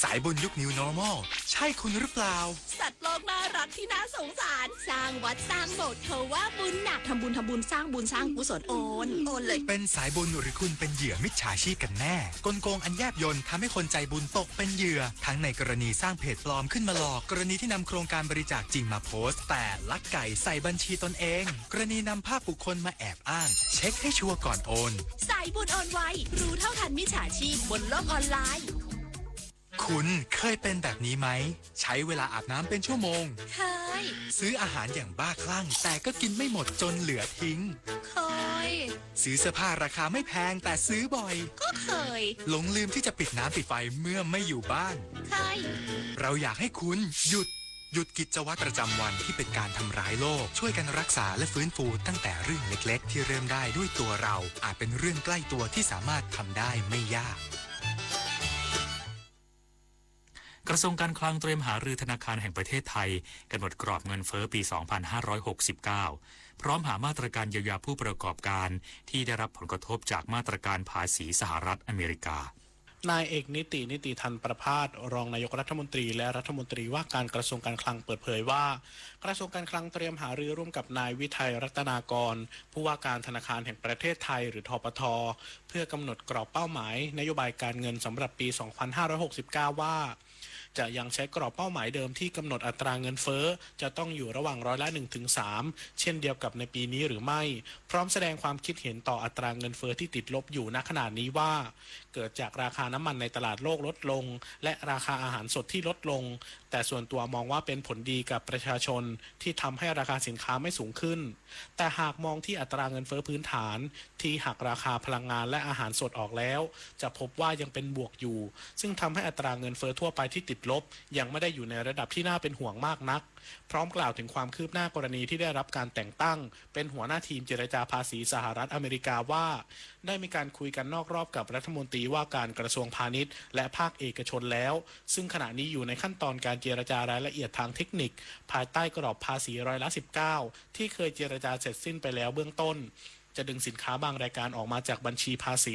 สายบุญยุค New Normal ใช่คุณหรือเปล่าสัตว์โลกน่ารักที่น่าสงสารสร้างวัดสร้างโบสถ์เขาว่าบุญหนักทำบุญสร้างบุญสร้างกุศลโอนเลยเป็นสายบุญหรือคุณเป็นเหยื่อมิจฉาชีพกันแน่กลโกงอันแยบยลทำให้คนใจบุญตกเป็นเหยื่อทั้งในกรณีสร้างเพจปลอมขึ้นมาหลอกกรณีที่นำโครงการบริจาคจริงมาโพสต์แต่ลักไก่ใส่บัญชีตนเองกรณีนำภาพบุคคลมาแอบอ้างเช็คให้ชัวร์ก่อนโอนสายบุญโอนไวรู้เท่าทันมิจฉาชีพบนโลกออนไลน์ คุณเคยเป็นแบบนี้ไหมใช้เวลาอาบน้ำเป็นชั่วโมงเคยซื้ออาหารอย่างบ้าคลั่งแต่ก็กินไม่หมดจนเหลือทิ้งเคยซื้อเสื้อผ้าราคาไม่แพงแต่ซื้อบ่อยก็เคยหลงลืมที่จะปิดน้ำปิดไฟเมื่อไม่อยู่บ้านเคยเราอยากให้คุณหยุดกิจวัตรประจำวันที่เป็นการทำร้ายโลกช่วยกันรักษาและฟื้นฟูตั้งแต่เรื่องเล็กๆที่เริ่มได้ด้วยตัวเราอาจเป็นเรื่องใกล้ตัวที่สามารถทำได้ไม่ยากกระทรวงการคลังเตรียมหารือธนาคารแห่งประเทศไทยกำหนดกรอบเงินเฟ้อปี 2569 พร้อมหามาตรการเยียวยาผู้ประกอบการที่ได้รับผลกระทบจากมาตรการภาษีสหรัฐอเมริกานายเอกนิติธันประภาสรองนายกรัฐมนตรีและรัฐมนตรีว่าการกระทรวงการคลังเปิดเผยว่ากระทรวงการคลังเตรียมหารือร่วมกับนายวิทัยรัตนากรผู้ว่าการธนาคารแห่งประเทศไทยหรือธปท.เพื่อกำหนดกรอบเป้าหมายนโยบายการเงินสำหรับปี 2569 ว่าจะยังใช้กรอบเป้าหมายเดิมที่กำหนดอัตราเงินเฟ้อจะต้องอยู่ระหว่าง1% เช่นเดียวกับในปีนี้หรือไม่พร้อมแสดงความคิดเห็นต่ออัตราเงินเฟ้อที่ติดลบอยู่ณขณะนี้ว่าเกิดจากราคาน้ำมันในตลาดโลกลดลงและราคาอาหารสดที่ลดลงแต่ส่วนตัวมองว่าเป็นผลดีกับประชาชนที่ทำให้ราคาสินค้าไม่สูงขึ้นแต่หากมองที่อัตราเงินเฟ้อพื้นฐานที่หักราคาพลังงานและอาหารสดออกแล้วจะพบว่ายังเป็นบวกอยู่ซึ่งทำให้อัตราเงินเฟ้อทั่วไปที่ติดลบยังไม่ได้อยู่ในระดับที่น่าเป็นห่วงมากนักพร้อมกล่าวถึงความคืบหน้ากรณีที่ได้รับการแต่งตั้งเป็นหัวหน้าทีมเจรจาภาษีสหรัฐอเมริกาว่าได้มีการคุยกันนอกรอบกับรัฐมนตรีว่าการกระทรวงพาณิชย์และภาคเอกชนแล้วซึ่งขณะนี้อยู่ในขั้นตอนการเจรจารายละเอียดทางเทคนิคภายใต้กรอบภาษี19%ที่เคยเจรจาเสร็จสิ้นไปแล้วเบื้องต้นจะดึงสินค้าบางรายการออกมาจากบัญชีภาษี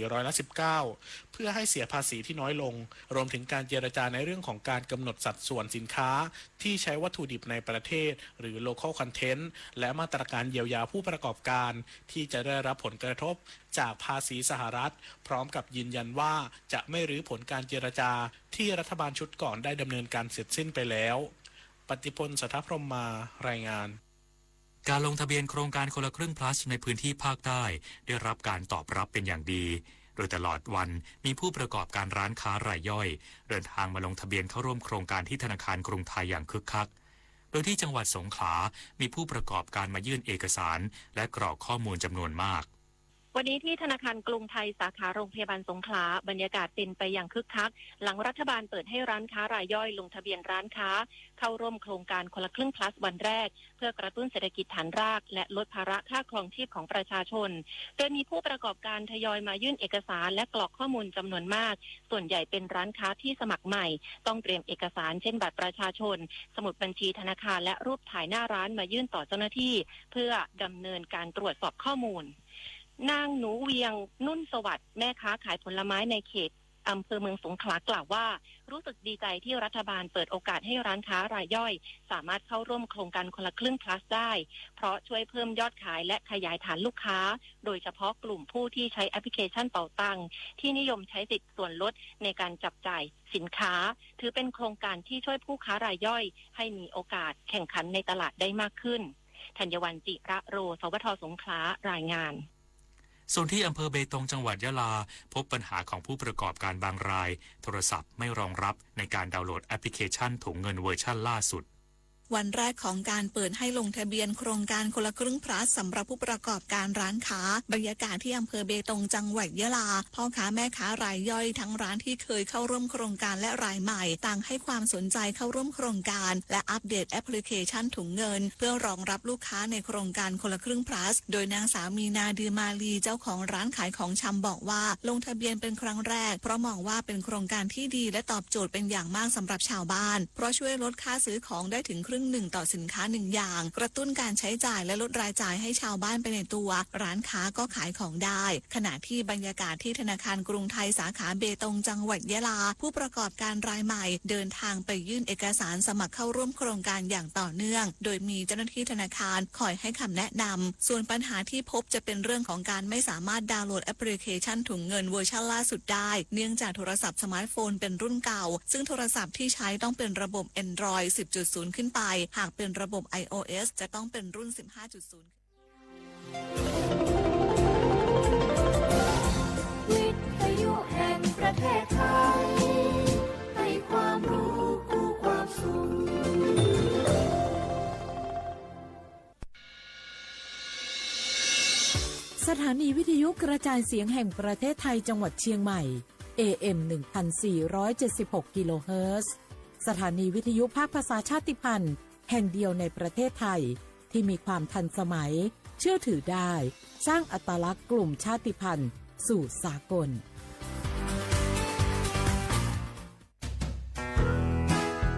19%เพื่อให้เสียภาษีที่น้อยลงรวมถึงการเจรจาในเรื่องของการกำหนดสัดส่วนสินค้าที่ใช้วัตถุดิบในประเทศหรือ local content และมาตรการเยียวยาผู้ประกอบการที่จะได้รับผลกระทบจากภาษีสหรัฐพร้อมกับยืนยันว่าจะไม่รื้อผลการเจรจาที่รัฐบาลชุดก่อนได้ดำเนินการเสร็จสิ้นไปแล้วปฏิพล สัทธพรหมมารายงานการลงทะเบียนโครงการคนละครึ่ง plus ในพื้นที่ภาคใต้ได้รับการตอบรับเป็นอย่างดีโดยตลอดวันมีผู้ประกอบการร้านค้ารายย่อยเดินทางมาลงทะเบียนเข้าร่วมโครงการที่ธนาคารกรุงไทยอย่างคึกคักโดยที่จังหวัดสงขลามีผู้ประกอบการมายื่นเอกสารและกรอกข้อมูลจำนวนมากวันนี้ที่ธนาคารกรุงไทยสาขาโรงพยาบาลสงขลาบรรยากาศเป็นไปอย่างคึกคักหลังรัฐบาลเปิดให้ร้านค้ารายย่อยลงทะเบียนร้านค้าเข้าร่วมโครงการคนละครึ่ง plus วันแรกเพื่อกระตุ้นเศรษฐกิจฐานรากและลดภาระค่าครองชีพของประชาชนโดยมีผู้ประกอบการทยอยมายื่นเอกสารและกรอกข้อมูลจำนวนมากส่วนใหญ่เป็นร้านค้าที่สมัครใหม่ต้องเตรียมเอกสารเช่นบัตรประชาชนสมุดบัญชีธนาคารและรูปถ่ายหน้าร้านมายื่นต่อเจ้าหน้าที่เพื่อดำเนินการตรวจสอบข้อมูลนางหนูเวียงนุ่นสวัสดิ์แม่ค้าขายผลไม้ในเขตอำเภอเมืองสงขลากล่าวว่ารู้สึกดีใจที่รัฐบาลเปิดโอกาสให้ร้านค้ารายย่อยสามารถเข้าร่วมโครงการคนละครึ่ง plus ได้เพราะช่วยเพิ่มยอดขายและขยายฐานลูกค้าโดยเฉพาะกลุ่มผู้ที่ใช้แอปพลิเคชันเป๋าตังที่นิยมใช้สิทธิ์ส่วนลดในการจับจ่ายสินค้าถือเป็นโครงการที่ช่วยผู้ค้ารายย่อยให้มีโอกาสแข่งขันในตลาดได้มากขึ้นธัญวรรณ จิระโร สวท.สงขลารายงานส่วนที่อำเภอเบตงจังหวัดยะลาพบปัญหาของผู้ประกอบการบางรายโทรศัพท์ไม่รองรับในการดาวน์โหลดแอปพลิเคชันถุงเงินเวอร์ชันล่าสุด วันแรกของการเปิดให้ลงทะเบียนโครงการคนละครึ่ง plus สำหรับผู้ประกอบการร้านค้าบรรยากาศที่อำเภอเบตงจังหวัดยะลาพ่อค้าแม่ค้ารายย่อยทั้งร้านที่เคยเข้าร่วมโครงการและรายใหม่ต่างให้ความสนใจเข้าร่วมโครงการและอัปเดตแอปพลิเคชันถุงเงินเพื่อรองรับลูกค้าในโครงการคนละครึ่ง plus โดยนางสาวมีนาดือมาลีเจ้าของร้านขายของชำบอกว่าลงทะเบียนเป็นครั้งแรกเพราะมองว่าเป็นโครงการที่ดีและตอบโจทย์เป็นอย่างมากสำหรับชาวบ้านเพราะช่วยลดค่าซื้อของได้ถึงครึ่งหนึ่งต่อสินค้า1อย่างกระตุ้นการใช้จ่ายและลดรายจ่ายให้ชาวบ้านไปในตัวร้านค้าก็ขายของได้ขณะที่บรรยากาศที่ธนาคารกรุงไทยสาขาเบตงจังหวัดยะลาผู้ประกอบการรายใหม่เดินทางไปยื่นเอกสารสมัครเข้าร่วมโครงการอย่างต่อเนื่องโดยมีเจ้าหน้าที่ธนาคารคอยให้คำแนะนำส่วนปัญหาที่พบจะเป็นเรื่องของการไม่สามารถดาวน์โหลดแอปพลิเคชันถุงเงินเวอร์ชันล่าสุดได้เนื่องจากโทรศัพท์สมาร์ทโฟนเป็นรุ่นเก่าซึ่งโทรศัพท์ที่ใช้ต้องเป็นระบบ Android 10.0 ขึ้นไปหากเป็นระบบ iOS จะต้องเป็นรุ่น 15.0 วิทยุแห่งประเทศไทยให้ความ านีวิทยุกระจายเสียงแห่งประเทศไทยจังหวัดเชียงใหม่ AM 1476 กิโลเฮิรตซ์สถานีวิทยุภาคภาษาชาติพันธุ์แห่งเดียวในประเทศไทยที่มีความทันสมัยเชื่อถือได้สร้างอัตลักษณ์กลุ่มชาติพันธุ์สู่สากล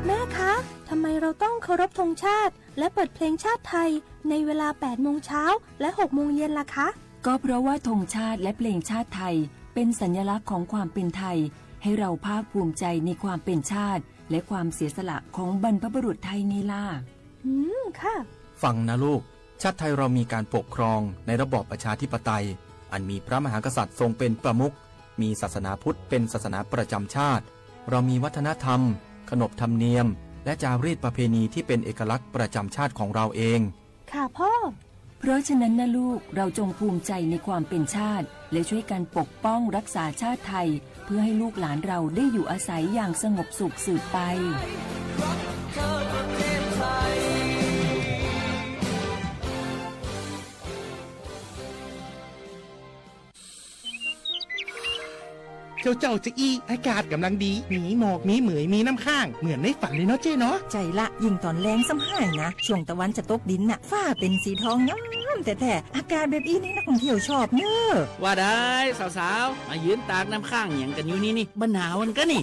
แม่คะทำไมเราต้องเคารพธงชาติและเปิดเพลงชาติไทยในเวลา 8 โมงเช้าและ 6 โมงเย็นล่ะคะก็เพราะว่าธงชาติและเพลงชาติไทยเป็นสัญลักษณ์ของความเป็นไทยให้เราภาคภูมิใจในความเป็นชาติและความเสียสละของบรรพบุรุษไทยนี่ล่ะค่ะฟังนะลูกชาติไทยเรามีการปกครองในระบอบประชาธิปไตยอันมีพระมหากษัตริย์ทรงเป็นประมุขมีศาสนาพุทธเป็นศาสนาประจำชาติเรามีวัฒนธรรมขนบธรรมเนียมและจารีตประเพณีที่เป็นเอกลักษณ์ประจำชาติของเราเองค่ะพ่อเพราะฉะนั้นนะลูกเราจงภูมิใจในความเป็นชาติและช่วยกันปกป้องรักษาชาติไทยเพื่อให้ลูกหลานเราได้อยู่อาศัยอย่างสงบสุขสืบไปเจ้าจะอี้อากาศกำลังดีมีหมอกมีเหมยมีน้ำข้างเหมือนในฝันเลยเนาะเจ้เนาะใจละยิ่งตอนแรงซ้ำหายนะช่วงตะวันจะตกดินน่ะฟ้าเป็นสีทองงามแต่อากาศแบบนี้นี่นักท่องเที่ยวชอบเนอะว่าได้สาวๆมายืนตากน้ำข้างอย่างกันอยู่นี่บ้านหนาวมันก็นี่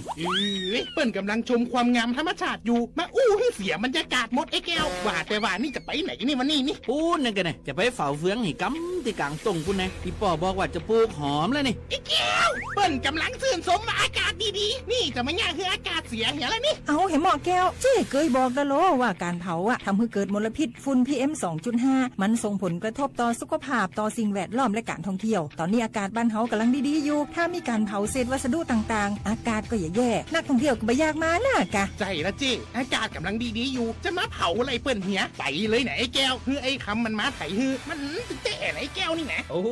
เปิ้นกำลังชมความงามธรรมชาติอยู่มาอู้ให้เสียบรรยากาศหมดไอ้แก้วว่าแต่ว่านี่จะไปไหนนี่วันนี้นี่พูดนั่นกันนะจะไปเฝ้าเฟืองให้กำที่กลางตรงพูดนะพี่ป่อบอกว่าจะปลูกหอมแล้วนี่ไอ้แก้วเปิ้นกำลังซื่นสมอากาศดีๆนี่จะมาย่างคืออากาศเสียเหี้ยแล้วนี่เอาเห็นหมอแก้วเจ๊เคยบอกแล้วโลว่าการเผาทำให้เกิดมลพิษฝุ่น PM 2.5 มันส่งผลกระทบต่อสุขภาพต่อสิ่งแวดล้อมและการท่องเที่ยวตอนนี้อากาศบ้านเฮากำลังดีๆอยู่ถ้ามีการเผาเศษวัสดุต่างๆอากาศก็แย่นักท่องเที่ยวก็ไม่อยากมาน่ะกะใจละเจ๊อากาศกำลังดีๆอยู่จะมาเผาอะไรเปิ้นเหี้ยไปเลยไหนไอ้แก้วคือไอ้คำมันมาไถฮือมันเตะไอ้แก้วนี่นะโอ้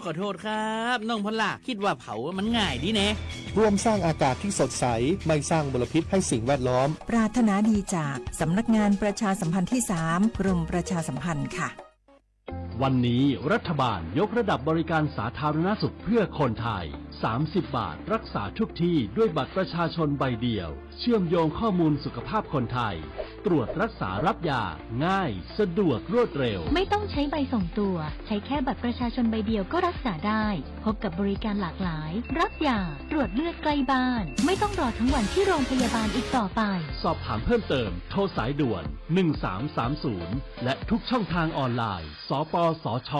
ขอโทษครับน้องพล่าคิดว่าเผามันง่ายดีแน่ร่วมสร้างอากาศที่สดใสไม่สร้างมลพิษให้สิ่งแวดล้อมปรารถนาดีจากสำนักงานประชาสัมพันธ์ที่ 3 กรมประชาสัมพันธ์ค่ะวันนี้รัฐบาลยกระดับบริการสาธารณสุขเพื่อคนไทย30 บาทรักษาทุกที่ด้วยบัตรประชาชนใบเดียวเชื่อมโยงข้อมูลสุขภาพคนไทยตรวจรักษารับยาง่ายสะดวกรวดเร็วไม่ต้องใช้ใบส่งตัวใช้แค่บัตรประชาชนใบเดียวก็รักษาได้พบกับบริการหลากหลายรับยาตรวจเลือดใกล้บ้านไม่ต้องรอทั้งวันที่โรงพยาบาลอีกต่อไปสอบถามเพิ่มเติมโทรสายด่วน1330และทุกช่องทางออนไลน์สปสช.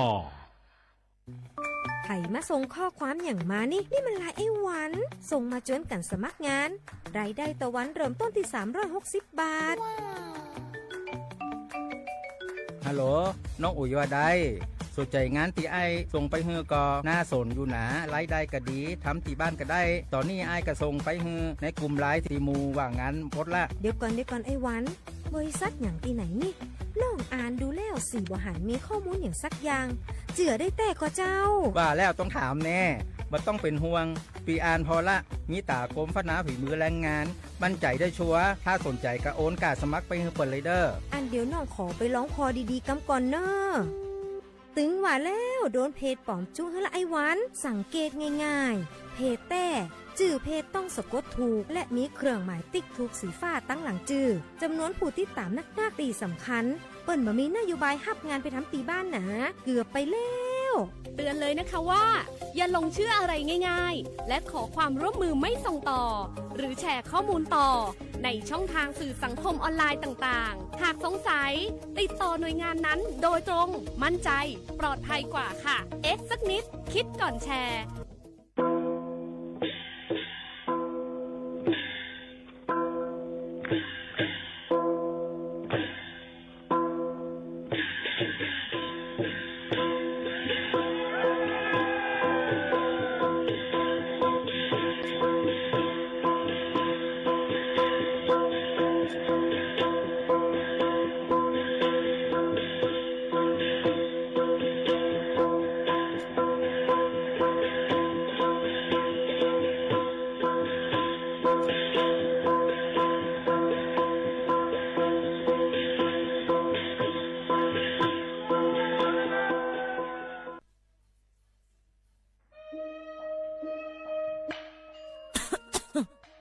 ไผ่มาส่งข้อความอย่างมานี่มันลายไอ้หวันส่งมาจนกันสมัครงานรายได้ต่อวันเริ่มต้นที่360 บาทฮัลโหลน้องอุ๋ยว่าได้สนใจงานที่ไอ้ส่งไปฮือก็น่าสนอยู่นะรายได้ก็ดีทำที่บ้านก็ได้ตอนนี้ไอ้ก็ส่งไปฮือในกลุ่มไลน์ที่มูว่างานพดละเดี๋ยวก่อนไอ้หวันบริษัทอย่างที่ไหนนี่ลองอ่านดูแล้วสีบ่หันมีข้อมูลอย่างสักอย่างเจือได้แต่ก็เจ้าว่าแล้วต้องถามแน่มันต้องเป็นห่วงปีอ่านพอละมีตากรมพัฒนาฝีมือแรงงานมั่นใจได้ชัวร์ถ้าสนใจก็โอนการสมัครไปฮือเปิดเลยเด้ออันเดี๋ยวน้องขอไปร้องพอดีๆกำก่อนเนอะตึงว่าแล้วโดนเพจปลอมจุ้งละไอ้หวันสังเกตง่ายๆเพจแต่จื่อเพจต้องสะกดถูกและมีเครื่องหมายติ๊กถูกสีฟ้าตั้งหลังจื่อจำนวนผู้ติดตามนักตีสำคัญเปิ้นบ่มีนโยบายฮับงานไปทำตีบ้านนะเกือบไปแล้วเตือนเลยนะคะว่าอย่าลงเชื่ออะไรง่ายๆและขอความร่วมมือไม่ส่งต่อหรือแชร์ข้อมูลต่อในช่องทางสื่อสังคมออนไลน์ต่างๆหากสงสัยติดต่อหน่วยงานนั้นโดยตรงมั่นใจปลอดภัยกว่าค่ะสักนิดคิดก่อนแชร์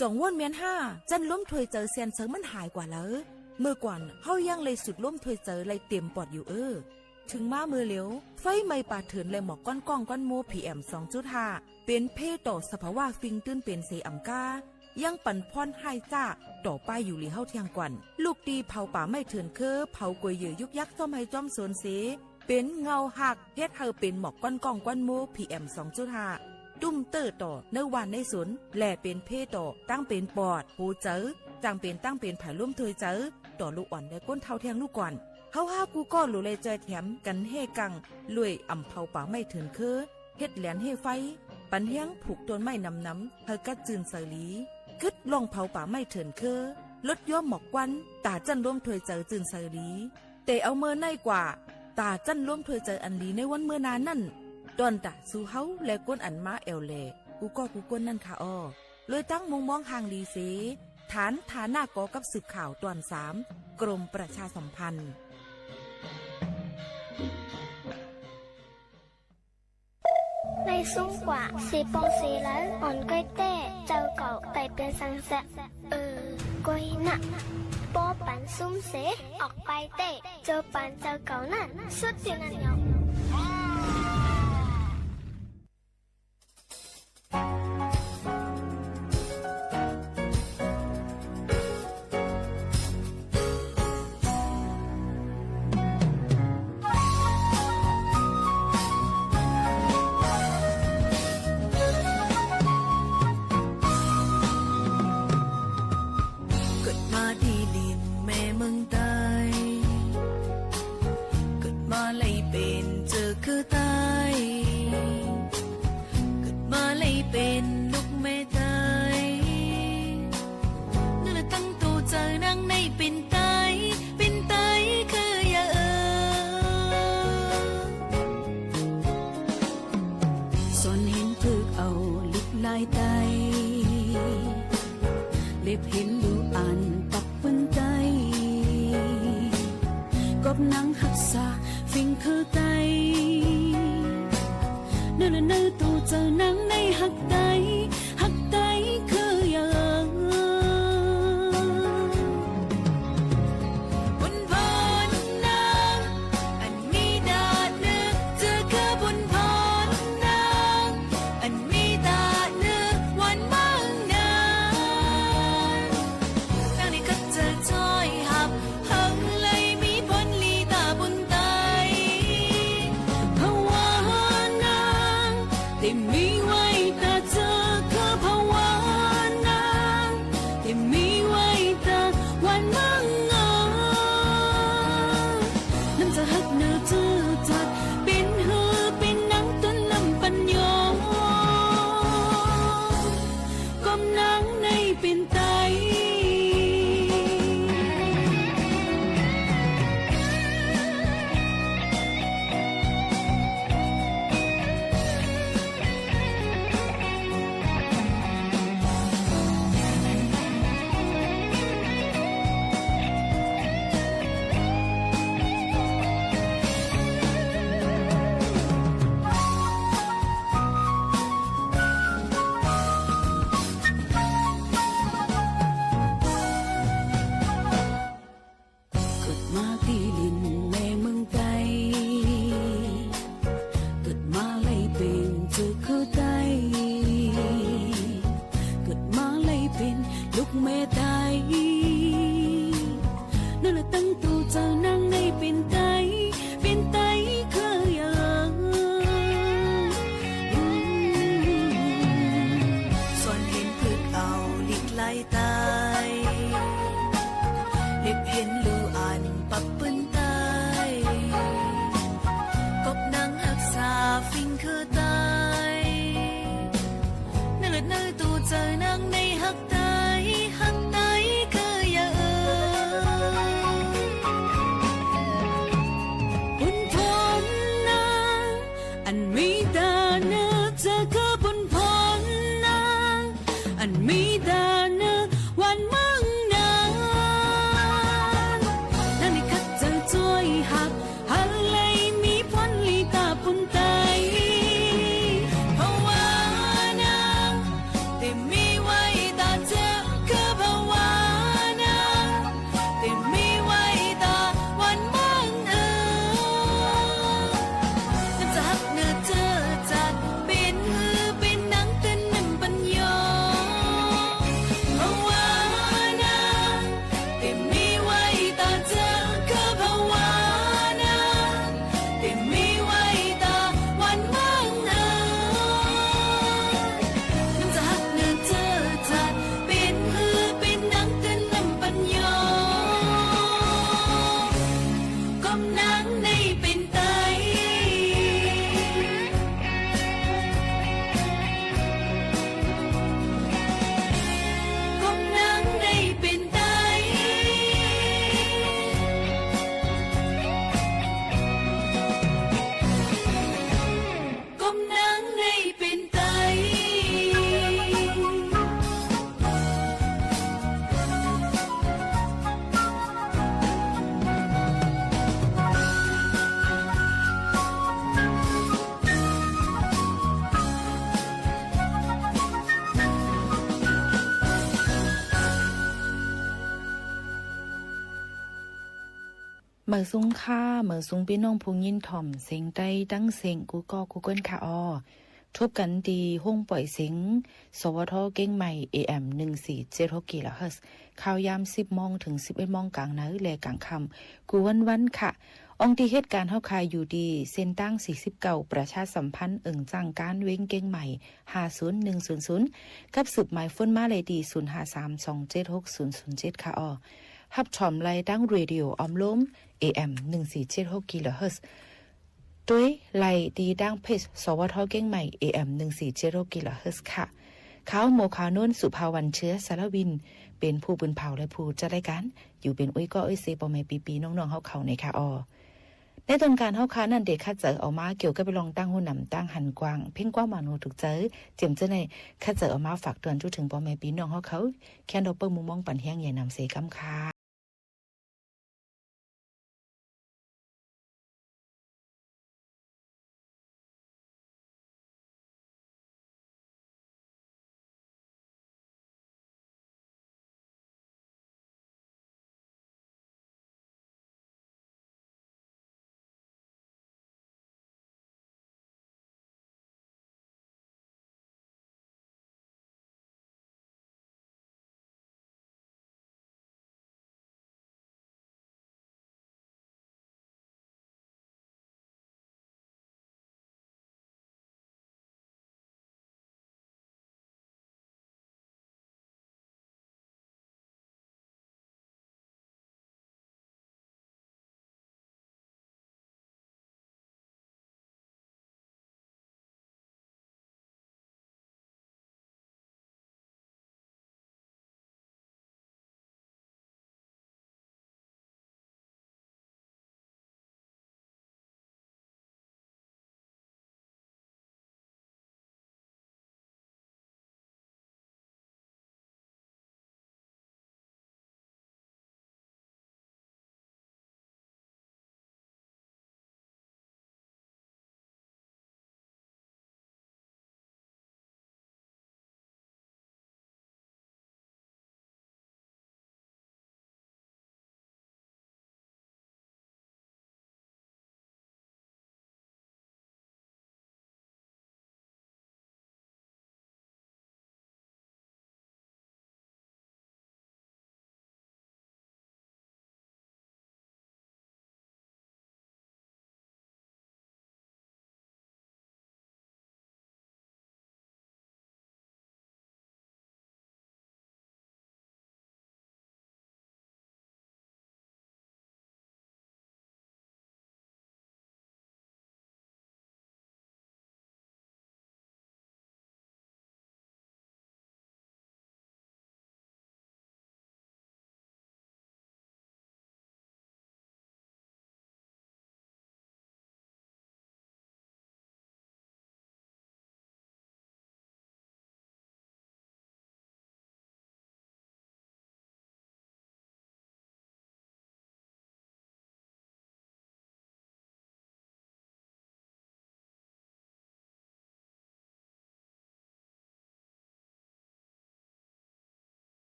จ่องว่นเมียนห้าจันล้มถวยเจอเซียนเซิงมันหายกว่าแล้วเมื่อก่อนเฮายังเลยสุดล้มถวยเจอเลยเต็มปอดอยู่ถึงมามือเหลียวไฟไม่ป่าเถินเลยหมอกก้อนก้องก้อนโม PM 2.5 เป็นเพต่อสภาวะฟิงตื้นเป็นเสอำกายังปั่นพรให้จ้าต่อไปอยู่หลีเฮาเทียงกวันลูกดีเผาป่าไม่เถินเผากวยเหยื่อยุกยักซ่อมให้จอมสวนเสเป็นเงาหักเฮ็ดเฮาเป็นหมอกก้อนก้องก้อนโม PM 2.5 ตุ้มเตอร์ต่อเนื้อวานในสวนแหล่เป็นเพต่อตั้งเป็นปอดหูเจอจังเป็นตั้งเป็นผายร่วมถวยเจอต่อลูกอ่อนได้ก้นเท่าเทียงลูกก่อนเฮากูก็หลุเลยใจแถมกันเฮกังลุยอ่ำเผาป่าไม่เถินเฮ็ดแหลนเฮไฟปันเฮียงผูกต้นไม้น้ำเฮากัดจืนเสลีกึดลองเผาป่าไม่เถินลดย่อมหมอกควันตาจันร่วมถวยเจอจืนเสลีแต่เอาเมื่อในกว่าตาจันร่วมถวยเจออันลีในวันเมื่อนานนั่นตอนตาสู่เฮาและก้นอันมาเอลเลกูก้นนั่นค่ะอ้อเลยตั้งมุงมองห่างดีเสฐานฐาหน้ากอกับสืบข่าวตอน3กรมประชาสัมพันธ์ในซุ้มกว่าสีปองสีแล้วอ่อนก้อยเต้เจ้าเก่าไปเป็นสังเสก้อยน่ะโปปันซุ้มเสออกไปเต้เจ้าปันเจ้าเก่านั่นสุดที่นั่นยองแต่มีไว้ตาเจ เหมือซุงค่าเหมือซุงพี่น้องพุงยินถ่อมเสียงใต้ดังเสียงกูก็กูเกิลค่ะออทบกันดีห้องปล่อยเสียงสวทเก้งใหม่ AM 1476กิโลเฮิรตซ์ข่าวยาม10 โมงถึง 11 โมงกลางนาและกลางค่ำกูวันค่ะองค์ที่เหตุการณ์เฮาคายอยู่ดีเส้นตั้ง49ประชาสัมพันธ์จ้างการเว้งเก้งใหม่50100กับสืบหมายฝนมาเลยดี0532760007ค่ะออฮับชมไลดังเรดิโอออมล้ม AM 1476กิโลเฮิรตซ์ด้วยไลดีดังเพจสวทเก้งใหม่ AM 1476กิโลเฮิรตซ์ค่ะเขาโมคานุ่นสุภาวันเชื้อสารวินเป็นผู้บุญเผาและผู้จัดรายการอยู่เป็นอุ้ยก็อุ้ยเซปอแม่ปีน้องๆเฮาเขาในค่ะออในต้นการเฮาค้านั่นเด็กคัดเจอออกมาเกี่ยวกับไปลองตั้งหูนำตั้งหันกว้างเพ่งกว้างมาโนถูกเจอเจียมเจ้าในคัดเจอออกมาฝากเตือนถึงพ่อแม่พี่น้องเฮาเขาแค่ดอกเปิ้ลมุมมองปันแห้งใหญ่นำเสกำค่ะ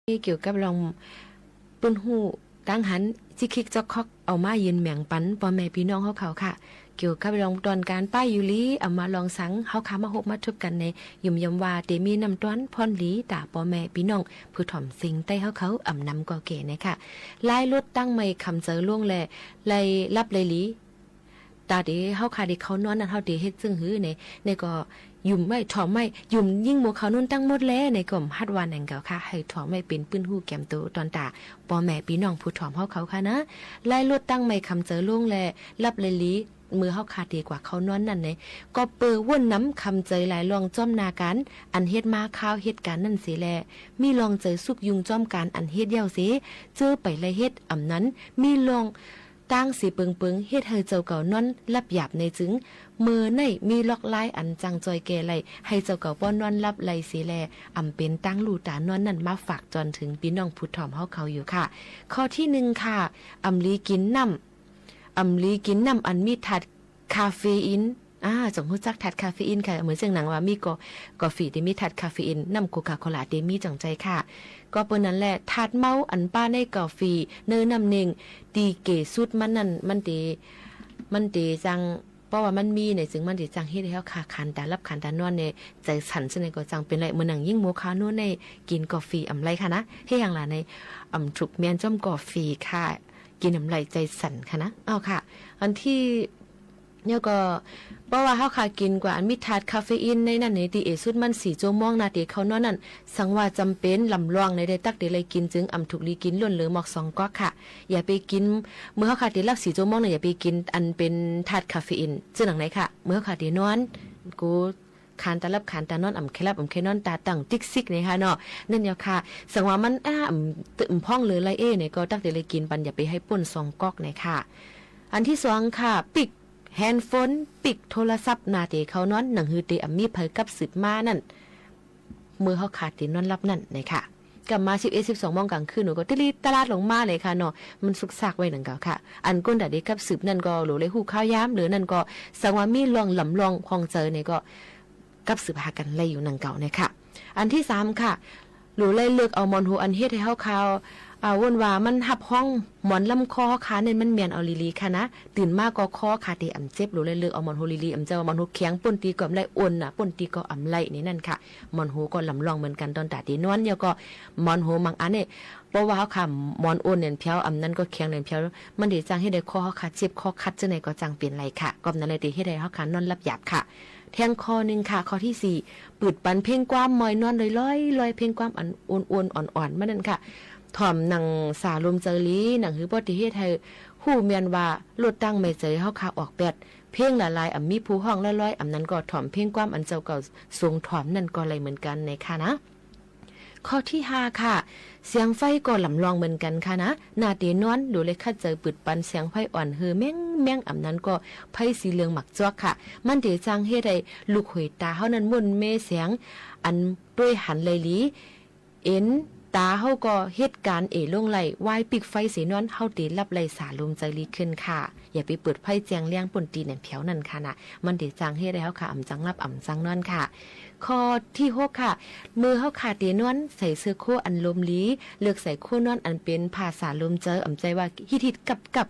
เกี่ยวกับลองปืนหูตั้งหันจิคิกจอกคอกเอามายืนแหม่งปันพ่อแม่พี่น้องเขาค่ะเกี่ยวกับลองตอนการป้ายอยู่ลีเอามาลองสังเฮาขามาหบมาทุบกันในยุ่มยำว่าเตมีนำต้อนพรลีตาพ่อแม่พี่น้องผู้ถ่อมสิ่งใต้เขาอ่ำนำก่อเก๋นะคะลายรถตั้งไม่คำเจอล่วงแลไล่รับเลยลีตาเดเฮาขาเดเขานอนนั่นเฮาเดเฮ็ดซึ่งหื้อในก็ยุ่มไม่ถ่อมไม่ยุ่มยิ่งหมู่เขานุ่นตั้งหมดแล้วในกล่อมฮัดวานแห่งเก่าค่ะให้ถ่อมไม่เป็นปื้นหู้แก้มโตตอนตาพ่อแม่พี่น้องผู้ถ่อมเขาค่ะนะไล่รถตั้งไม่คำเจอล่วงแลรับเลยลีมือเฮาขาดดีกว่าเขานอนนั่นเนี่ยก็เปื้อว่นน้ำคำเจยหลายลองจ้อมนาการอันเฮ็ดมาข้าวเฮ็ดการนั่นสิแลมีลองเจยสุกยุงจ้อมการอันเฮ็ดเย้าสิเจอไปเลยเฮ็ดอำนั้นมีลองตั้งสีเปิงเฮ็ดให้เจ้าเก่านอนรับหยาบในจึงมือในมีล็อกลายอันจังจอยแก่ไหลให้เจ้าเก่าป้อนนอนรับไหลสิแลอำเป็นตั้งลู่ตานอนนั่นมาฝากจนถึงพี่น้องผู้ถ่อมเฮาเขาอยู่ค่ะข้อที่1ค่ะอำลีกินน้ำอันมีถัดคาเฟอีนจงรู้จักถัดคาเฟอีนค่ะเหมือนเสียงหนังว่ามีกาแฟที่มีถัดคาเฟอีนน้ำโคคาโคลาเดมีจังใจค่ะก็เปิ้นนั้นแหละถัดเมาอันป้าในกาแฟเนื้อน้ำหนึ่งดีเกสุดมันนั่นมันเดจังเพราะว่ามันมีในซึ่งมันเดจังเฮ็ดให้เฮาขาคันตารับคันตานอนในใจสั่นซึ่งในก็จังเป็นไรเหมือนหนังยิ่งโมคาโนในกินกาแฟอำไรค่ะนะเฮ็ดอย่างล่ะในถูกแม่นจ้อมกาแฟค่ะกินน้ำไหลใจสั่นค่ะนะเอาค่ะอันที่เนี่ยก็เพราะว่าเฮาค่ะกินกว่าอันมีถาดคาเฟอีนในนั้นในตีเอสุดมัน4ชั่วโมงนาทีเขานอนนั่นสังว่าจำเป็นลำลองในได้ตักได้เลยกินจึงถูกลีกินล้นเหลือหมอก2ก๊อกค่ะอย่าไปกินเมื่อเฮาค่ะได้รับ4ชั่วโมงเนี่ยอย่าไปกินอันเป็นถาดคาเฟอีนจึงหนังไหนค่ะเมื่อเฮาค่ะได้นอนกูคานตาลับคานตานอนเคลับเคนอนตาตั้งติ๊กซิกนี่ค่ะเนาะนั่นเนี่ยค่ะสังว่ามันตึมพ้องหรือไรเนี่ยก็ตักได้เลยกินปันอย่าไปให้ป่น2ก๊อกนี่ค่ะอันที่2ค่ะปิกแฮนด์โฟนปิกโทรศัพท์นาเตเขานอนหนังฮือเตมีเผยกับสืบมานั่นมือเขาขาดตีนอนรับนั่นเลยค่ะกลับมา11-12 โมงกลางคืนหนูก็ตลาดลงมาเลยค่ะเนาะมันสุกซากไว้นั่นก็ค่ะอันก้นดาเด็กกับสืบนั่นก็หลูเลยหูข้าวยามหรือนั่นก็สังว่ามีลองลำลองคองเจอเนี่ยก็กับสืบหากันไล่อยู่นั่นเก่าเนี่ยค่ะอันที่3ค่ะหลูเลยเลือกเอามอนหูอันเฮ็ดให้เฮาข่าววนว่ามันหับห้องหมอนลำคอขาเนี่ยมันเมียนเอาลีค่ะนะตื่นมากก็คอขาเตอำเจ็บหรือเลยเลือกเอาหมอนโฮลีอำเจ้าหมอนโฮเคียงป่นตีก็อำไลอ่อนน่ะป่นตีก็อำไลนี่นั่นค่ะหมอนโฮก็ลำลองเหมือนกันตอนตาตีนวลเนี่ยก็หมอนโฮบางอันเนี่ยเพราะว่าเฮาค่ะหมอนอ่อนเนี่ยเพียวอำนั้นก็เคียงเนี่ยเพียวมันได้จังให้ได้คอเฮาขาเจ็บคอคัดจังได๋ก็จังเป็นไรค่ะก็นั้นเลยติให้ได้เฮาขานอนรับหยาบค่ะแทงคอ1ค่ะข้อที่4ปืดปันเพ่งความมอยนอนลอยเพ่งความอันอ้วนๆอ่อนๆมันนั่นค่ะถ่อมหนังสาลมเจอลีหนังหือบ่ที่เฮ็ดให้ฮู้แม่นว่าลดตั้งไม่เจอเฮาขาออกแปดเพ่งละลายมีผู้ห้องลอยๆนั้นก็ถ่อมเพ่งความอันเจ้าเก่าทรงถ่อมนั่นก็เลยเหมือนกันในค่ะนะข้อที่5ค่ะเสียงไฟก็ลำลองเหมือนกันค่ะนะนาเตนอนดูเลยคัดเจอปืดปันเสียงไฟอ่อนแม่งนั้นก็ไฟสีเหลืองหมักจอกค่ะมันเดจังเฮ็ดให้ลูกหวยตาเฮานั้นมุ่นเมเสียงอันด้วยหันเลยลีเอ็นตาเฮาก็เหตุการณ์ลงไหลวายปิกไฟสีนอนเฮาตีรับไหลสาลมใจลีขึ้นค่ะอย่าไปเปิดไฟแจงเลี้ยงป่นตีแหนมเผียวนั่นค่ะนะมันเดจังเฮ็ดให้เฮาค่ะจังรับจังนอนค่ะข้อที่6ค่ะมือเฮาขาเตนอนใส่เสื้อโคอันลมลีเลือกใส่โคนอนอันเป็นภาษาลมเจอใจว่าฮิตกับ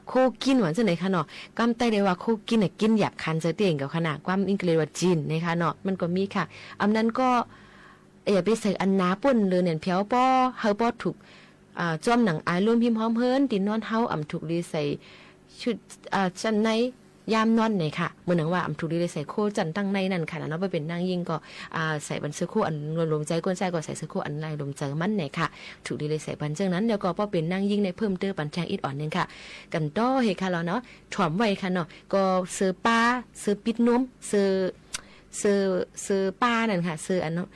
โคกินหวานจังไหนคะเนาะกำไตได้ว่าโคกินน่ะกินหยาบคันเจอเตียงกับขนาดความอังกฤษว่าจีนนะคะเนาะมันก็มีค่ะนั้นก็อย่าไปใส่อันหนาป่นเลยเนี่ยเพียวป้อเฮาป้อถูกจ้อมหนังอายรวมพิมพ์หอมเฮินตินอนเฮาถูกดีใส่ชุดชั้นในยามนอนเนี่ยค่ะเหมือนหนังว่าถูกดีเลยใส่โคจันตั้งในนั่นค่ะเนาะไปเป็นนางยิ่งก็ใส่บันเสื้อโคอันรวมใจก้นใจก็ใส่เสื้อโคอันลายรวมใจมันเนี่ยค่ะถูกดีเลยใส่บันเจ้านั้นเดี๋ยวก็ป้อเป็นนางยิ่งในเพิ่มเติมปันแทงอิดอ่อนนึงค่ะกันต้อเฮค่ะเราเนาะถ่อมไว้ค่ะเนาะก็เสื้อป้าเสื้อปิดนมเสื้อป้านั่นค่ะเสื้ออันเนาะ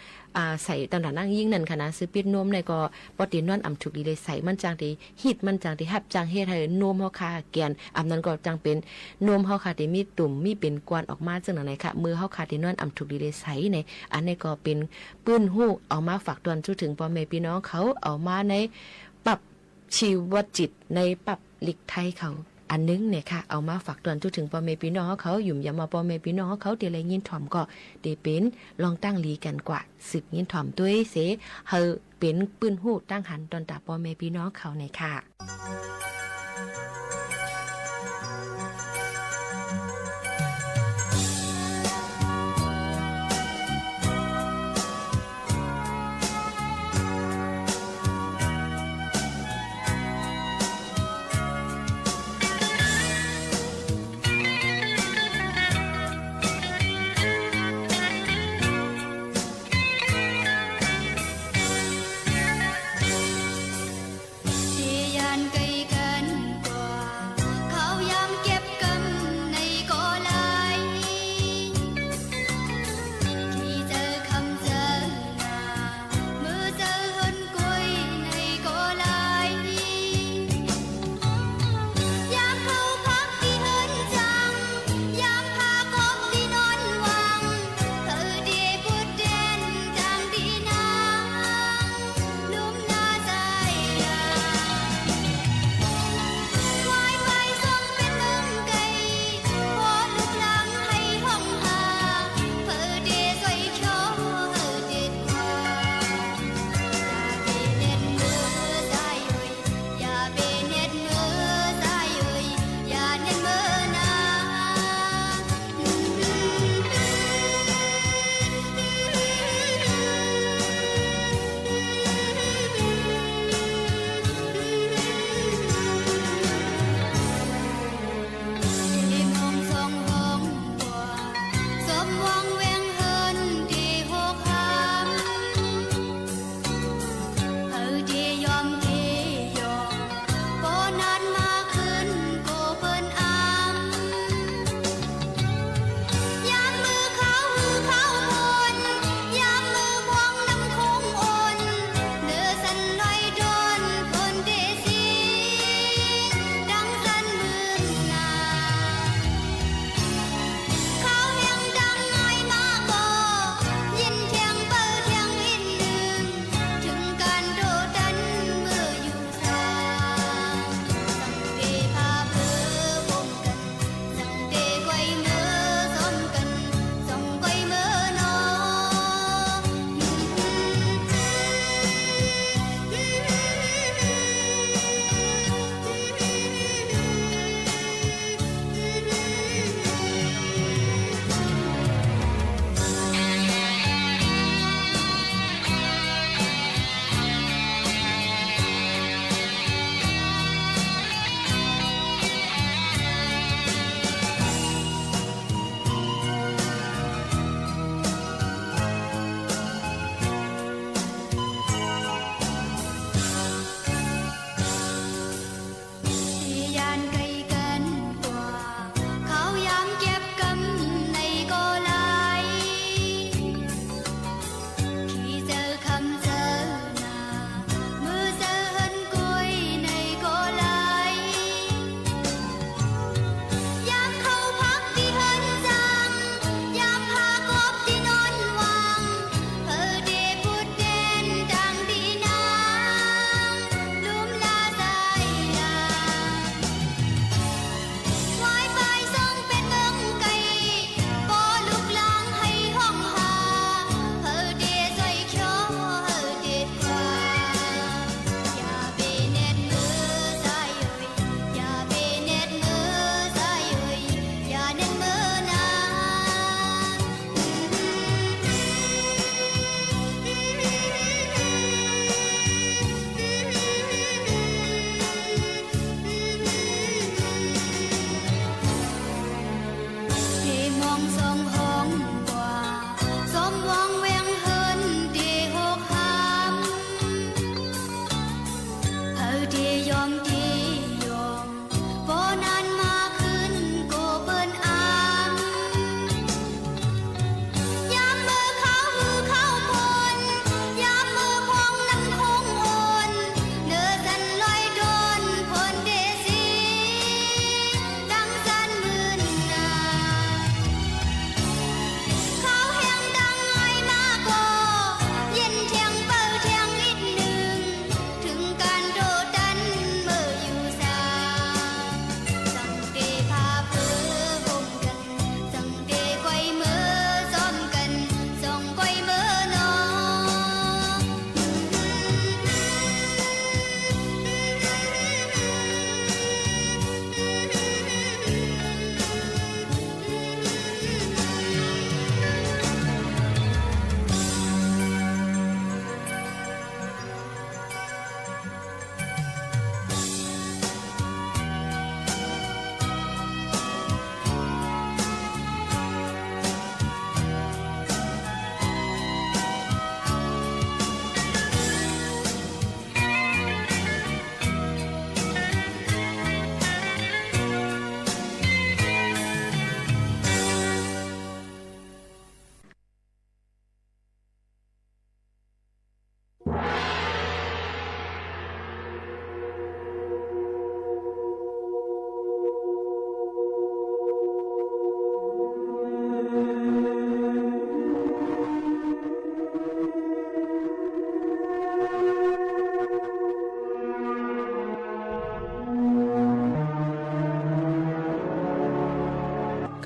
ใส่ตำหนักนั่งยิ่งนั่นค่ะนะซื้อปิดนมในก็ปอตีนอนถูกดีเลยใส่มันจังที่ฮิตมันจังที่ฮับจังเฮ็ดให้นมเฮาค่ะแกนนั้นก็จังเป็นนมเฮาค่ะที่มีตุ่มมีเป็นกวนออกมาจังไหนค่ะมือเฮาค่ะที่นอนถูกดีเลยใส่ในอันนี้ก็เป็นปื้นหู้เอามาฝากตอนจุถึงพ่อแม่พี่น้องเขาเอามาในปรับชีวจิตในปรับหลีกไทยเขา อันนึงเนี่ยค่ะเอามาฝากเตือนถึงพ่อแม่พี่น้องเขาหยุ่มอย่ามาพ่อแม่พี่น้องเขาเดี๋ยวไรยินถ่อมก็เดี๋ยวเป็นลองตั้งลีกันกว่าศึกยินถ่อมด้วยเสเฮาเป็นปืนหูตั้งหันตอนตาพ่อแม่พี่น้องเขาในค่ะ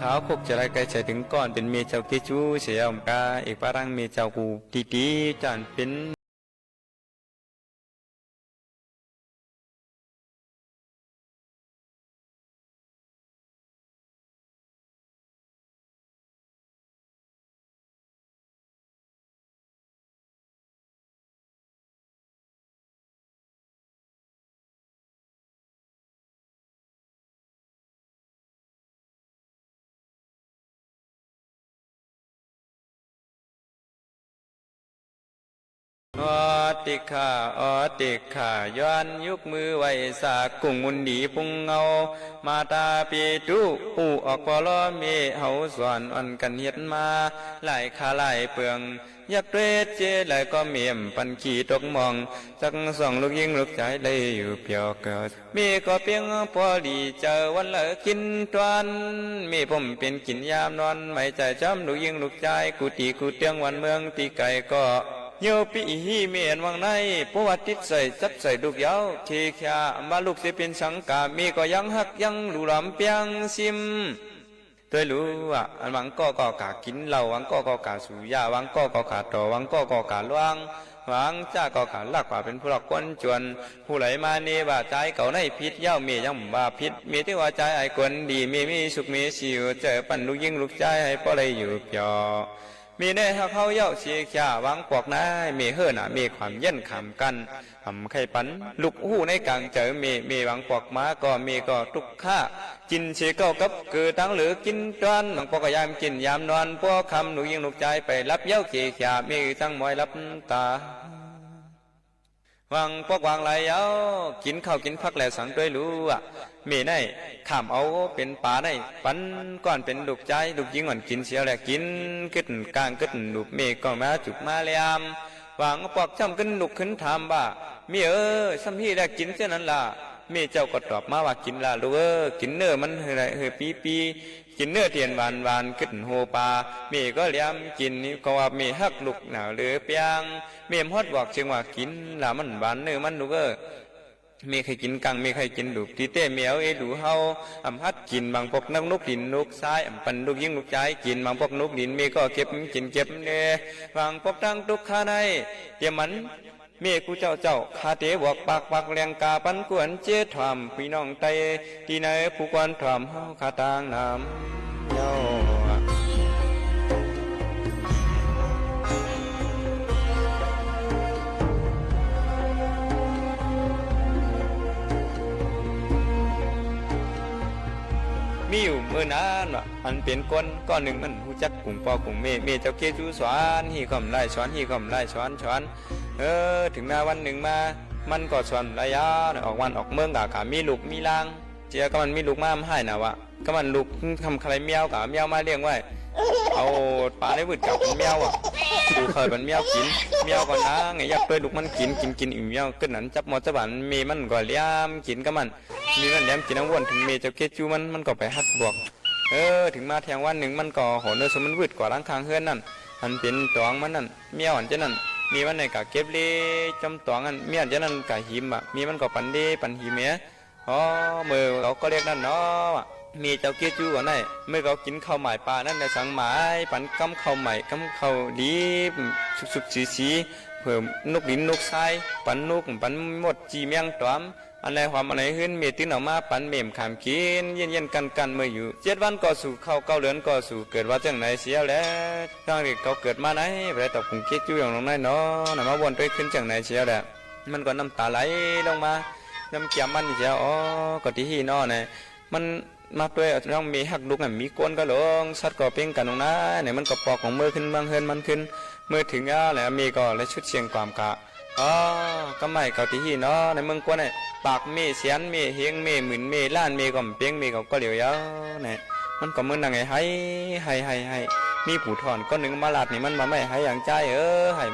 ขาวคุกจะไรไกลใจถึงก่อนเป็นเมเจ้าเกจูเสียอมกาเอกปารังเมเจ้ากูตีจานเป็นอติขาติขาย้อนยุกมือไว้สากกุ้งมุนดีพุงเงามาตาปีตุปูออกปลอเมเฮาสอนอ่อนกันเฮ็ดมาหลายขาหลายเปลืองยักเรศเจหลายก็เมียมปันขี่ตกมองจักส่องลูกยิงลูกใจเลยอยู่เปียวเกิดมีก็เพียงพอดีเจอวันเลิกกินตวนมีผมเป็นกินยามนอนไม่ใจจำลูกยิงลูกใจกูตีกูเตียงวันเมืองตีไก่ก็โยปีฮีเมียนวังในประวัติใส่จับใส่ลูกยาวเคแค่มาลูกเสียเป็นสังกามีก็ยังหักยังหลูลำเปียงซิมตัวรู้ว่าอันวังก็กากินเหล้าวังก็กาสูยาวังก็กาต่อวังก็กาล่วงวังจ้าก็กาลักว่าเป็นผู้หลักคนจวนผู้ไหลมาเนว่าใจเก่าในพิษเย้ามียังว่าพิษมีที่ว่าใจไอ้คนดีมีสุขมีสิวเจอปั่นลูกยิงลูกใจให้พ่อเลยอยู่เปียวมีแน่ฮักเขาเย้าเชียข่าวังปอกนายมีเฮือน่ะมีความเย็นขำกันทำไข่ปันลูกหูในกลางเจอมีวังปอกมาก็มีก็ทุกข้ากินเชียเก้ากับคือตั้งหรือกินตอนบางปอกยามกินยามนอนพวกคำลูกยิงลูกใจไปรับเย้าเชียข่ามีตั้งมอยรับตาวังพวกวางไหลเย้ากินข้าวกินพักแล้วสังด้วยรู้อ่ะมีในขามเอาเป็นป่าในปันก่อนเป็นลูกใจลูกยิงอ่อนกินเสียวแหละกินกึดกลางกึดลูกเมฆก็มาจุกมาเลียมวางปอกช่ำขึ้นลุกขึ้นถามบ่ามีซ้ำที่แหละกินเช่นนั้นล่ะเมเจ้าก็ตอบมาว่ากินละลูกกินเนื้อมันเฮปีกินเนื้อเทียนหวานขึ้นโฮปาเมก็เลี้ยมกินนี่ก็ว่าเมฮักลุกหนาวเหลือเปียงเมฮอดบอกเชียงว่ากินละมันหวานเนื้อมันลูกมีใครกินกังมีใครกินดุตีเต้เมียวดูเฮาอำพัดกินบางพวกนักนกดินนกซ้ายอำปันลูกยิงลูกใจกินบางพวกนกดินมีก็เก็บกินเก็บเน่บางพวกตั้งทุกข้าในเดี๋ยวมันเมียกูเจ้าคาเตบอกปากแรงกาปันกวนเจี๊ยถามพี่น้องไตที่ไหนผู้กวนถามเฮาคาตางน้ำเย้ามีอยู่เมื่อนานว่ะอันเป็นก้อนหนึ่งมันหูจักกลุ่มปอกลุ่มเมเจ้าเกจูสอนฮีคอมไล่สอนฮีคอมไล่สอนถึงหน้าวันหนึ่งมามันก็สอนระยะออกวันออกเมืองกะมีลูกมีลางเจียก็มันมีลูกมาให้นะวะก็มันลูกทำใครเมียวกะเมียวมาเลี้ยงไว้เอาปลาในวืดกับเมียวอ่ะดูเคยเป็นเมียวกินเมียวก่อนนะไงอยากด้วยลูกมันกินอิ่มเมียวขึ้นนั้นจับหมดจับบันมีมันก็เลี้ยมกินก็มันมีมันเลี้ยมกินน้ำวนถึงเมเจ้าเกจูมันก็ไปฮัดบวกถึงมาแทงวันหนึ่งมันก็โหเนื้อสมันวืดกว่าล้างคางเฮือนนั่นอันเป็นตองมันนั่นเมียวอันเจนั่นมีวันไหนกะเก็บเลยจำตองอันเมียอันเจนั่นกะหิมอ่ะมีมันก็ปันดีปันหิมเนี่ยมือเราก็เรียกนั่นเนาะมีเจ้าเกจูก่อนได้เมื่อเขากินข้าวใหม่ปลานั่นในสังหมายปันกำข้าวใหม่กำข้าวดีสุกสีเพิ่มนกดินนกทรายปันนกปันหมดจีเมียงตอมอะไรความอะไรขึ้นเมตินออกมาปันเมมขามกินเย็นกันเมื่ออยู่7 วันก็สู่เข้า9 เดือนก็สู่เกิดว่าจังไหนเสียแล้วตั้งแต่เขาเกิดมาไหนไปตอบผงเกจูอย่างน้องน้อยเนาะมาวนด้วยขึ้นจังไหนเสียแล้วมันก็น้ำตาไหลลงมาน้ำเกี่ยมมันเสียก็ที่หีนอเนี่ยมันมาด้วยต้องมีหักลูกมีก้นก็ลงสัตว์ก็เพ่งกันตรงนั้นเนี่ยมันก็ปอกของมือขึ้นบางเฮินมันขึ้นมือถึงแล้วมีก็และชุดเชียงความกะก็ไม่เกาที่หีเนาะในเมืองกวนเนี่ยปากเมเสียนเมเฮงเมหมื่นเมล้านเมก็เพ่งเมก็เหลียวยาวเนี่ยมันก็มือนังไงให้มีผู้ถอนก้อนหนึ่งมาลาดนี่มันมาไม่ให้อย่างใจ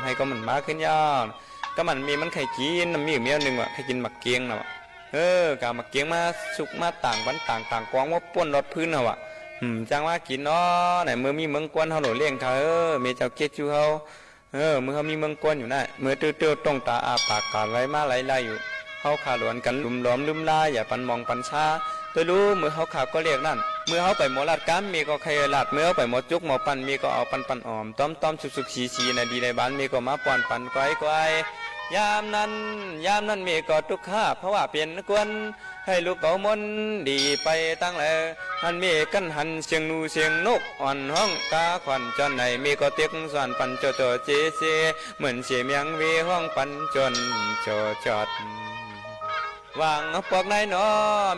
ให้ก็มันมาขึ้นยาวก็มันมีมันไข่กินมีอยู่เมียหนึ่งว่ะไข่กินหมักเกียงนะวะกามาเกียงมาสุกมาต่างวันต่างกองว่าป้วนรถพื้นเอาวะจังว่ากินเนาะไหนเมื่อมีเมืองกวนเขาหล่อเลี้ยงเขาเมียเจ้าเกจูเขาเมื่อเขามีเมืองกวนอยู่น่ะเมื่อเตี้ยวตรงตาอาปากกาไหลมาไหลอยู่ เฮาขาหลวนกันลุมล้อมลืมลาอย่าปันมองปันชาตัวรู้มือเฮาขาก็เรียกนั่นเมื่อเฮาไปหมอลาดกามมีก็ใครลาดเมื่อเฮาไปหมอจุกหมอปันมีก็เอาปันออมต้อมสุกชีในดีในบ้านมีก็มาป้อนปันก้อยยามนั้นมีก็ทุกข์เพราะว่าเปลี่ยนกวนให้ลูกเก่ามนดีไปตั้งแลหันมีกันหันเสียงนูเสียงนกอ่อนห้องกาขวัญจนไหนมีก็เตียกสอนปันโจโจเจเซเหมือนเสียเมียงวีห้องปันจนโจจอดวางพวกนายหนอ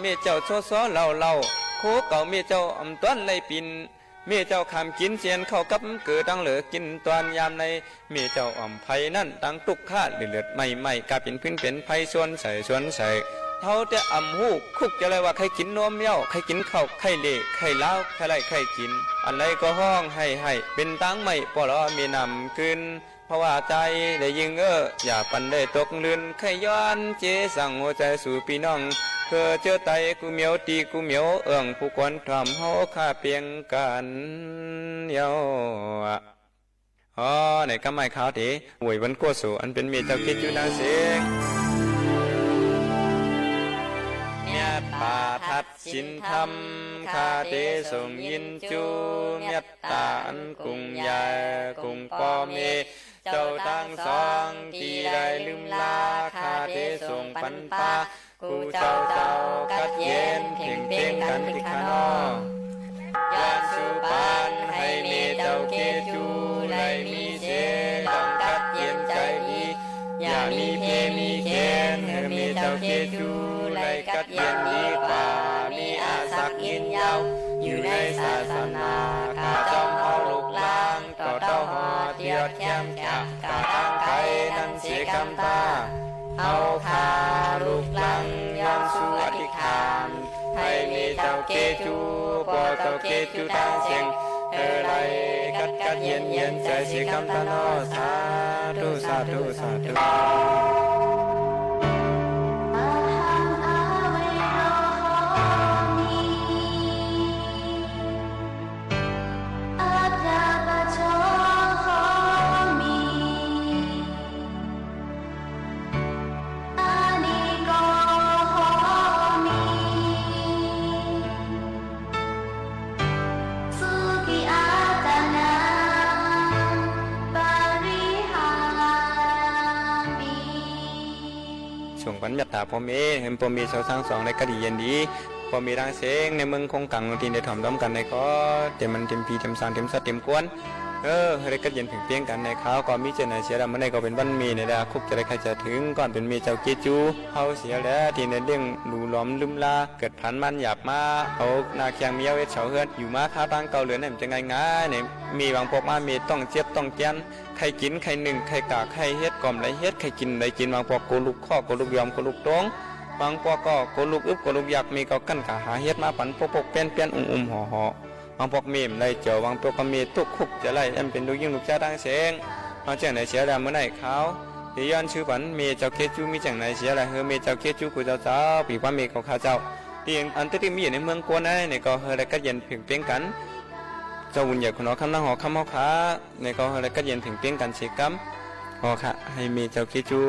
มีเจ้าโซโซเล่าคู่เก่ามีเจ้าอำต้นไล่ปินมีเจ้าคำกินเสียนเข้ากับเกิดดังเหลือกินตอนยามในมีเจ้าอ่อมไผ่นั่นดังตุกข้าเลือดไม่กาเป็นพื้นเป็นไผ่ส่วนใส่เท่าแต่อ่ำหูคุกจะเลยว่าใครกินนมเย้าใครกินข้าวใครเละใครเล้าใครไล่ใครกินอันใดก็ห้องให้เป็นตังไม่ปลอมีนำขึ้นเพราะว่าใจได้ยิงอย่าปันได้ตกลื่นใครย้อนเจสั่งหัวใจสู่พี่น้องเพื่อเจอไตกูเหมียวตีกูเหมียวผู้คนทำเฮาข้าเพียงกันเย้าในกำไม้ขาวทีหวยวันโกสูอันเป็นเมียเจ้าคิดอยู่นางเสียงเมียป่าทัดชินธรรมคาเตส่งยินจูเมียตาอันกุงยากุงปอเมเจ้าทั้งสองที่ได้ลืมลาคาเตส่งปันปากูเจ้ากัดเย็นเพ่งกันที่ขานอยานสุปานให้เมเจ้าเกจูไลมีเสลองกัดเย็นใจดีอย่ามีเพมีเคนให้เมเจ้าเกจูไลกัดเย็นดีกว่ามีอาศักยินยาวอยู่ในศาสนาข้าจอมเอาลูกล้างต่อเต้าหอเทียดแคมจากกาตั้งไข่นั้นเสียคำตาเอาขาลูกลังยามสู่อธิษฐานให้มีเจ้าเกจูปอเจ้าเกจูตั้งเสียงไรกัดเย็นใจสิคำตาโนสาธุส่งปัญญาตาพ่อเมเห็นพ่อเมชาวสร้างสองในกะดีเย็นดีพ่อเมร่างเสงในเมืองคงกังทีได้ถ่อมล้อมกันในก็เต็มมันเต็มพีเต็มสารเต็มสัตว์เต็มกวนให้ก็เย็นถึงเพียงกันในข้าวก็มีเจนเสียแล้วเมื่อใดก็เป็นวันมีในดาคุกจะได้ใครจะถึงก่อนเป็นมีเจ้าเกจูเฮาเสียแล้วที่ในเรื่องหลูล้อมลืมลาเกิดพันมันหยาบมาเอานาเคียงเมียวเวชเฉาเฮือนอยู่มาข้าวตั้งเก่าเหลือเนี่ยมันจะง่ายเนี่ยมีบางพวกมามีต้องเจ็บต้องแกนใครกินใครหนึ่งใครกากใครเฮ็ดก่อมไรเฮ็ดใครกินไรกินบางพวกโกลุกข้อโกลุกยอมโกลุกตรงบางพวกก็โกลุกอึบโกลุกยักมีก็กั้นขาหาเฮ็ดมาปันปกเปี้ยนห่อบางพวกมีมไรเจียวบางพวกก็มีตุกคุกจะไล่เอ็มเป็นลูกยิ่งลูกจ้าตั้งเสียงบางเจ้าไหนเสียแล้วเมื่อไหร่เขาที่ย้อนชื่อปันมีเจ้าเคจูมีจังไหนเสียแล้วเฮมีเจ้าเคจูกูเจ้าปีว่ามีของข้าเจ้าที่อันที่มีอยู่ในเมืองกวนในก็เฮอะไรก็เย็นเพียงเพียงกันเจ้าวุ่นใหญ่คนน้อคำนั่งหอคำหอขาในก็เฮอะไรก็เย็นเพียงเพียงกันเสียกัมหอค่ะให้มีเจ้าเคจู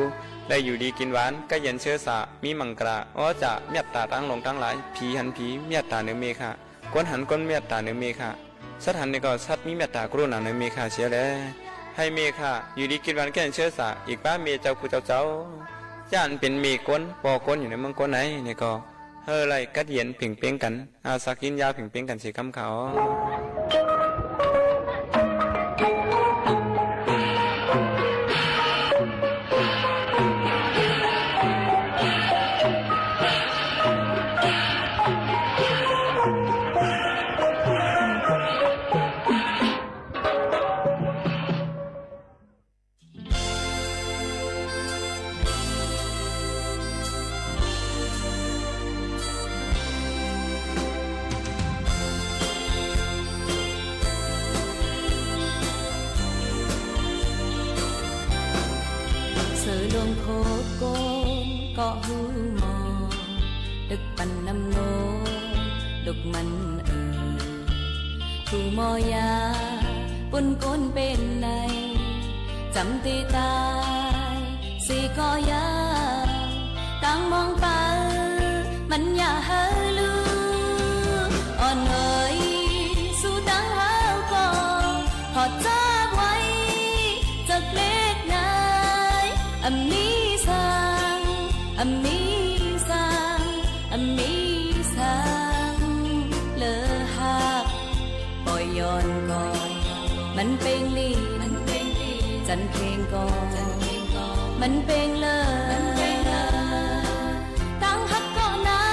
ได้อยู่ดีกินหวานก็เย็นเชื้อสามีมังกราจะเมียตาตั้งลงตั้งหลายผีหันผีเมียตาเนื้อเมค่ะก้นหันก้นเมียตาเนื้อเมค่ะสัตว์หันนี่ก็สัตว์มีเมียตากรุณาเนื้อเมค่ะเสียแล้วให้เมค่ะอยู่ดีกินหวานแก่เชื้อสาอีกบ้านเมเจ้ากูเจ้าย่านเป็นเมก้นปอก้นอยู่ในเมืองก้นไหนนี่ก็เฮอไรกัดเย็นผิงเป้งกันอาสักยินยาผิงเป้งกันสีคำเขาก็หูมอดึกปันน้ำโนดุกมันผู้มอยาปุ่นก้นเป็นในจำตีตายสีก็ยาตั้ง มองไปมันอย่าเฮลืออ่อนเอ๋ยสู้ตั้งหาก่อนขอจากไว้จากเล็กนายอันนี้สังอันนี้สังอันนี้สังเลอหักปล่อยย้อนก่อนมันเป็นลีจันเพลงก่อนมันเป็นเลยตั้งหักก่อนนะ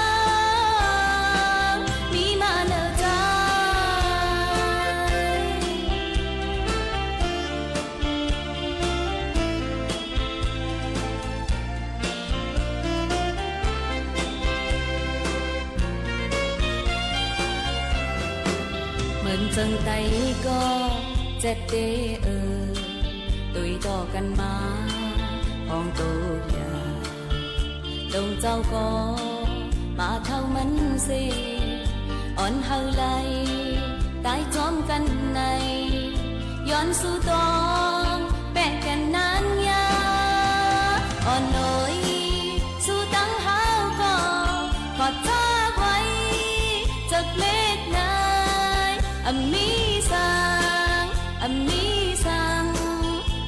มีมาเนอใจเหมือนจังไตก็เจ็ดเดตุยต่อกันมาพ้องตัวยาดงเจ้าก็มาเท่ามันเสอ่อนเฮาไหลตายจอมกันในย้อนสู่ตองแปะกันนานยาอ่อนน้อยสู่ตั้งหาก็ขอจากไว้จากเล็กนายอันมีสังอันมีสัง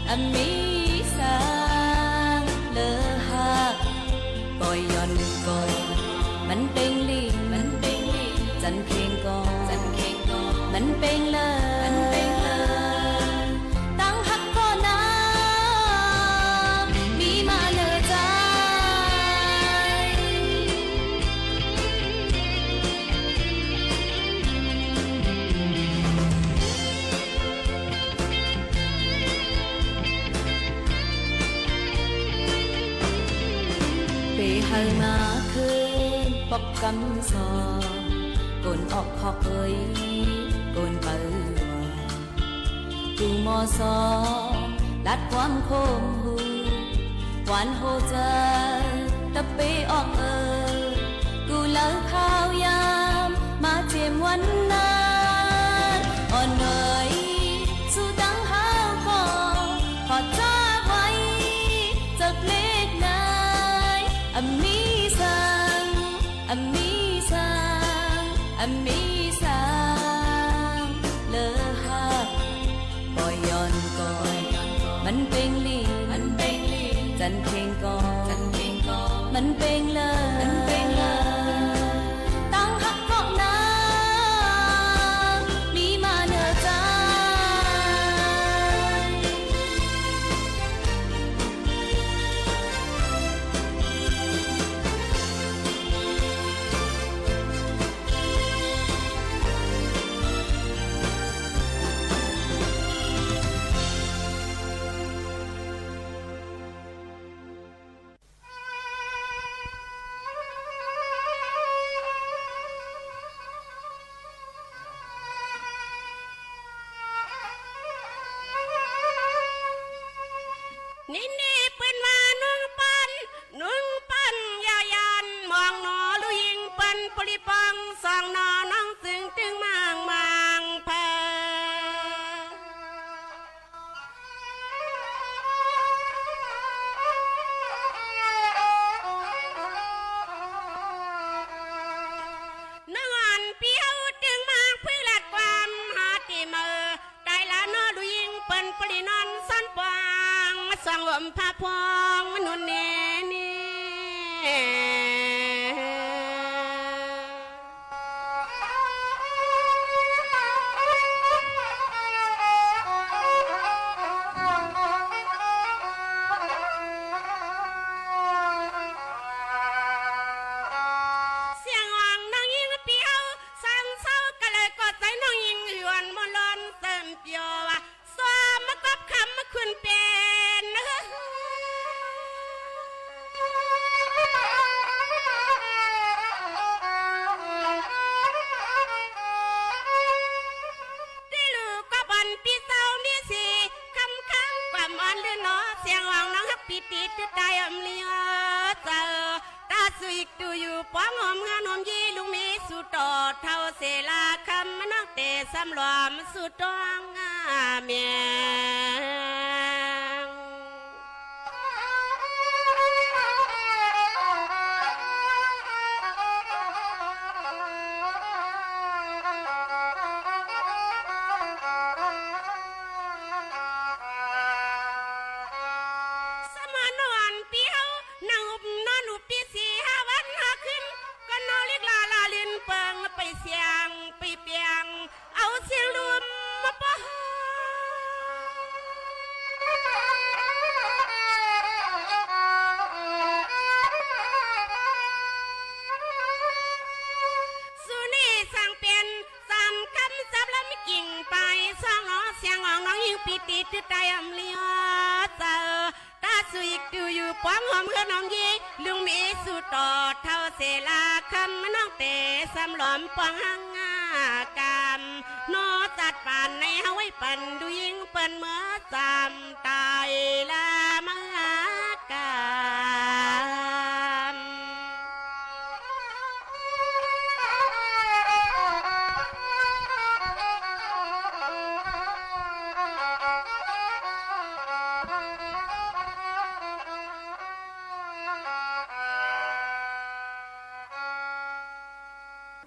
อันมีสังเลอหักปล่อยย้อนก่อนมันเป็นลีจันเพลงก่อนมันเป็นเลยตั้งหักก่อนนะมีมาเนอใจให้มาคืนปกกำซอกนออกขอกเอ้ยกนเปิดว่ากูมอซอลัดความโคมหูหวานโหใจตะเปออกกูเลิกข้าวยามมาเจียมวันนั้นอ่อนเอ๋ยสู้ตั้งหาก่อนขอจากไว้จากเล็กนายอันมีสังอันมีสังอันมีสังเลอหักปล่อยย้อนก่อนมันเป็นลีจันเพลงก่อนมันเป็นเลยตั้งหักก่อนนะมีมาเนอใจนี่ปืนมานุ่งปันยายันมองหนอลุยิงปันปริปังสองนอน้องตึงมางเพนังอันเปียวตึงมางพื้นลัดความหาตีมือได้ละนอลุยิงปันปรินอนสันปางสังวมพาพองมนุนเนนี่เสียงอ่างน้องยิงเปียวสังเศร้าก็เลยกอดใจน้องยิงหยวนมลอนเติมเปียวว่าสวมมากับคำมาคุณเป็นที่ลูกก็บันปีเศร้ามีสีคำค้างความอ่อนหรือเนาะเสียงอ่างน้องฮักปีติดใจอมเลียเจอตาสุยดูอยู่ป้องหอมงานหอมยีลุงมีสุดต่อเท่าเสลาคำมันนักเตะสำรวมสุดตองเมียง ปีติดตายอำเลียเจอตาสุยดูอยู่ป้อมหอมเฮือน้องยีลุงมีสุดต่อเท่าเสลาคำน้องเตะสำหลอมปองหังงากามนอจัดป่านในเฮาไว้ปั่นดูยิงเปิ้นเมื่อจำตายละมังกาม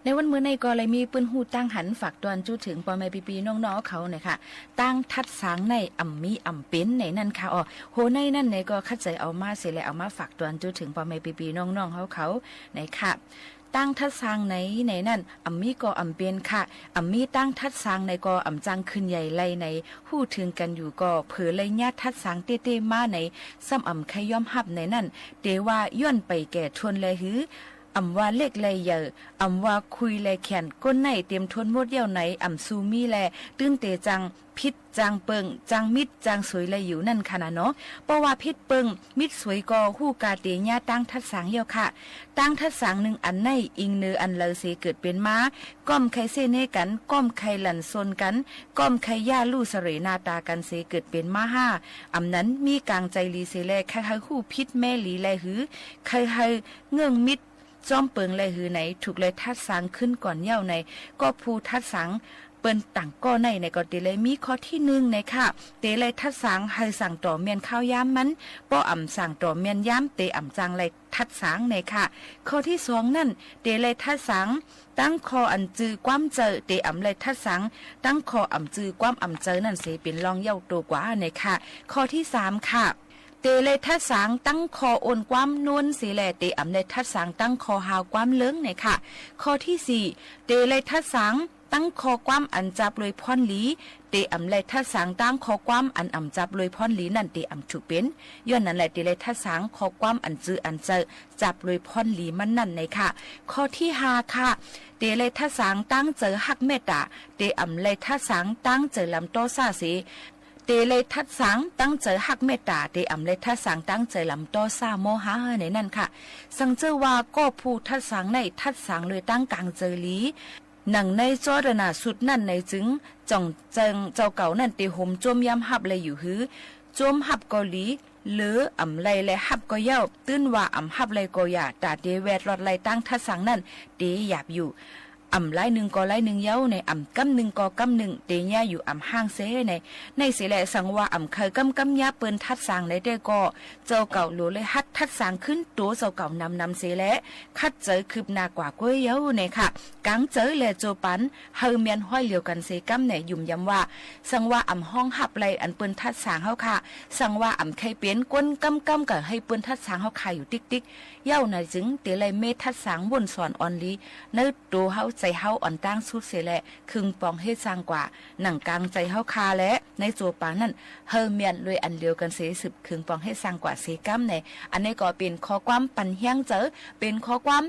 ในวันมื้อในก็เลยมีปืนหูตั้งหันฝากตอนจู้ถึงปอแม่ปีๆน้องๆเขาเนี่ยค่ะตั้งทัดสางในมีเป็นในนั่นค่ะอ๋อโหในนั่นในก็คัดใจเอามาเสร็จแล้วเอามาฝากตอนจู้ถึงปอแม่ปีๆน้องๆเขาในค่ะตั้งทัดสางในนั่นมีก็เป็นค่ะมีตั้งทัดสางในก็จังขึ้นใหญ่ไล่ในหู้ถึงกันอยู่ก็เผอเลยญาติทัดสางเต้ๆมาในซ้ำใครย่อมหับในนั่นเตว่าย้อนไปแก่ทวนเลยหือว่าเล็กเลยเยอะว่าคุยเลยแขนก้นในเตรียมทวนหมดเยี่ยวไหนซูมีแลตื้นเตจังพิษจางเปิงจางมิดจางสวยเลยอยู่นั่นค่ะนะเนาะเพราะว่าพิษเปิงมิดสวยก็ฮู้กาเตญาตั้งทัดสางเยี่ยวค่ะตั้งทัดสางหนึ่งอันในอิงเนออันเลเสเกิดเป็นม้าก้อมไข่เสเนกันก้อมไข่หลั่นซนกันก้อมไข่ย่าลู่เสรนาตากันเสเกิดเป็นม้าห้านั้นมีกลางใจลีเสแลใครๆฮู้พิษแม่ลีแลหือใครๆเงื่องมิดจอมเปิงเลยหือไหนถูกเลยทัดสังขึ้นก่อนเย้าในก็ภูทัดสังเปิ้นต่างก็ในก็เตเลยมีข้อที่1ในค่ะเตเลยทัดสังให้สั่งต่อเมียนข้าวย้ำมันป้อสั่งต่อเมียนย้ำเตจางเลยทัดสังในค่ะข้อที่2นั่นเตเลยทัดสังตั้งคออันจือความเจอเตเลยทัดสังตั้งคอจือความเจอนั่นเสเป็นรองเย้าตัวกว่าในค่ะข้อที่3ค่ะเตเลยทัดสางตั้งคอโอนความนวลสีแลเตเลยทัดสางตั้งคอหาวความเลิ้งเนี่ยค่ะข้อที่4เตเลยทัดสางตั้งคอความอันจับเลยพรหลีเตเลยทัดสางตั้งคอความอันจับเลยพรหลีนั่นเตถูกเป็นย้อนนั่นแหละเตเลยทัดสางคอความอันจืออันเจอจับเลยพรหลีมันนั่นเนี่ยค่ะข้อที่5ค่ะเตเลยทัดสางตั้งเจอหักเมตตาเตเลยทัดสางตั้งเจอลำโตซาสีเตเลยทัดสังตั้งใจหักเมตตาเตเลยทัดสังตั้งใจลำต้อซาโมหะในนั่นค่ะสังเจอว่าก็ผู้ทัดสังในทัดสังเลยตั้งกลางเจอลีหนังในจอดนาสุดนั่นในจึงจ่องเจิงเจ้าเก่านั่นเตหมจมยำหับเลยอยู่หือจมหับเกาหลีหรือไรและหับก็เย้าตื้นว่าหับไรก็อย่าตาเตแวดรอดไรตั้งทัดสังนั่นเตหยาบอยู่ไล่หนึ่งก็ไล่หนึ่งเย้าในกำหนึ่งก็กำหนึ่งเตียอยู่ห้างเซในเสแหละสังว่าเคยกำยาเปิ้นทัดสางในได้ก็เจ้าเก่าหลูเลยฮัดทัดสางขึ้นตัวเจ้าเก่านำเสแหละคัดเจอคืบหน้ากว่าก้วยเย้าในค่ะกังเจอแลโจปันเฮาเมียนห้อยเหลียวกันเซกำในยุ่มย้ำว่าสังว่าห้องหับไรอันเปิ้นทัดสางเฮาค่ะสังว่าใครเป็นก้นกำกับให้เปิ้นทัดสางเฮาค่ะอยู่ติ๊กเย้าในจึงเตเลยเมทัดสางวนสอนออนลีในตัวเฮาใจเฮาอ่อนตั้งสุดเสียแหละคึงปองเฮ็ดสร้างกว่าหนังกลางใจเฮาคาและในโจปางนั่นเฮอเมียนเลยอันเดียวกันเสสืบคึงปองเฮ็ดสร้างกว่าเสกัมในอันนี้ก็เป็นข้อความปันเฮียงเจอเป็นข้อความ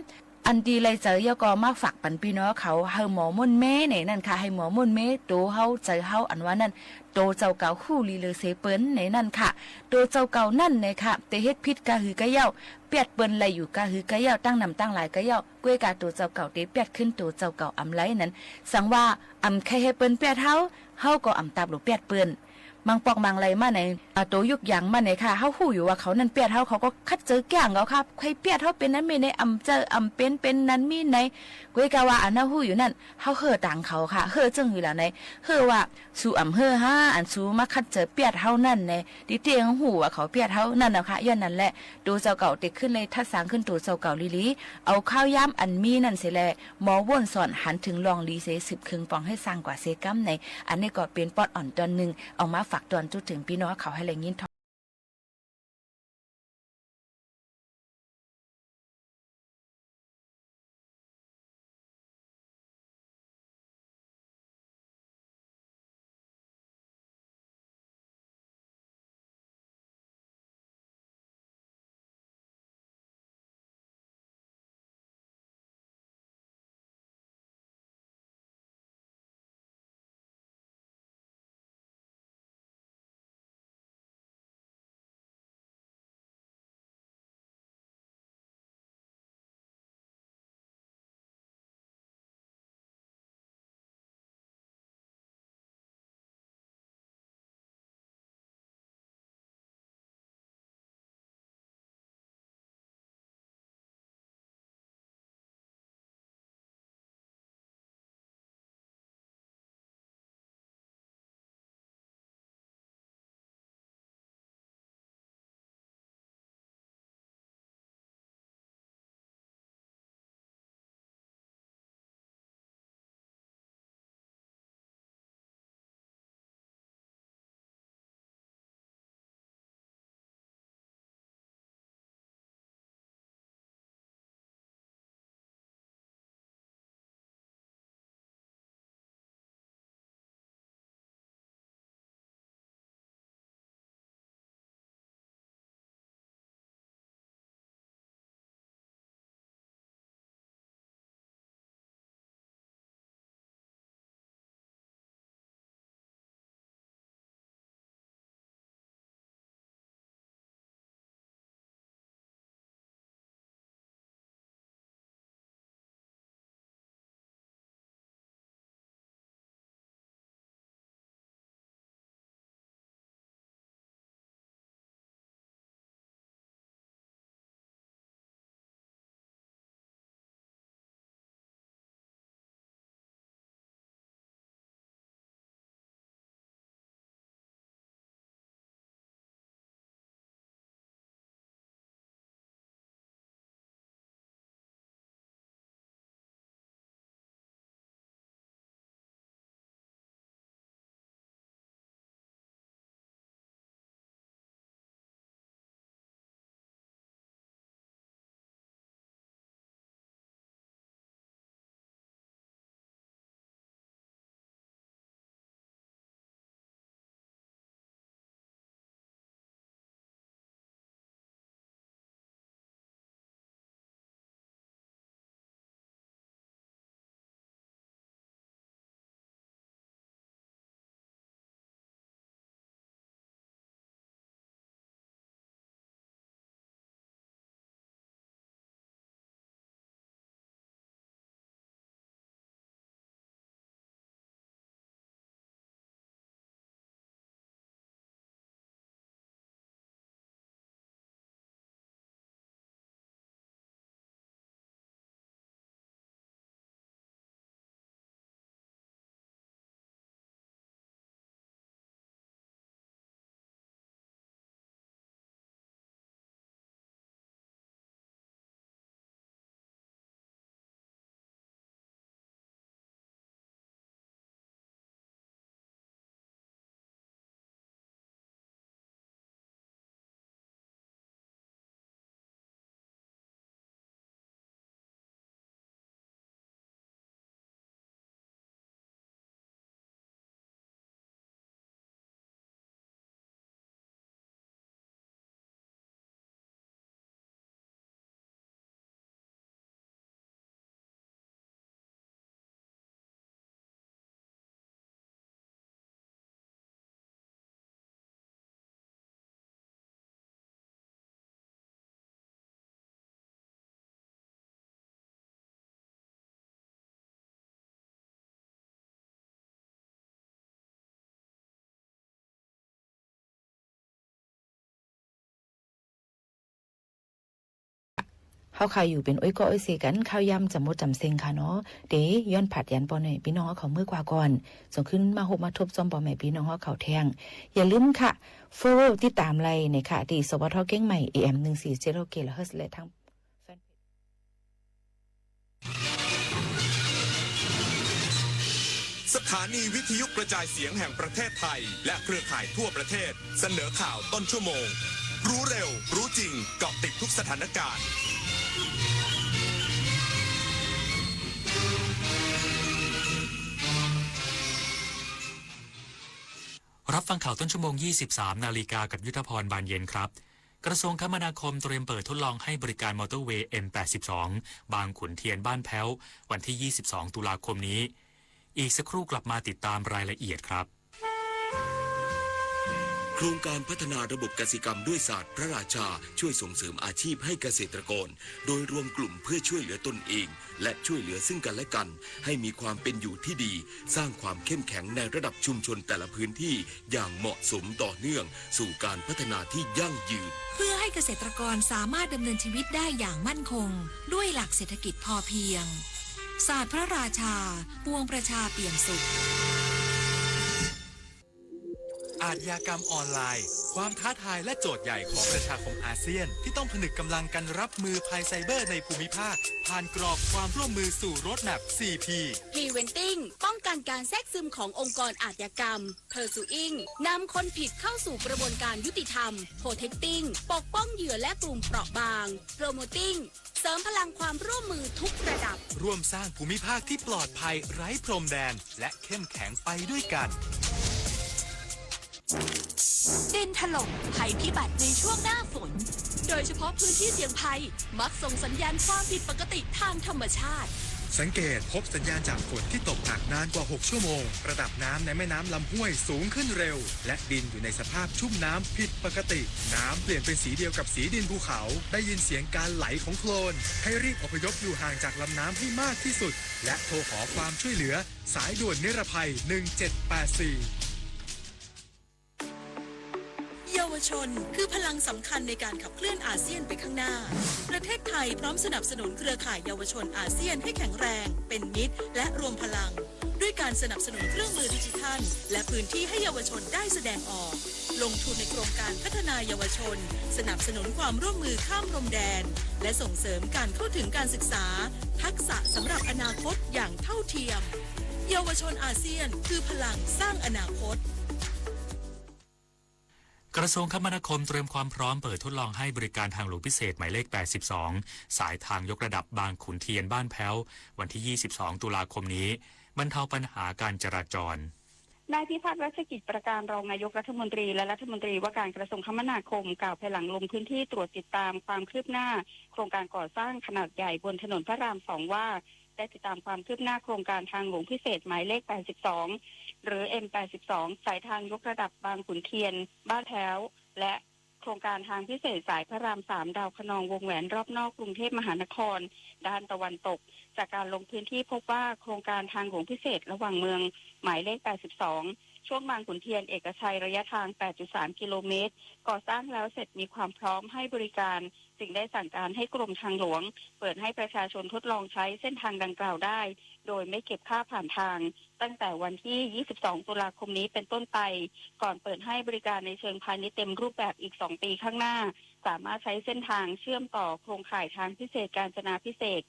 อันดีเลยเจอยก็มาฝากปันพี่น้องเขาเฮาหมอมุ่นแม่ในนั่นค่ะให้หมอมุ่นแม่โตเฮาใจเฮาอันว่านั่นโตเจ้าเก่าคู่ลีเลยเสเปิ้นในนั่นค่ะโตเจ้าเก่านั่นในค่ะแต่เฮ็ดพิษกะหือกะเย้าเปียดเปิ้นไหลอยู่กะหือกะเย้าตั้งนำตั้งหลายกะเย้าก้วยกาโตเจ้าเก่าเตเปียดขึ้นโตเจ้าเก่าไหลนั้นสังว่าใครให้เปิ้นเปียดเฮาก็ตาบหรือเปียดเปิ้นมังปอกมังไรมาในโตยุกอย่างมาในค่ะเฮาฮู้อยู่ว่าเขานั่นเปียดเฮาเขาก็คัดเจอแก่งเขาครับใครเปียดเฮาเป็นนั้นมีในเจอเป็นนั้นมีในก้วยกาว่าอันเฮาฮู้อยู่นั่นเฮาเฮ่อต่างเขาค่ะเฮ่อจึงอยู่แล้วในเฮ่อว่าสู่เฮ่อห้าอันสู่มาคัดเจอเปียดเฮานั่นในดิเตียงฮู้ว่าเขาเปียดเฮานั่นน่ะค่ะย้อนนั่นแหละดูเจ้าเก่าติขึ้นเลยทัดสางขึ้นตัวเจ้าเก่าลีเอาข้าวย้ำอันมีนั่นเสิแลหมอว่นสอนหันถึงลองลีเส10ครึ่งปองให้สร้างกว่าเซกัมในอันนี้ก็เป็นปอดอ่อนตอนนึงเอามาฝากตอนจุดถึงพี่น้องเขาให้แรงยิน เฮาข่าวอยู่เป็นอ้อยก็อ้อยเสกันข้าวยำจำมดจำเซ็งค่ะเนาะเดย้อนผัดยันปอหน่อยพี่น้องเฮาเขาเมื่อกว่าก่อนส่งขึ้นมาหบมาทบจอมปอแม่พี่น้องเฮาเขาแทงอย่าลืมค่ะโฟโลติดตามไลน์ในค่ะที่สวทเก้งใหม่ AM 147 kHz และทั้งสถานีวิทยุกระจายเสียงแห่งประเทศไทยและเครือข่ายทั่วประเทศเสนอข่าวต้นชั่วโมงรู้เร็วรู้จริงเกาะติดทุกสถานการณ์รับฟังข่าวต้นชั่วโมง 23 นาฬิกากับยุทธพรบานเย็นครับกระทรวงคมนาคมเตรียมเปิดทดลองให้บริการมอเตอร์เวย์ M82 บางขุนเทียนบ้านแพ้ววันที่ 22 ตุลาคมนี้อีกสักครู่กลับมาติดตามรายละเอียดครับโครงการพัฒนาระบบกสิกรรมด้วยศาสตร์พระราชาช่วยส่งเสริมอาชีพให้เกษตรกรโดยรวมกลุ่มเพื่อช่วยเหลือตนเองและช่วยเหลือซึ่งกันและกันให้มีความเป็นอยู่ที่ดีสร้างความเข้มแข็งในระดับชุมชนแต่ละพื้นที่อย่างเหมาะสมต่อเนื่องสู่การพัฒนาที่ยั่งยืนเพื่อให้เกษตรกรสามารถดำเนินชีวิตได้อย่างมั่นคงด้วยหลักเศรษฐกิจพอเพียงศาสตร์พระราชาปวงประชาเปี่ยมสุขอาชญากรรมออนไลน์ความท้าทายและโจทย์ใหญ่ของประชาคมอาเซียนที่ต้องผนึกกำลังกันรับมือภัยไซเบอร์ในภูมิภาคผ่านกรอบความร่วมมือสู่โรดแมพ 4P Preventing ป้องกันการแทรกซึมขององค์กรอาชญากรรม Pursuing นำคนผิดเข้าสู่กระบวนการยุติธรรม Protecting ปกป้องเหยื่อและกลุ่มเปราะบาง Promoting เสริมพลังความร่วมมือทุกระดับร่วมสร้างภูมิภาคที่ปลอดภัยไร้พรมแดนและเข้มแข็งไปด้วยกันดินถล่มภัยพิบัติในช่วงหน้าฝนโดยเฉพาะพื้นที่เสี่ยงภัยมักส่งสัญญาณความผิดปกติทางธรรมชาติสังเกตพบสัญญาณจากฝนที่ตกหนักนานกว่า6ชั่วโมงระดับน้ำในแม่น้ำลำห้วยสูงขึ้นเร็วและดินอยู่ในสภาพชุ่มน้ำผิดปกติน้ำเปลี่ยนเป็นสีเดียวกับสีดินภูเขาได้ยินเสียงการไหลของโคลนให้รีบอพยพอยู่ห่างจากลำน้ำให้มากที่สุดและโทรขอความช่วยเหลือสายด่วนนิรภัย1784เยาวชนคือพลังสำคัญในการขับเคลื่อนอาเซียนไปข้างหน้าประเทศไทยพร้อมสนับสนุนเครือข่ายเยาวชนอาเซียนให้แข็งแรงเป็นมิตรและรวมพลังด้วยการสนับสนุนเครื่องมือดิจิทัลและพื้นที่ให้เยาวชนได้แสดงออกลงทุนในโครงการพัฒนาเยาวชนสนับสนุนความร่วมมือข้ามพรมแดนและส่งเสริมการเข้าถึงการศึกษาทักษะสำหรับอนาคตอย่างเท่าเทียมเยาวชนอาเซียนคือพลังสร้างอนาคตกระทรวงคมนาคมเตรียมความพร้อมเปิดทดลองให้บริการทางหลวงพิเศษหมายเลข 82 สายทางยกระดับบางขุนเทียนบ้านแพ้ววันที่ 22 ตุลาคมนี้บรรเทาปัญหาการจราจรนายพิพัฒน์รัชกิจประการรองนายกรัฐมนตรีและรัฐมนตรีว่าการกระทรวงคมนาคมกล่าวภายหลังลงพื้นที่ตรวจติดตามความคืบหน้าโครงการก่อสร้างขนาดใหญ่บนถนนพระราม 2 ว่าได้ติดตามความคืบหน้าโครงการทางหลวงพิเศษหมายเลข 82 หรือ M82 สายทางยกระดับบางขุนเทียนบ้านแพ้วและโครงการทางพิเศษสายพระราม 3 ดาวคะนองวงแหวนรอบนอกกรุงเทพมหานครด้านตะวันตกจากการลงพื้นที่พบว่าโครงการทางหลวงพิเศษระหว่างเมืองหมายเลข 82 ช่วงบางขุนเทียนเอกชัยระยะทาง 8.3 กิโลเมตรก่อสร้างแล้วเสร็จมีความพร้อมให้บริการจึงได้สั่งการให้กรมทางหลวงเปิดให้ประชาชนทดลองใช้เส้นทางดังกล่าวได้โดยไม่เก็บค่าผ่านทางตั้งแต่วันที่ 22 ตุลาคมนี้เป็นต้นไปก่อนเปิดให้บริการในเชิงพาณิชย์เต็มรูปแบบอีก 2 ปีข้างหน้าสามารถใช้เส้นทางเชื่อมต่อโครงข่ายทางพิเศษกาญจนาพิเศษ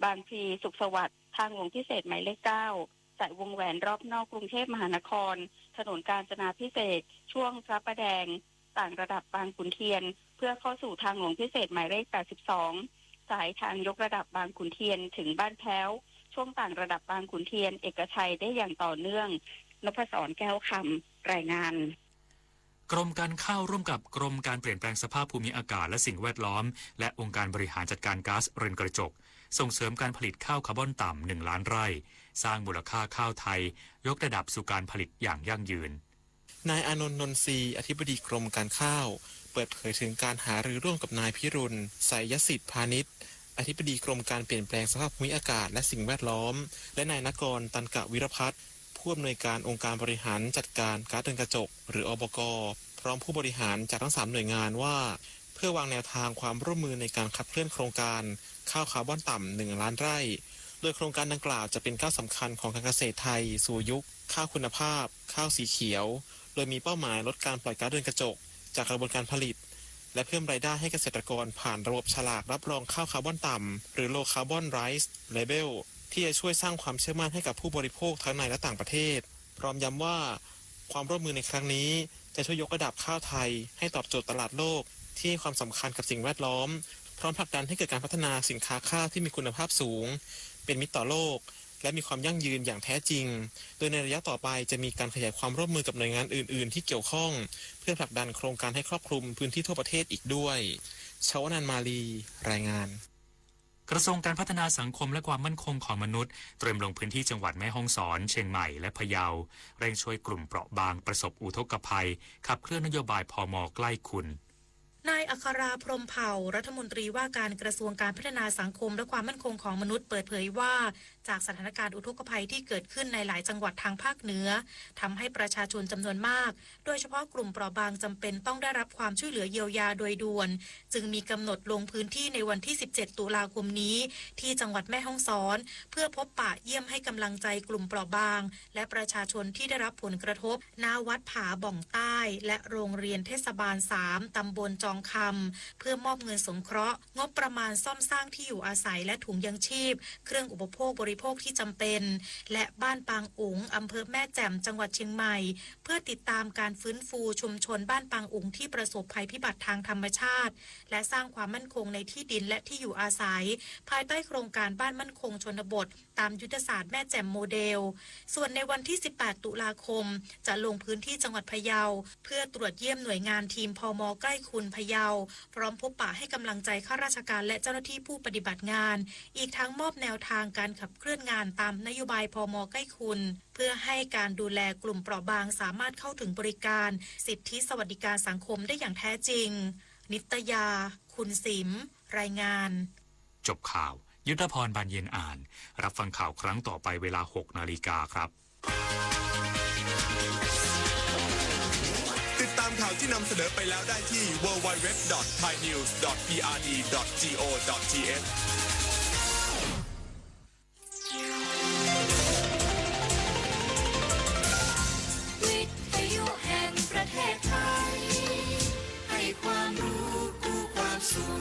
บางพลีสุขสวัสดิ์ทางหลวงพิเศษหมายเลข 9 สายวงแหวนรอบนอกกรุงเทพมหานครถนนกาญจนาพิเศษช่วงพระประแดงต่างระดับบางขุนเทียนเพื่อเข้าสู่ทางหลวงพิเศษหมายเลข 82 สายทางยกระดับบางขุนเทียนถึงบ้านแพ้วช่วงต่างระดับบางขุนเทียนเอกชัยได้อย่างต่อเนื่องนพศรแก้วคำรายงานกรมการข้าวร่วมกับกรมการเปลี่ยนแปลงสภาพภูมิอากาศและสิ่งแวดล้อมและองค์การบริหารจัดการก๊าซเรือนกระจกส่งเสริมการผลิตข้าวคาร์บอนต่ำ1 ล้านไร่สร้างมูลค่าข้าวไทยยกระดับสู่การผลิตอย่างยั่งยืนนายอานนท์ นนทรีอธิบดีกรมการข้าวเปิดเผยถึงการหารือร่วมกับนายพิรุณไสยสิทธิพาณิชย์อธิบดีกรมการเปลี่ยนแปลงสภาพภูมิอากาศและสิ่งแวดล้อมและนายนกร ตันกะวิรพัฒน์ผู้อำนวยการองค์การบริหารจัดการก๊าซเรือนกระจกหรืออบก.พร้อมผู้บริหารจากทั้ง3หน่วยงานว่า เพื่อวางแนวทางความร่วมมือในการขับเคลื่อนโครงการข้าวคาร์บอนต่ำ1 ล้านไร่โดยโครงการดังกล่าวจะเป็นก้าวสำคัญของการเกษตรไทยสู่ยุคข้าวคุณภาพข้าวสีเขียวโดยมีเป้าหมายลดการปล่อยก๊าซเรือนกระจกจากกระบวนการผลิตและเพิ่มรายได้ให้เกษตรกรผ่านระบบฉลากรับรองข้าวคาร์บอนต่ำหรือ Low Carbon Rice Label ที่จะช่วยสร้างความเชื่อมั่นให้กับผู้บริโภคทั้งในและต่างประเทศพร้อมย้ำว่าความร่วมมือในครั้งนี้จะช่วยยกระดับข้าวไทยให้ตอบโจทย์ตลาดโลกที่ให้ความสำคัญกับสิ่งแวดล้อมพร้อมผลักดันให้เกิดการพัฒนาสินค้าข้าวที่มีคุณภาพสูงเป็นมิตรต่อโลกและมีความยั่งยืนอย่างแท้จริงโดยในระยะต่อไปจะมีการขยายความร่วมมือกับหน่วยงานอื่นๆที่เกี่ยวข้องเพื่อผลักดันโครงการให้ครอบคลุมพื้นที่ทั่วประเทศอีกด้วยชวนันท์มาลีรายงานกระทรวงการพัฒนาสังคมและความมั่นคงของมนุษย์เตรียมลงพื้นที่จังหวัดแม่ฮ่องสอนเชียงใหม่และพะเยาเร่งช่วยกลุ่มเปราะบางประสบอุทกภัยขับเคลื่อนนโยบายพม.ใกล้คุณนายอัคราพรหมเผ่ารัฐมนตรีว่าการกระทรวงการพัฒนาสังคมและความมั่นคงของมนุษย์เปิดเผยว่าจากสถานการณ์อุทกภัยที่เกิดขึ้นในหลายจังหวัดทางภาคเหนือทำให้ประชาชนจำนวนมากโดยเฉพาะกลุ่มเปราะบางจำเป็นต้องได้รับความช่วยเหลือเยียวยาโดยด่วนจึงมีกำหนดลงพื้นที่ในวันที่17 ตุลาคมนี้ที่จังหวัดแม่ฮ่องสอนเพื่อพบปะเยี่ยมให้กำลังใจกลุ่มเปราะบางและประชาชนที่ได้รับผลกระทบณวัดผาบ่องใต้และโรงเรียนเทศบาล3ตำบลจองคำเพื่อมอบเงินสงเคราะห์งบประมาณซ่อมสร้างที่อยู่อาศัยและถุงยังชีพเครื่องอุปโภคบริโภคที่จำเป็นและบ้านปางอุ๋งอำเภอแม่แจ่มจังหวัดเชียงใหม่เพื่อติดตามการฟื้นฟูชุมชนบ้านปางอุ๋งที่ประสบภัยพิบัติทางธรรมชาติและสร้างความมั่นคงในที่ดินและที่อยู่อาศัยภายใต้โครงการบ้านมั่นคงชนบทตามยุทธศาสตร์แม่แจ่มโมเดลส่วนในวันที่18 ตุลาคมจะลงพื้นที่จังหวัดพะเยาเพื่อตรวจเยี่ยมหน่วยงานทีมพม.ใกล้คุณพะเยาพร้อมพบปะให้กำลังใจข้าราชการและเจ้าหน้าที่ผู้ปฏิบัติงานอีกทั้งมอบแนวทางการขับเคลื่อนงานตามนโยบายพม.ใกล้คุณเพื่อให้การดูแลกลุ่มเปราะบางสามารถเข้าถึงบริการสิทธิสวัสดิการสังคมได้อย่างแท้จริงนิตยาคุณสิมรายงานจบข่าวยุทธพรบานเย็นอ่านรับฟังข่าวครั้งต่อไปเวลา 6 นาฬิกาครับติดตามข่าวที่นำเสนอไปแล้วได้ที่ www.thainews.prd.go.thวิทยุแห่งประเทศไทยให้ความรู้คู่ความสุข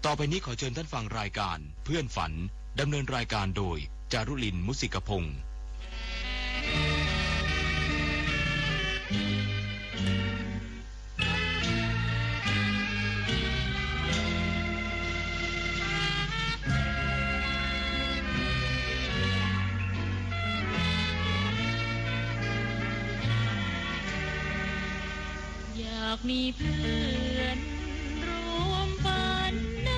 ต่อไปนี้ขอเชิญท่านฟังรายการเพื่อนฝันดำเนินรายการโดยจารุลิน มุสิกพงศ์อยากมีเพื่อนรวมฝันใน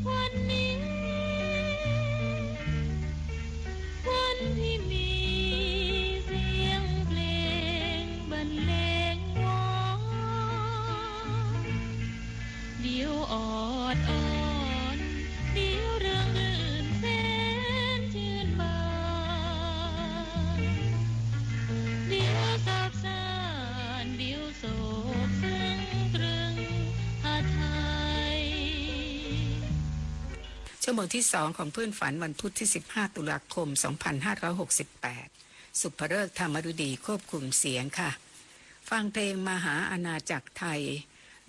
วันนี้วันที่มีเสียงเพลงบรรเลงวอนเดี๋ยวออดอ่อนเดี๋ยวเรื่องลื่นแสนชื่นบานเดี๋ยวสับสานเดี๋ยวโศกซึ้งตรึงหาไทย ชั่วโมงที่2ของเพื่อนฝันวันพุธที่15 ตุลาคม 2568 สุภฤกษ์ธรรมฤดีควบคุมเสียงค่ะฟังเพลงมหาอาณาจักรไทย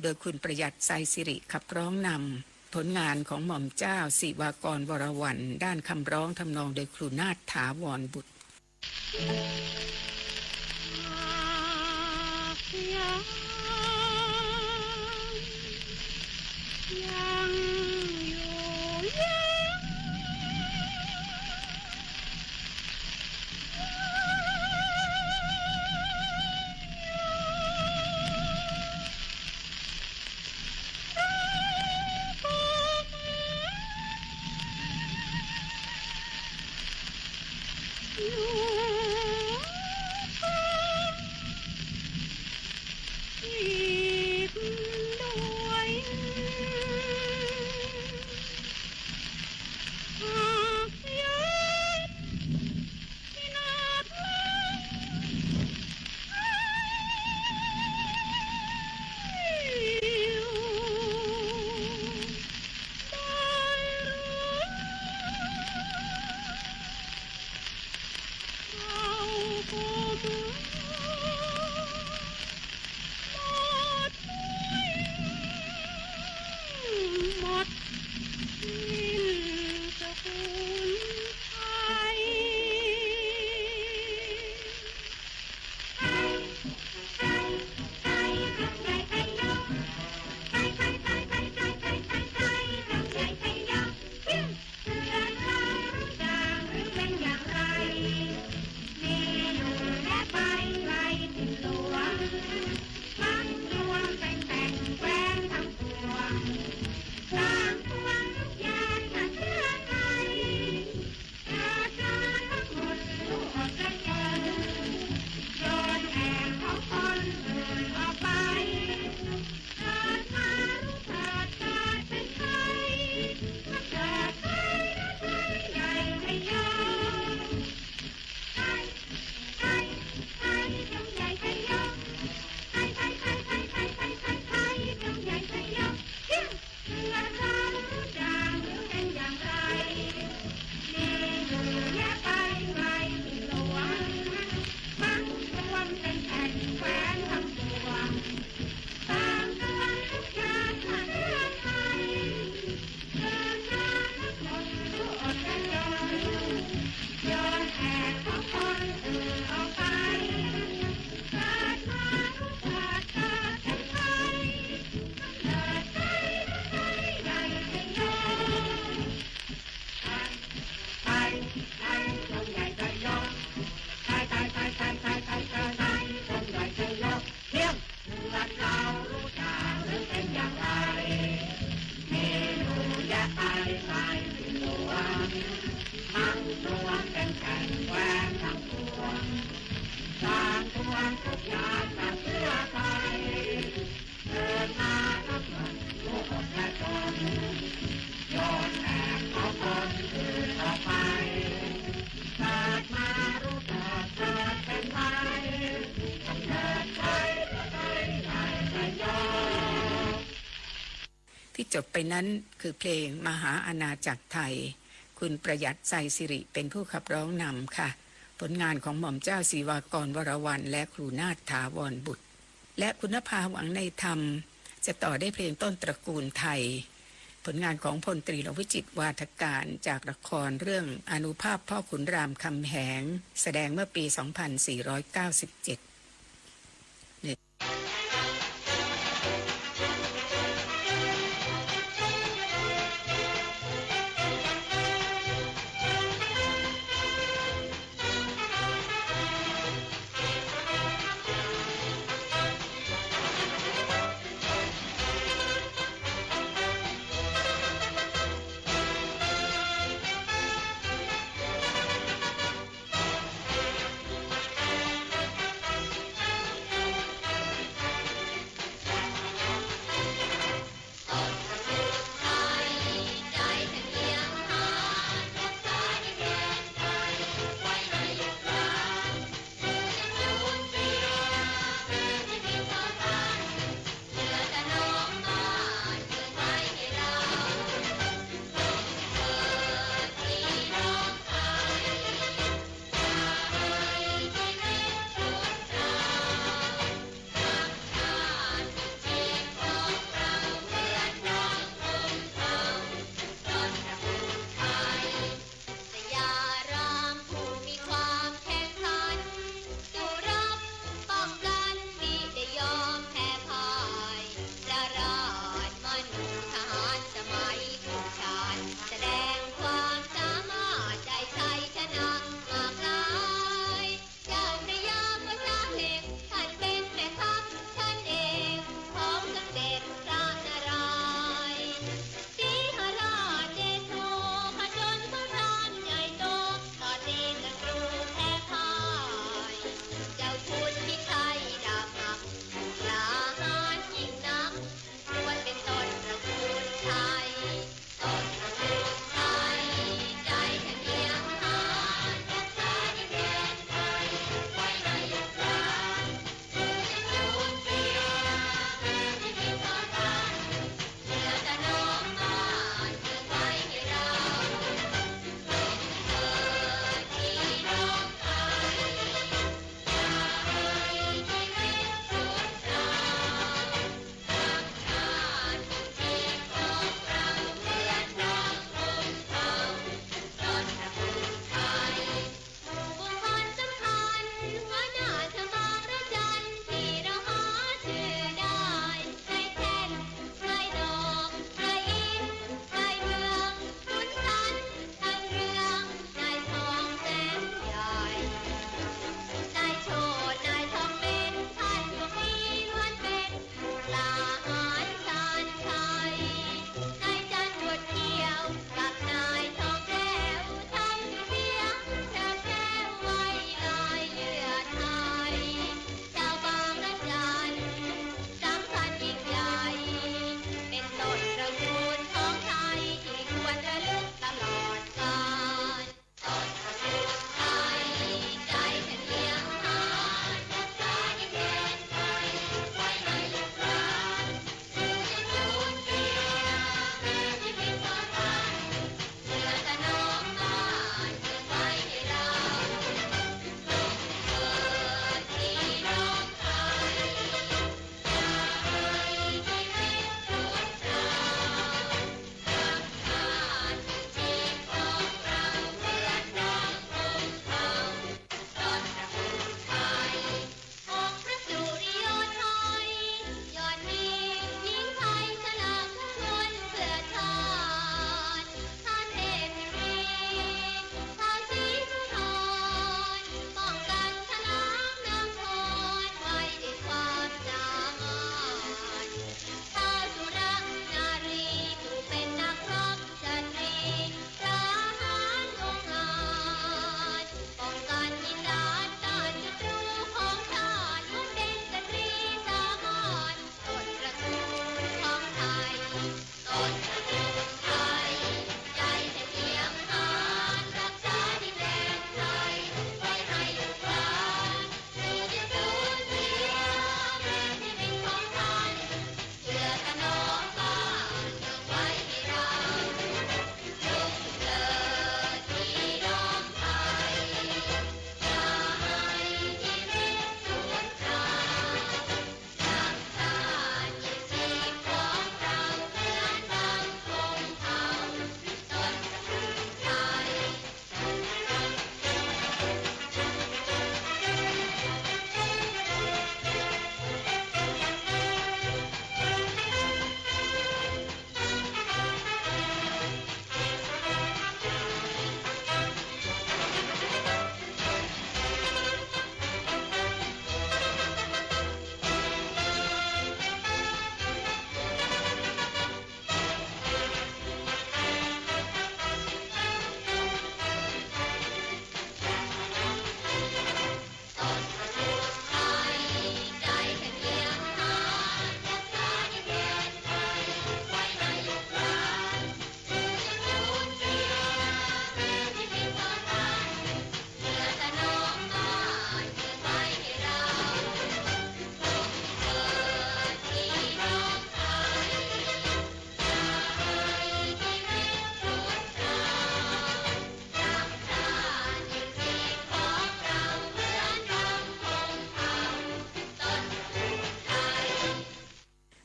โดยคุณประหยัดไซสิริขับร้องนำผลงานของหม่อมเจ้าศิวากรวรวรรณด้านคำร้องทำนองโดยครูนาถถาวรบุตรยังอยู่ยังอยู่ จบไปนั้นคือเพลงมหาอาณาจักรไทยคุณประหยัดใจสิริเป็นผู้ขับร้องนำค่ะผลงานของหม่อมเจ้าศรีวากรวรวรรณและครูนาถถาวรบุตรและคุณภาหวังในธรรมจะต่อได้เพลงต้นตระกูลไทยผลงานของพลตรีรวิจิตรวาทการจากละครเรื่องอานุภาพพ่อขุนรามคำแหงแสดงเมื่อปี 2497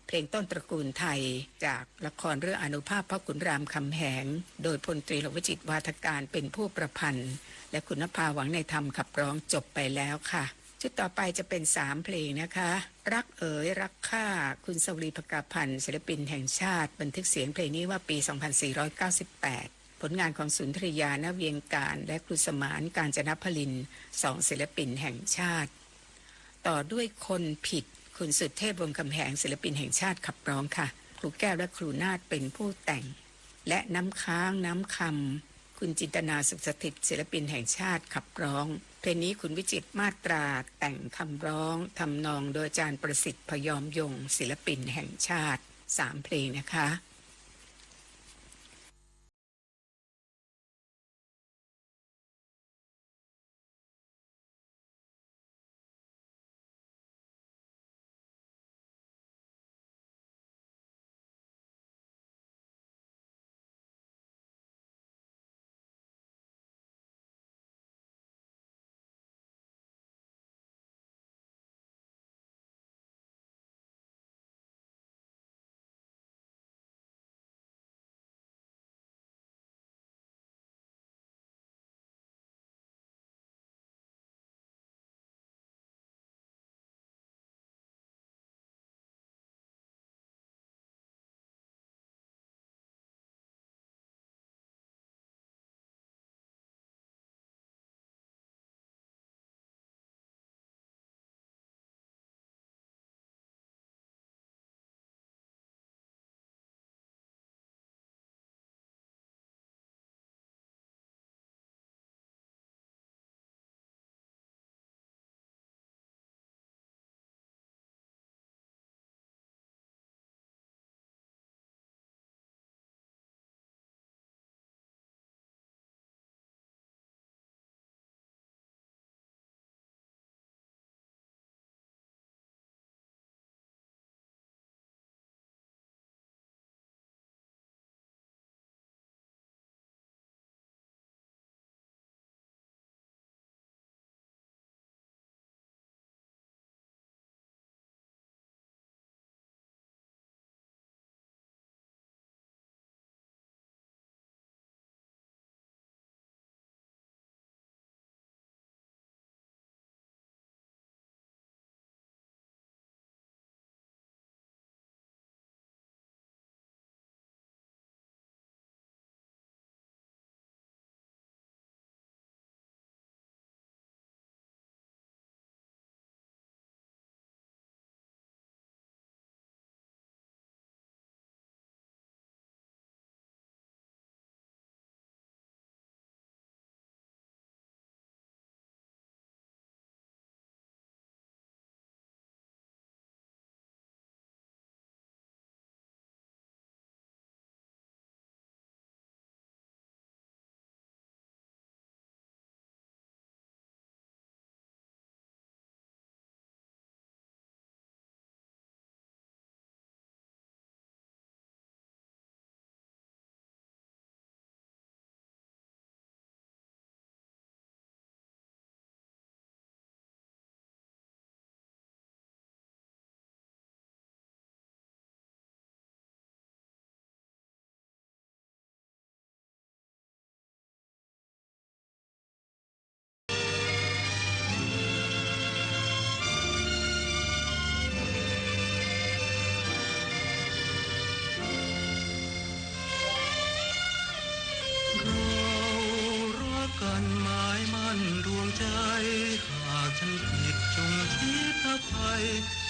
เพลงต้นตระกูลไทยจากละครเรื่องอานุภาพพระขุนรามคำแหงโดยพลตรีหลวงวิจิตรวาทการเป็นผู้ประพันธ์และคุณนภาหวังในธรรมขับร้องจบไปแล้วค่ะชุดต่อไปจะเป็น3เพลงนะคะรักเอ๋ยรักข้าคุณสวรีภกาพันธ์ศิลปินแห่งชาติบันทึกเสียงเพลงนี้ว่าปี 2498 ผลงานของสุนทรียา ณ เวียงการและครูสมานกาญจนพลิน2ศิลปินแห่งชาติต่อด้วยคนผิดคุณสุดเทพวงศ์คำแหงศิลปินแห่งชาติขับร้องค่ะครูแก้วและครูนาฏเป็นผู้แต่งและน้ำค้างน้ำคำคุณจินตนาสุขสถิตศิลปินแห่งชาติขับร้องเพลงนี้คุณวิจิตรมาตราแต่งคำร้องทำนองโดยอาจารย์ประสิทธิ์พยอมยงศิลปินแห่งชาติ3เพลงนะคะ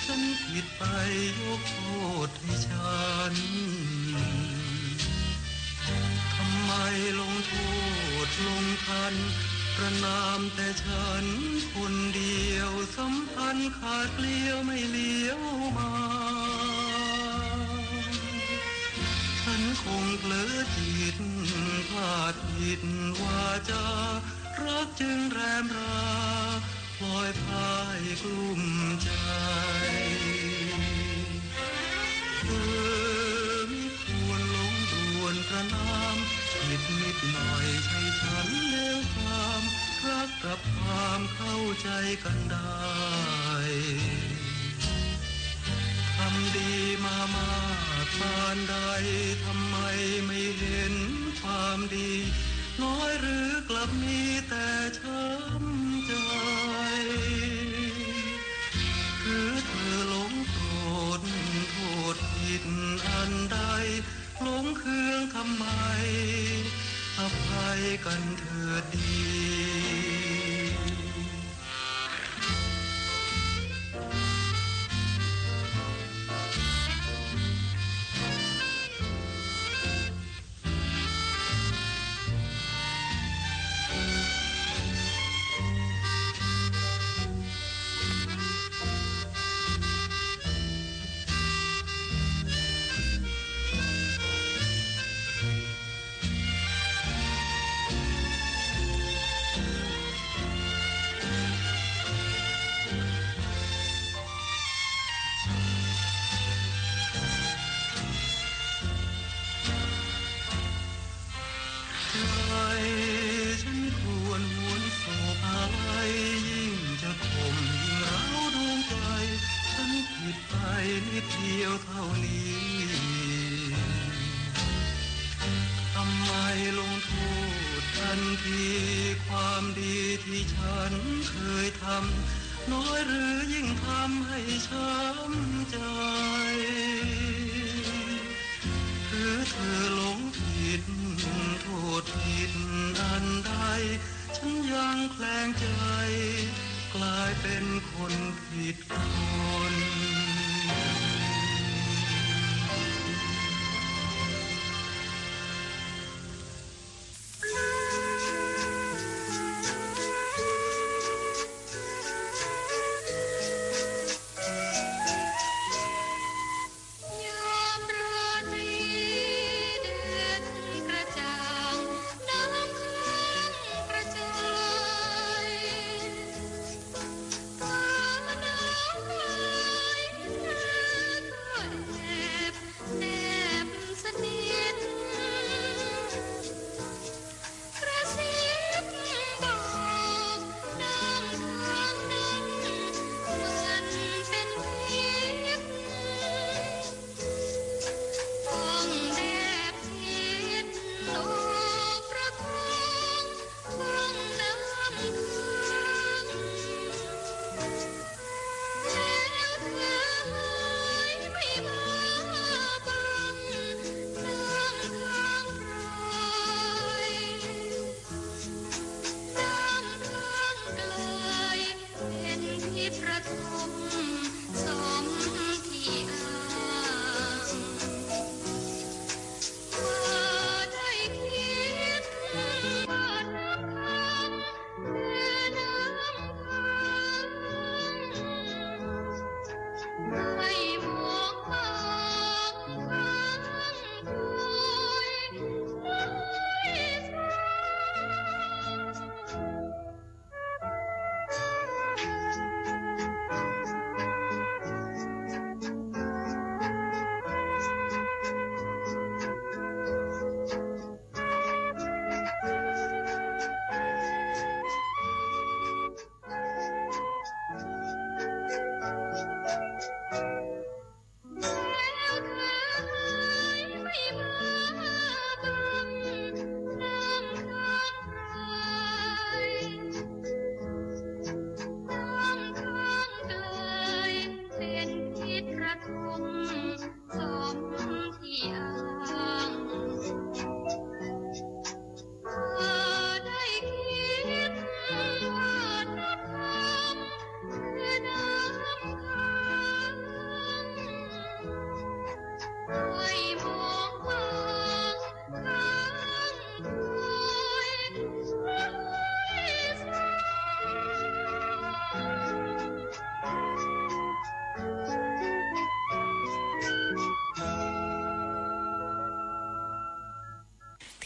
ฉันผิดไปยกโทษให้ฉันทำไมลงโทษลงทันประนามแต่ฉันคนเดียวสัมพันธ์ขาดเกลียวไม่เลี้ยวมาฉันคงเผลอจิตพลาดผิดวาจารักจึงแรมราพลอยพายกลุ้มใจไม่ควรลงด่วนประนามผิดนิดหน่อยใช่ฉันเลวความรักกับความเข้าใจกันได้ท ทำดีมามากปานใดทำไมไม่เห็นความดีน้อยหรือกลับมีแต่ช้ำใจคือเธอหลงโกรธโทษผิดอันใดหลงเคืองทำไมอภัยกันเถิดดี น้อยหรือยิ่งทำให้ช้ำใจหรือเธอหลงผิดโทษผิดอันใดฉันยังแคลงใจกลายเป็นคนผิดคน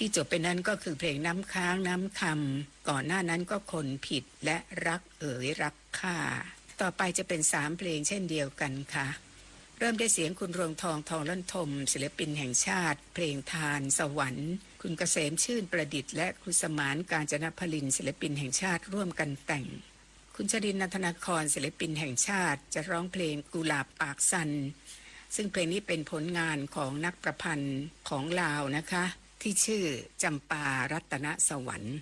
ที่จบไปนั้นก็คือเพลงน้ำค้างน้ำคำก่อนหน้านั้นก็คนผิดและรักเอ๋ยรักข้าต่อไปจะเป็น3เพลงเช่นเดียวกันค่ะเริ่มด้วยเสียงคุณรวงทองทองลั่นทมศิลปินแห่งชาติเพลงทานสวรรค์คุณเกษมชื่นประดิษฐ์และคุณสมานกาญจนพลินศิลปินแห่งชาติร่วมกันแต่งคุณชรินทร์ นันทนาครศิลปินแห่งชาติจะร้องเพลงกุหลาบปากสัน ซึ่งเพลงนี้เป็นผลงานของนักประพันธ์ของลาวนะคะ ที่ชื่อจำปารัตนสวรรค์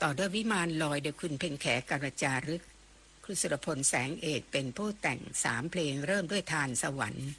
ต่อด้วยวิมานลอยโดยคุณเพ็ญแขกัลจารึกครูสุรพลแสงเอกเป็นผู้แต่ง3เพลงเริ่มด้วยทานสวรรค์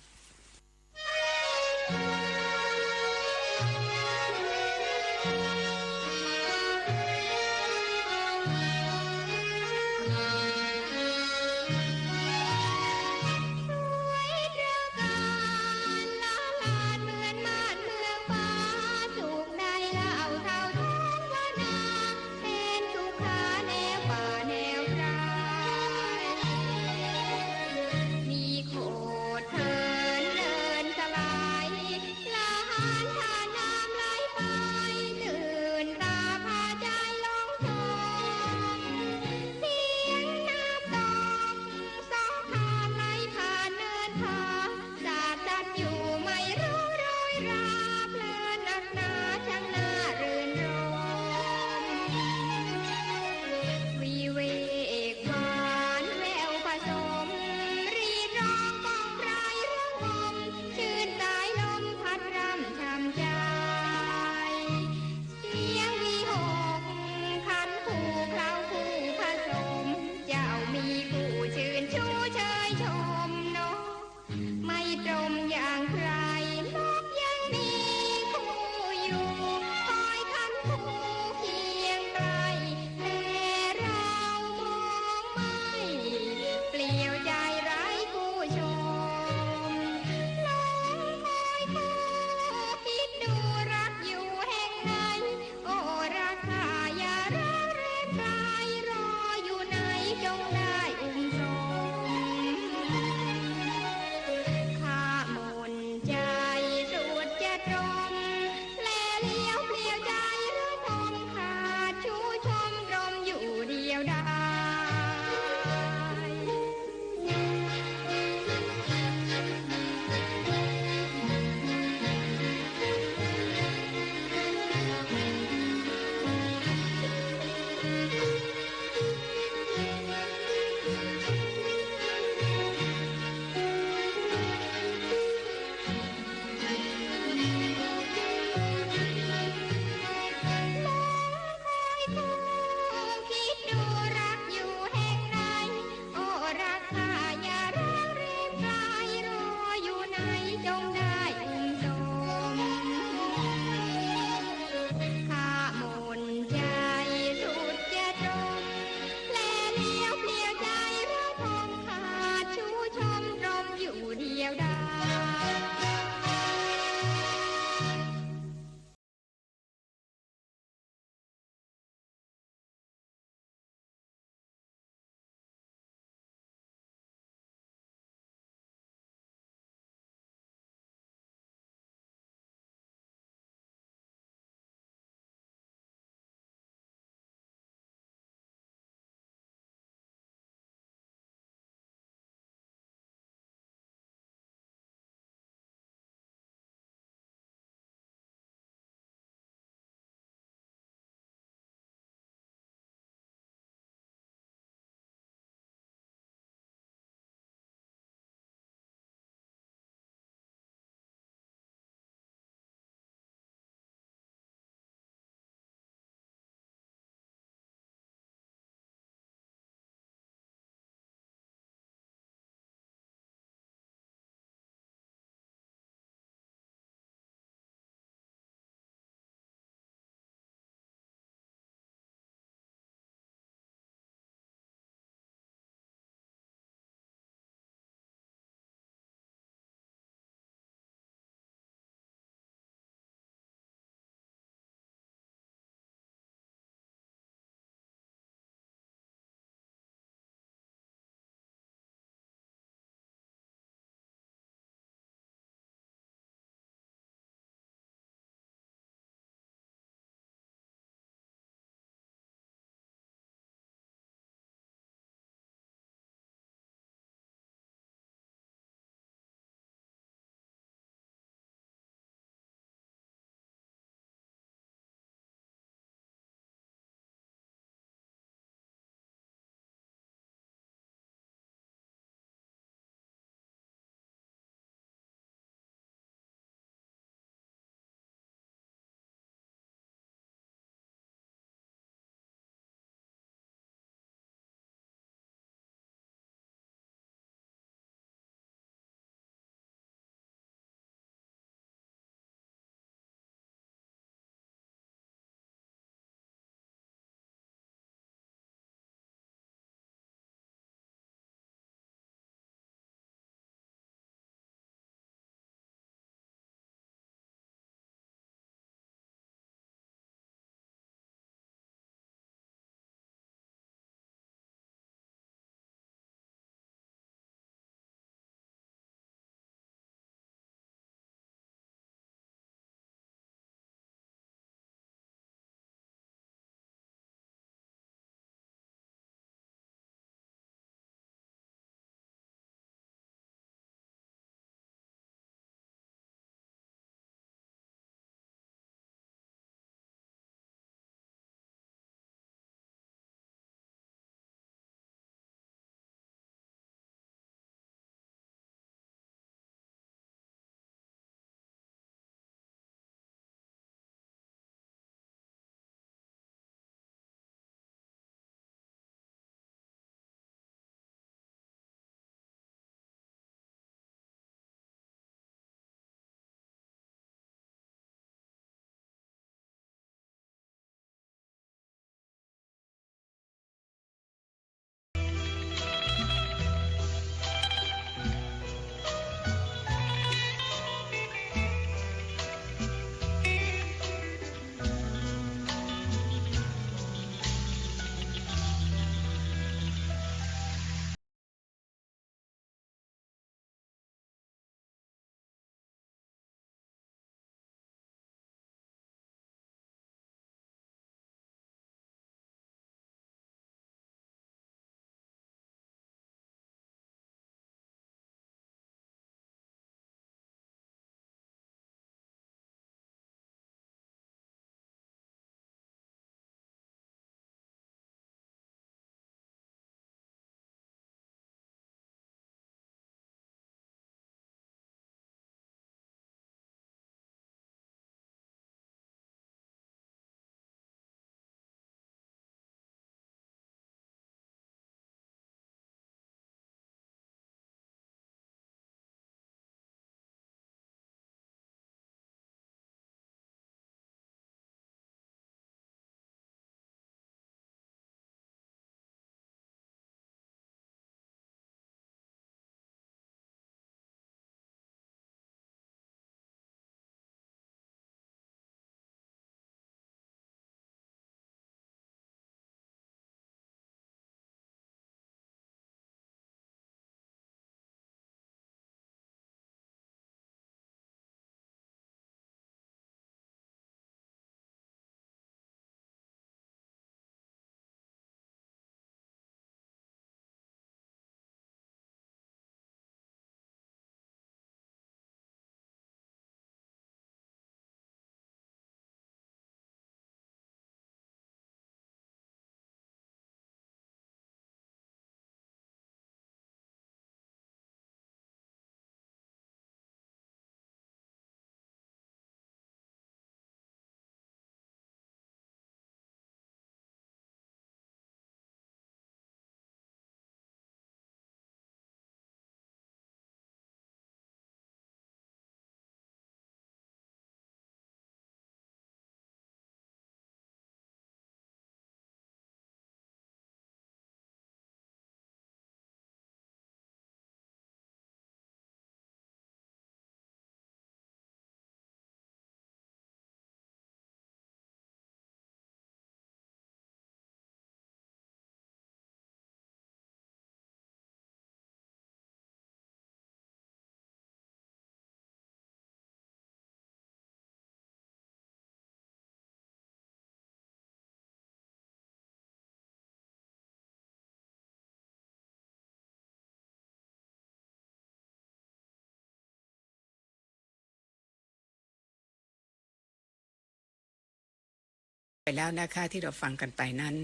ไปแล้วนะคะที่เราฟังกันไปนั้น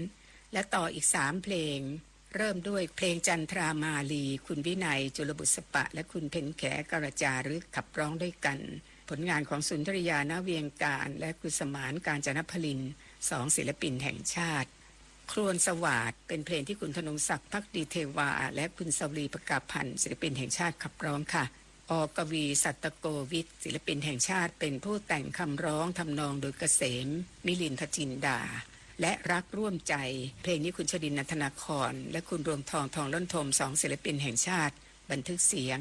และต่ออีก3เพลงเริ่มด้วยเพลงจันทรามาลีคุณวินัยจุลบุษปะและคุณเพ็ญแขกระจารึกขับร้องด้วยกันผลงานของสุนทรยาณเวียงการและกุสมานการจนพลิน2ศิลปินแห่งชาติครวนสวาดเป็นเพลงที่คุณธนงศักดิ์ภักดีเทวาและคุณสวรีประกาพันธ์ศิลปินแห่งชาติขับร้องค่ะอกวีสัตตโกวิทศิลปินแห่งชาติเป็นผู้แต่งคำร้องทำนองโดยเกษมมิลินทจินดาและรักร่วมใจเพลงนี้คุณชดินนันทนาครและคุณรวมทองทองล้นทม2ศิลปินแห่งชาติบันทึกเสียง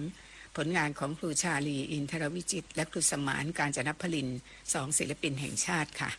ผลงานของครูชาลีอินทรวิจิตรและครูสมานการจนพลิน2ศิลปินแห่งชาติค่ะ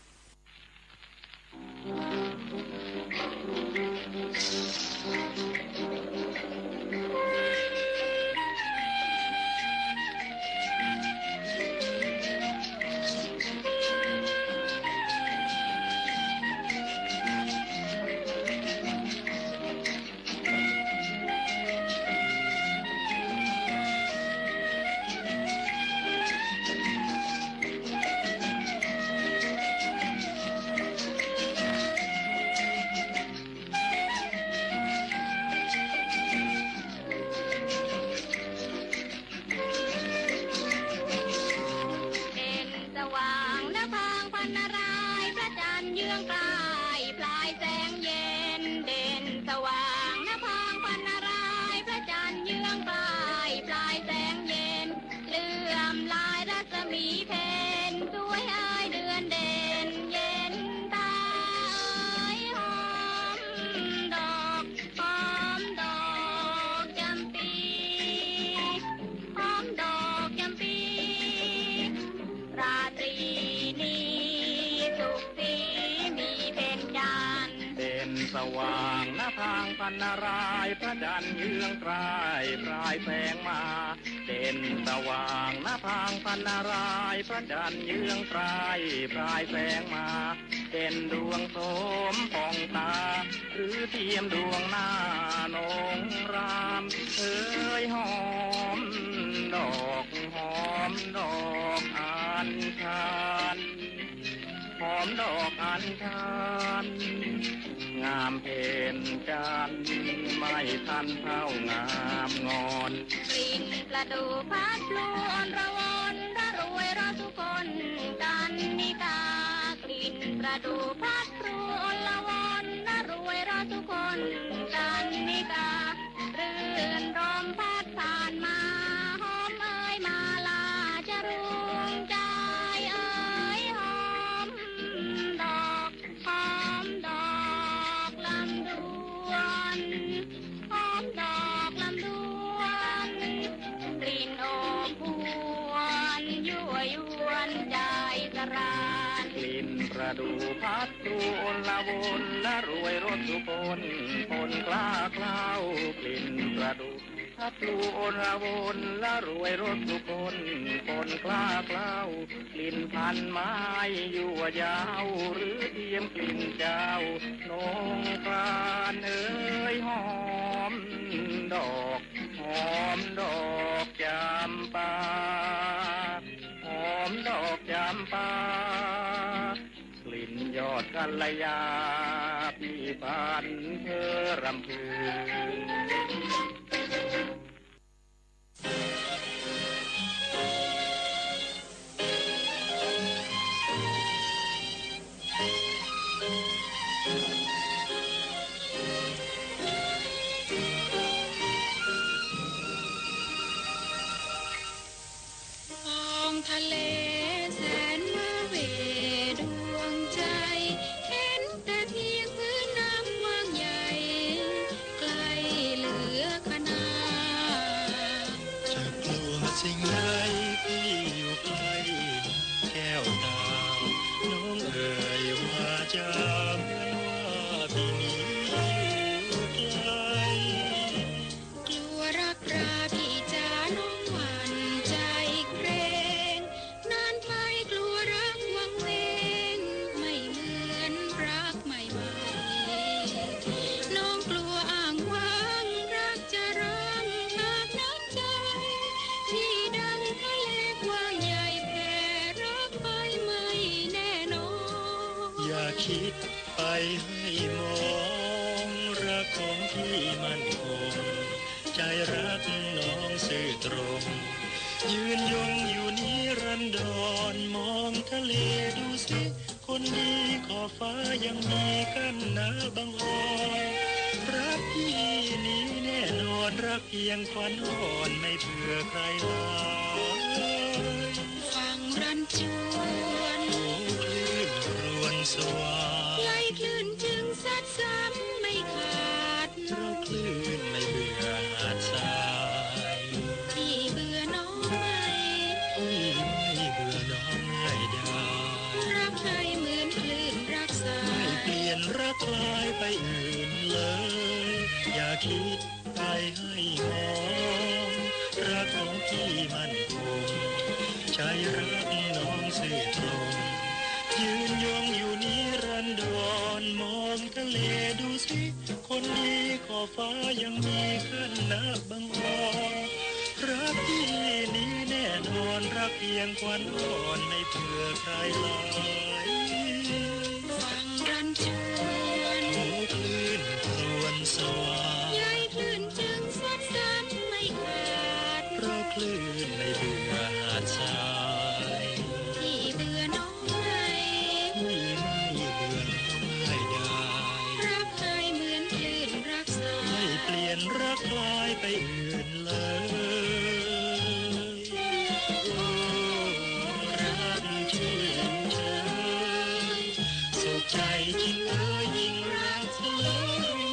พันนารายพระจันทร์เยืองกลายปลายแสงมาเด่นสว่างหน้าพางพันนารายพระจันทร์เยืองกลายปลายแสงมาเด่นดวงโสมปองตาหรือเทียมดวงหน้านงรามเอ้ยหอมดอกอัญชันหอมดอกอัญชันงามเพนจันไม่ทันเท่างามงอนกลิ่นประดูพัดลวนระวนระรวยรอทุกคนกันนิกากลิ่นประดูพัดลวนระวนระรวยรอทุกคนกันนิการื่นรมพัดผ่านมาหอมเอ่ยมาลาจะรุงใจเอ่ยหอมดอกหอมดอกลำดวนหอมดอกลำดวนกลิ่นโอมพวนยั่วยวนใจสรานกลิ่นประดูพัดรวนละวนละรวยรสสุคนคนกล้าเคล้ากลิ่นประดูพัดรวนละวนละรวยรสสุคนคนกล้าเคล้ากลิ่นพันไม้ยั่วยาวหรือเทียมกลิ่นเจ้านงกรานเอ้ยหอมดอกจำปาหอมดอกจำปากลิ่นยอดกัลยาพี่พันเธอรำพึงทะเลแสนมาเวดวงใจเห็นแต่เพียงพื้นน้ำกว้างใหญ่ไกลเหลือขนาจะกลัวสิ่งใดพี่อยู่ใกล้แก้วดาวน้องเอ่ยว่าจะเหมือนว่าพี่นี้อยู่ไกลกลัวรักราพี่จ๋าน้องหวั่นใจเกรงนานไปกลัวรักวังเวงไม่เหมือนรักใหม่น้องกลัวอ้างว้างรักจะร้างหากน้ำใจที่ดังทะเลกว้างใหญ่แผ่รักไปไม่แน่นอนอย่าคิด ให้มองรักของพี่มันคงใจรักน้องซื่อตรงยืนยงอยู่นิรันดรมองทะเลดูสิคนดีขอบฟ้ายังมีกันนะบางอ่อนรักพี่นี้แน่นอนรักเพียงควันอ่อนไม่เผื่อใครลาฟังรันจวน โอ้คลื่นรวนสวา ไหลคลื่นจึงซัดซ้ำไม่ขาด เพราะคลื่นไม่เบื่อหาดทราย ที่เบื่อน้องไม่ พี่ไม่เบื่อน้องไม่ได้ รักใครเหมือนคลื่นรักสา ไม่ ย เปลี่ยนรักคลายไปอื่นเลยอย่าคิดไปให้มองรักของพี่มันคงใจรักน้องซื่อตรงยืนยงอยู่นิรันดรมองทะเลดูสิคนดีขอบฟ้ายังมีขึ้นนะบางอ่อนรักพี่นี้แน่นอนรักเพียงควันอ่อนไม่เผื่อใครหลาย ฟังรันจวน โอ้คลื่นรวนสวา ไหลคลื่นจึงซัดซ้ำไม่ขาด เพราะคลื่นไม่เบื่อหาดทราย ที่เบื่อน้องไม่ ไม่เบื่อไม่ได้ รักใครเหมือนคลื่นรักสา ไม่ ย เปลี่ยนรักคลายไปอื่นเลยโอ้รักชื่นเชยสุขใจจริงยิ่งรักเลย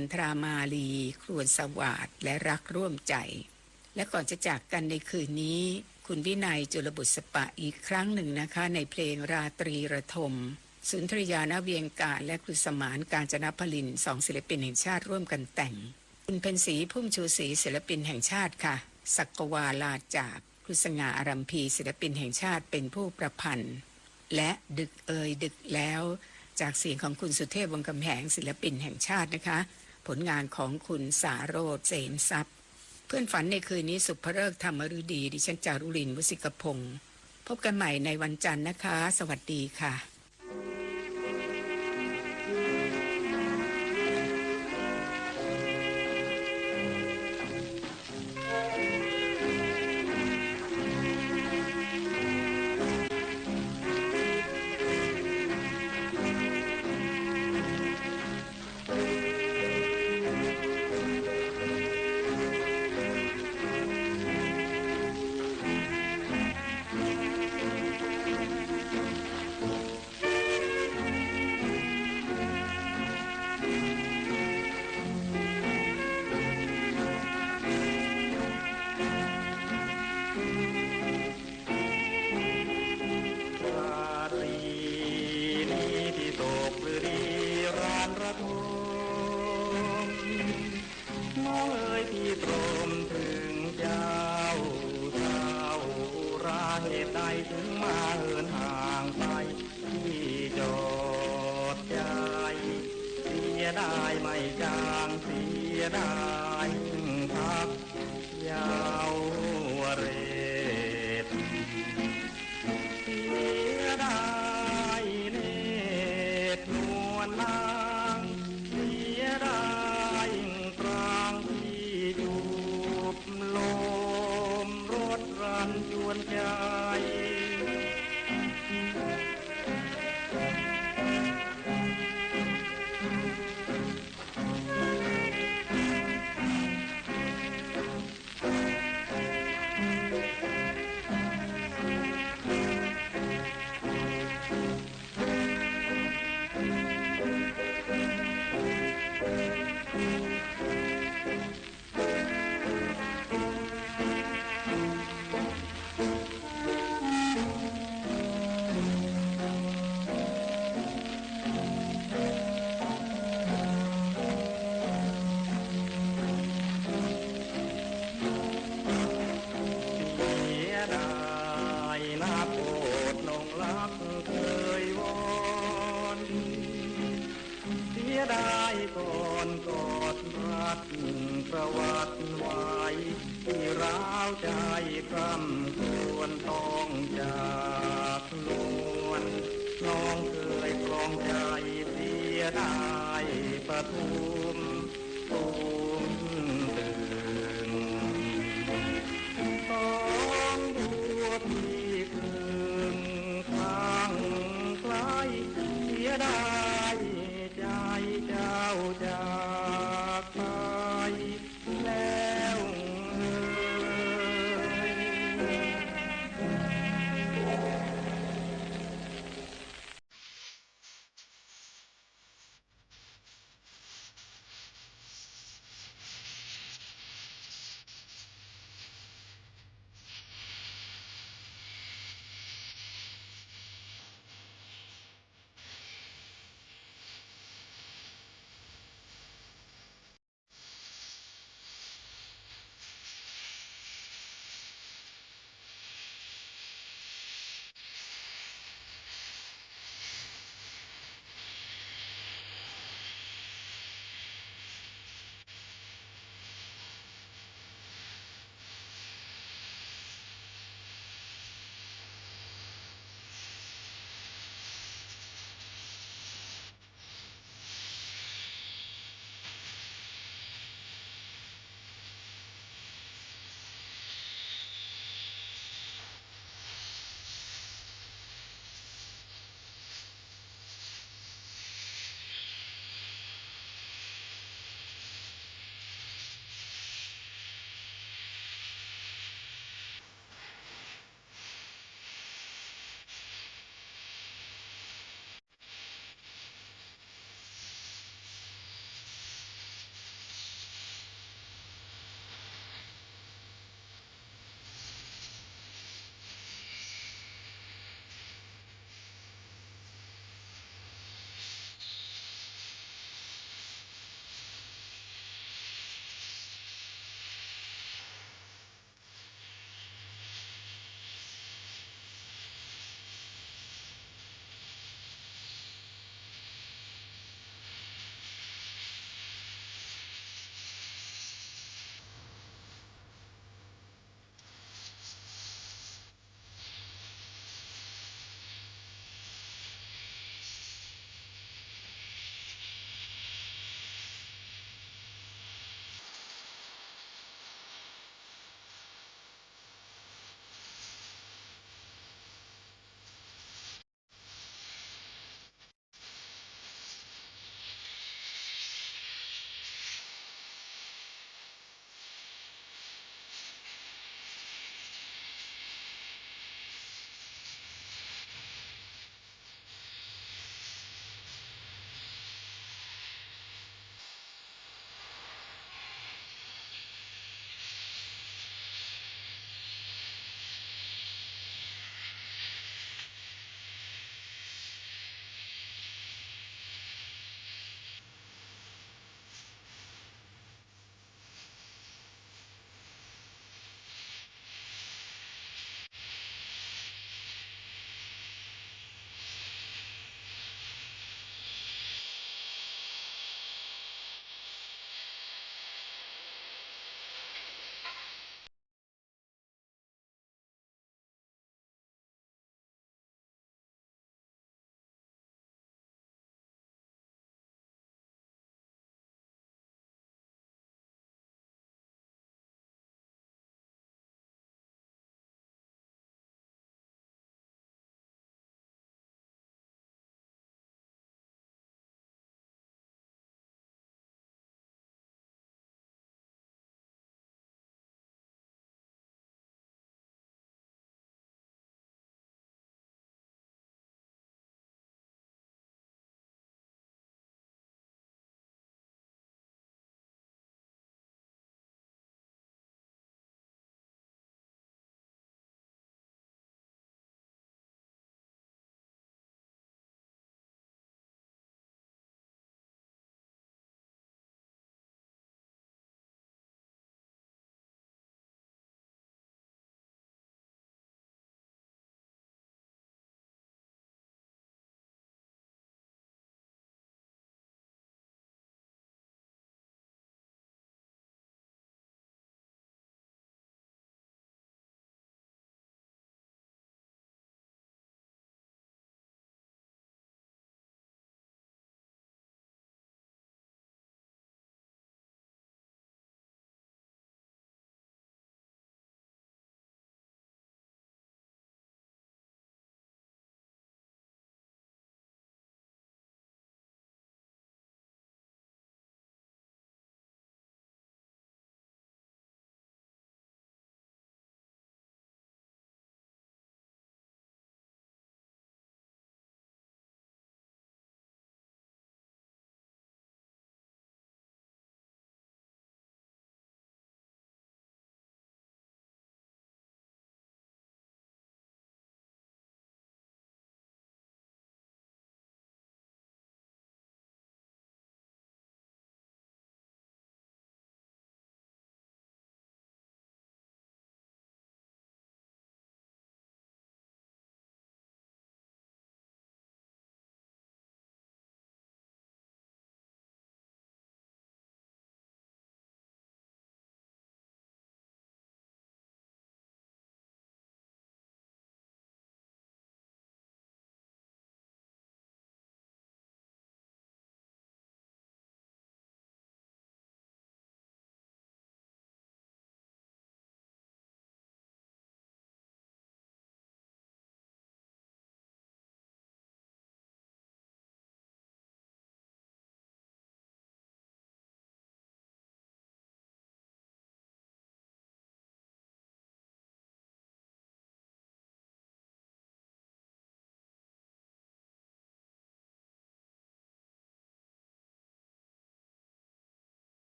ทรามาลีครวญสวัสดิ์และรักร่วมใจและก่อนจะจากกันในคืนนี้คุณวินัยจุลบุษปะอีกครั้งหนึ่งนะคะในเพลงราตรีระทมสุนทรยาณเวียงการและครูสมานกาญจนพลิน2ศิลปินแห่งชาติร่วมกันแต่งคุณเพ็ญศรีพุ่มชูศรีศิลปินแห่งชาติค่ะสักวาลาจากครูสง่าอารัมพีศิลปินแห่งชาติเป็นผู้ประพันธ์และดึกดึกแล้วจากเสียงของคุณสุเทพวงศ์กำแหงศิลปินแห่งชาตินะคะผลงานของคุณสาโรจน์เสนทรัพย์เพื่อนฝันในคืนนี้สุภฤกษ์ธรรมฤดีดิฉันจารุรินทร์วสิกพงศ์พบกันใหม่ในวันจันทร์นะคะสวัสดีค่ะ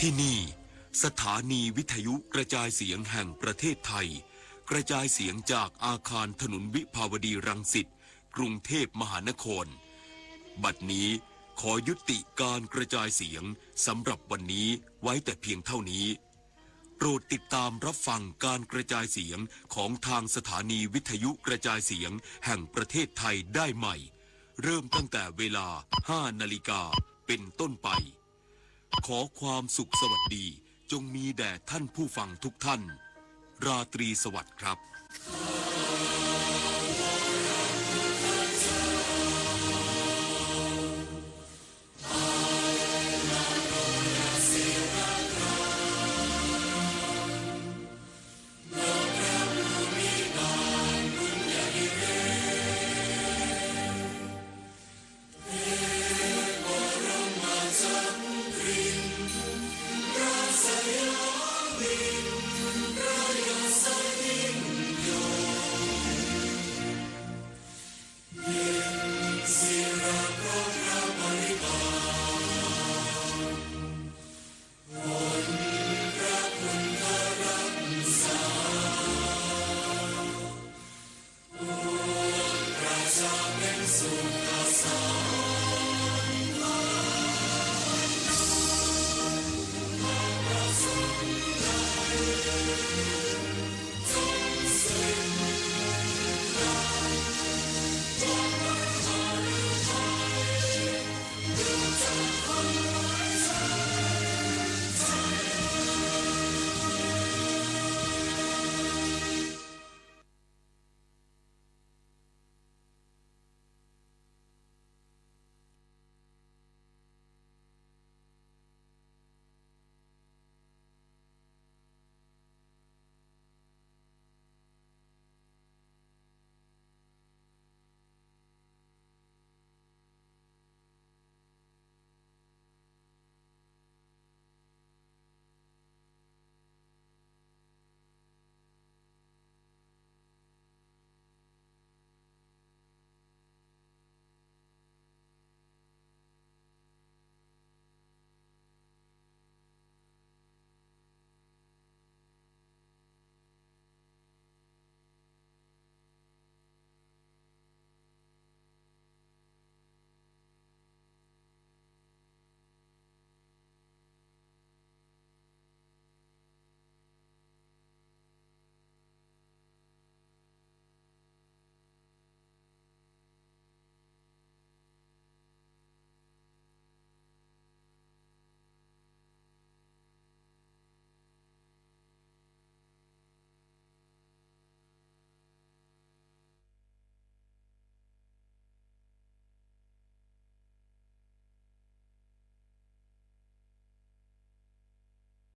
ที่นี่สถานีวิทยุกระจายเสียงแห่งประเทศไทยกระจายเสียงจากอาคารถนนวิภาวดีรังสิตกรุงเทพมหานครบัดนี้ขอยุติการกระจายเสียงสำหรับวันนี้ไว้แต่เพียงเท่านี้โปรดติดตามรับฟังการกระจายเสียงของทางสถานีวิทยุกระจายเสียงแห่งประเทศไทยได้ใหม่เริ่มตั้งแต่เวลา 5 นาฬิกาเป็นต้นไปขอความสุขสวัสดีจงมีแด่ท่านผู้ฟังทุกท่านราตรีสวัสดิ์ครับ